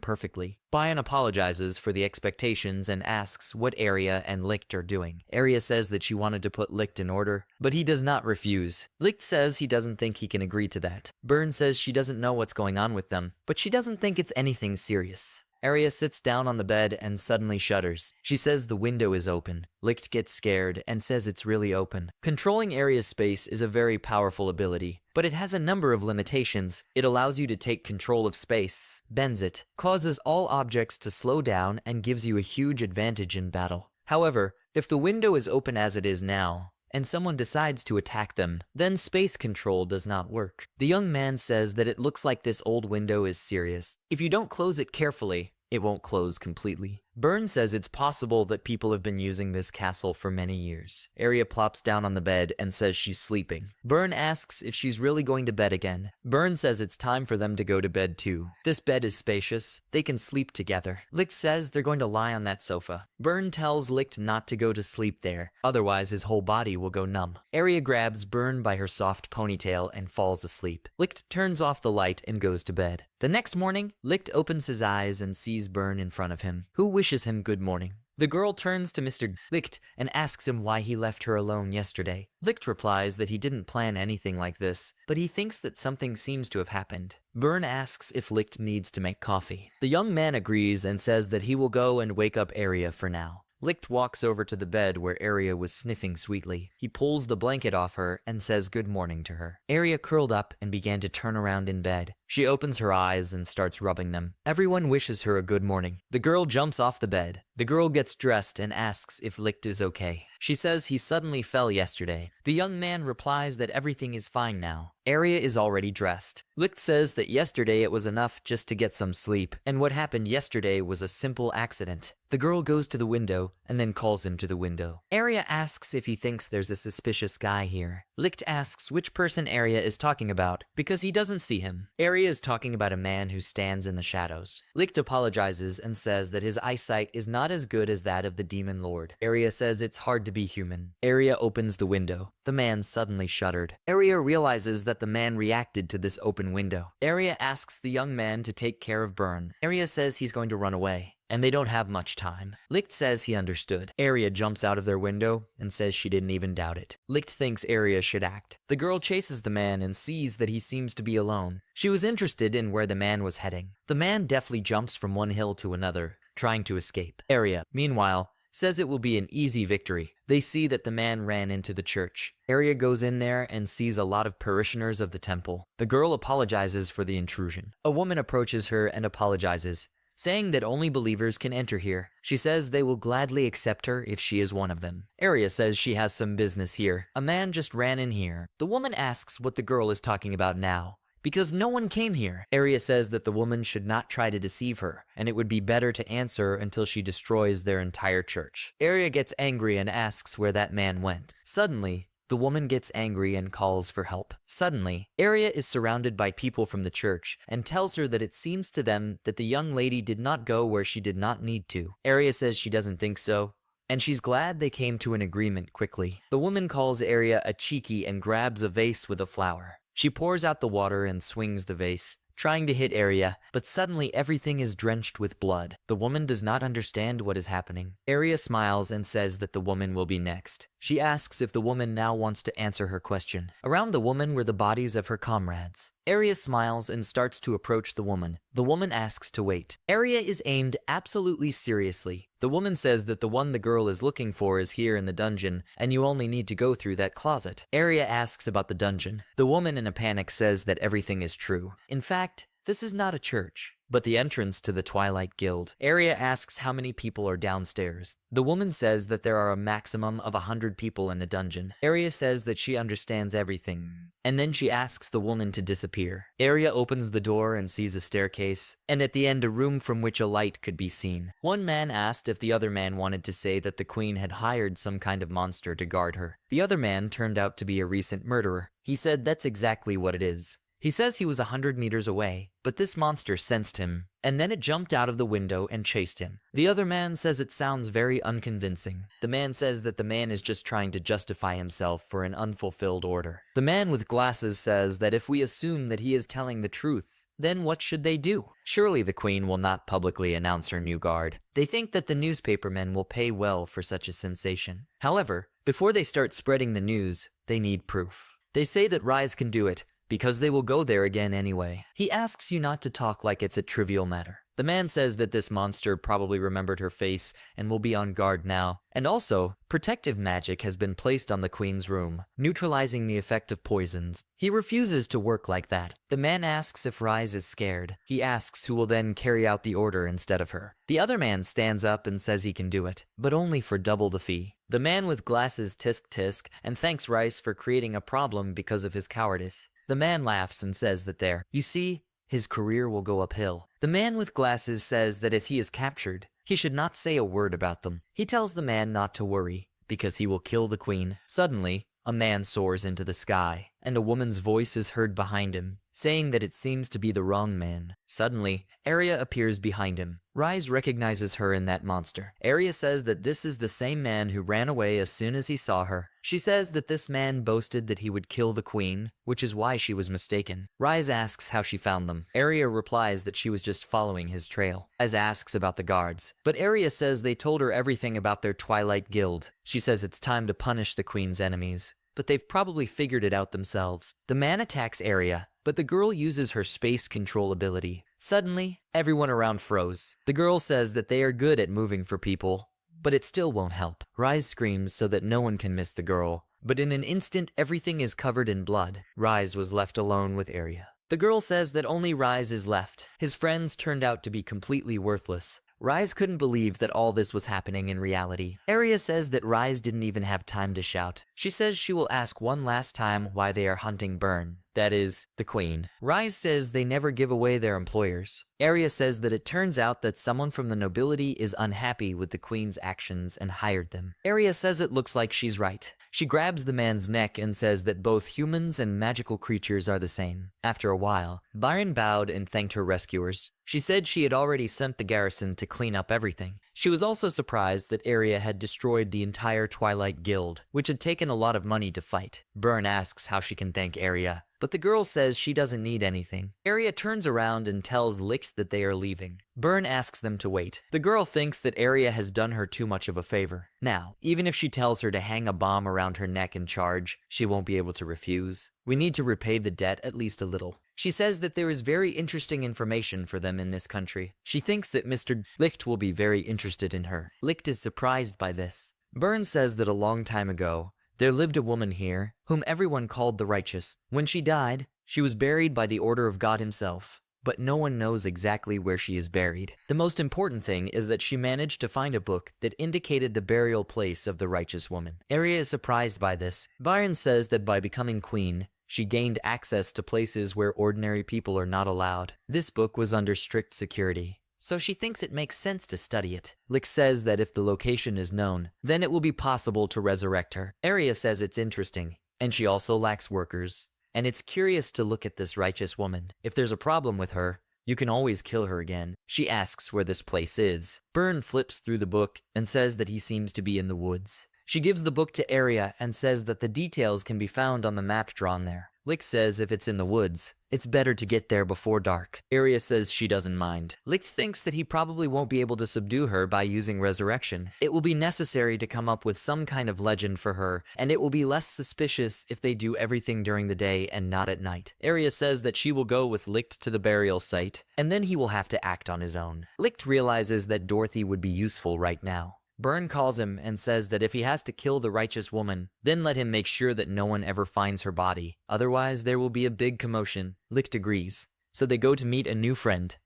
perfectly. Bayan apologizes for the expectations and asks what Arya and Licht are doing. Arya says that she wanted to put Licht in order, but he does not refuse. Licht says he doesn't think he can agree to that. Byrne says she doesn't know what's going on with them, but she doesn't think it's anything serious. Arya sits down on the bed and suddenly shudders. She says the window is open. Licht gets scared and says it's really open. Controlling Arya's space is a very powerful ability, but it has a number of limitations. It allows you to take control of space, bends it, causes all objects to slow down, and gives you a huge advantage in battle. However, if the window is open as it is now, and someone decides to attack them, then space control does not work. The young man says that it looks like this old window is serious. If you don't close it carefully, it won't close completely. Byrne says it's possible that people have been using this castle for many years. Arya plops down on the bed and says she's sleeping. Byrne asks if she's really going to bed again. Byrne says it's time for them to go to bed too. This bed is spacious. They can sleep together. Licht says they're going to lie on that sofa. Byrne tells Licht not to go to sleep there, otherwise his whole body will go numb. Arya grabs Byrne by her soft ponytail and falls asleep. Licht turns off the light and goes to bed. The next morning, Licht opens his eyes and sees Byrne in front of him, who wishes him good morning. The girl turns to Mr. Licht and asks him why he left her alone yesterday. Licht replies that he didn't plan anything like this, but he thinks that something seems to have happened. Byrne asks if Licht needs to make coffee. The young man agrees and says that he will go and wake up Arya for now. Licht walks over to the bed where Arya was sniffing sweetly. He pulls the blanket off her and says good morning to her. Arya curled up and began to turn around in bed. She opens her eyes and starts rubbing them. Everyone wishes her a good morning. The girl jumps off the bed. The girl gets dressed and asks if Licht is okay. She says he suddenly fell yesterday. The young man replies that everything is fine now. Arya is already dressed. Licht says that yesterday it was enough just to get some sleep, and what happened yesterday was a simple accident. The girl goes to the window and then calls him to the window. Arya asks if he thinks there's a suspicious guy here. Licht asks which person Arya is talking about because he doesn't see him. Arya is talking about a man who stands in the shadows. Licht apologizes and says that his eyesight is not as good as that of the demon lord. Arya says it's hard to be human. Arya opens the window. The man suddenly shuddered. Arya realizes that the man reacted to this open window. Arya asks the young man to take care of Byrne. Arya says he's going to run away, and they don't have much time. Licht says he understood. Arya jumps out of their window and says she didn't even doubt it. Licht thinks Arya should act. The girl chases the man and sees that he seems to be alone. She was interested in where the man was heading. The man deftly jumps from one hill to another, trying to escape. Arya, meanwhile, says it will be an easy victory. They see that the man ran into the church. Arya goes in there and sees a lot of parishioners of the temple. The girl apologizes for the intrusion. A woman approaches her and apologizes, saying that only believers can enter here. She says they will gladly accept her if she is one of them. Arya says she has some business here. A man just ran in here. The woman asks what the girl is talking about now, because no one came here. Arya says that the woman should not try to deceive her, and it would be better to answer until she destroys their entire church. Arya gets angry and asks where that man went. Suddenly, the woman gets angry and calls for help. Suddenly, Arya is surrounded by people from the church and tells her that it seems to them that the young lady did not go where she did not need to. Arya says she doesn't think so, and she's glad they came to an agreement quickly. The woman calls Arya a cheeky and grabs a vase with a flower. She pours out the water and swings the vase, trying to hit Arya, but suddenly everything is drenched with blood. The woman does not understand what is happening. Arya smiles and says that the woman will be next. She asks if the woman now wants to answer her question. Around the woman were the bodies of her comrades. Arya smiles and starts to approach the woman. The woman asks to wait. Arya is aimed absolutely seriously. The woman says that the one the girl is looking for is here in the dungeon, and you only need to go through that closet. Arya asks about the dungeon. The woman in a panic says that everything is true. In fact, this is not a church, but the entrance to the Twilight Guild. Arya asks how many people are downstairs. The woman says that there are a maximum of 100 people in the dungeon. Arya says that she understands everything, and then she asks the woman to disappear. Arya opens the door and sees a staircase, and at the end a room from which a light could be seen. One man asked if the other man wanted to say that the queen had hired some kind of monster to guard her. The other man turned out to be a recent murderer. He said that's exactly what it is. He says he was 100 meters away, but this monster sensed him, and then it jumped out of the window and chased him. The other man says it sounds very unconvincing. The man says that the man is just trying to justify himself for an unfulfilled order. The man with glasses says that if we assume that he is telling the truth, then what should they do? Surely the queen will not publicly announce her new guard. They think that the newspapermen will pay well for such a sensation. However, before they start spreading the news, they need proof. They say that Rise can do it, because they will go there again anyway. He asks you not to talk like it's a trivial matter. The man says that this monster probably remembered her face and will be on guard now. And also, protective magic has been placed on the queen's room, neutralizing the effect of poisons. He refuses to work like that. The man asks if Rise is scared. He asks who will then carry out the order instead of her. The other man stands up and says he can do it, but only for double the fee. The man with glasses tisk and thanks Rice for creating a problem because of his cowardice. The man laughs and says that you see, his career will go uphill. The man with glasses says that if he is captured, he should not say a word about them. He tells the man not to worry, because he will kill the queen. Suddenly, a man soars into the sky, and a woman's voice is heard behind him, saying that it seems to be the wrong man. Suddenly, Arya appears behind him. Rise recognizes her in that monster. Arya says that this is the same man who ran away as soon as he saw her. She says that this man boasted that he would kill the queen, which is why she was mistaken. Rise asks how she found them. Arya replies that she was just following his trail. Rise asks about the guards, but Arya says they told her everything about their Twilight Guild. She says it's time to punish the queen's enemies, but they've probably figured it out themselves. The man attacks Arya, but the girl uses her space control ability. Suddenly, everyone around froze. The girl says that they are good at moving for people, but it still won't help. Rise screams so that no one can miss the girl, but in an instant everything is covered in blood. Rise was left alone with Arya. The girl says that only Rise is left. His friends turned out to be completely worthless. Rise couldn't believe that all this was happening in reality. Arya says that Rise didn't even have time to shout. She says she will ask one last time why they are hunting Burn. That is, the queen. Rise says they never give away their employers. Arya says that it turns out that someone from the nobility is unhappy with the queen's actions and hired them. Arya says it looks like she's right. She grabs the man's neck and says that both humans and magical creatures are the same. After a while, Byron bowed and thanked her rescuers. She said she had already sent the garrison to clean up everything. She was also surprised that Arya had destroyed the entire Twilight Guild, which had taken a lot of money to fight. Burn asks how she can thank Arya, but the girl says she doesn't need anything. Arya turns around and tells Lix that they are leaving. Burn asks them to wait. The girl thinks that Arya has done her too much of a favor. Now, even if she tells her to hang a bomb around her neck and charge, she won't be able to refuse. We need to repay the debt at least a little. She says that there is very interesting information for them in this country. She thinks that Mr. Licht will be very interested in her. Licht is surprised by this. Burn says that a long time ago, there lived a woman here, whom everyone called the Righteous. When she died, she was buried by the order of God himself, but no one knows exactly where she is buried. The most important thing is that she managed to find a book that indicated the burial place of the righteous woman. Arya is surprised by this. Byron says that by becoming queen, she gained access to places where ordinary people are not allowed. This book was under strict security, so she thinks it makes sense to study it. Lix says that if the location is known, then it will be possible to resurrect her. Arya says it's interesting, and she also lacks workers, and it's curious to look at this righteous woman. If there's a problem with her, you can always kill her again. She asks where this place is. Burn flips through the book and says that he seems to be in the woods. She gives the book to Arya and says that the details can be found on the map drawn there. Lix says if it's in the woods, it's better to get there before dark. Arya says she doesn't mind. Lix thinks that he probably won't be able to subdue her by using resurrection. It will be necessary to come up with some kind of legend for her, and it will be less suspicious if they do everything during the day and not at night. Arya says that she will go with Licht to the burial site, and then he will have to act on his own. Licht realizes that Dorothy would be useful right now. Burn calls him and says that if he has to kill the righteous woman, then let him make sure that no one ever finds her body. Otherwise, there will be a big commotion. Licht agrees. So they go to meet a new friend.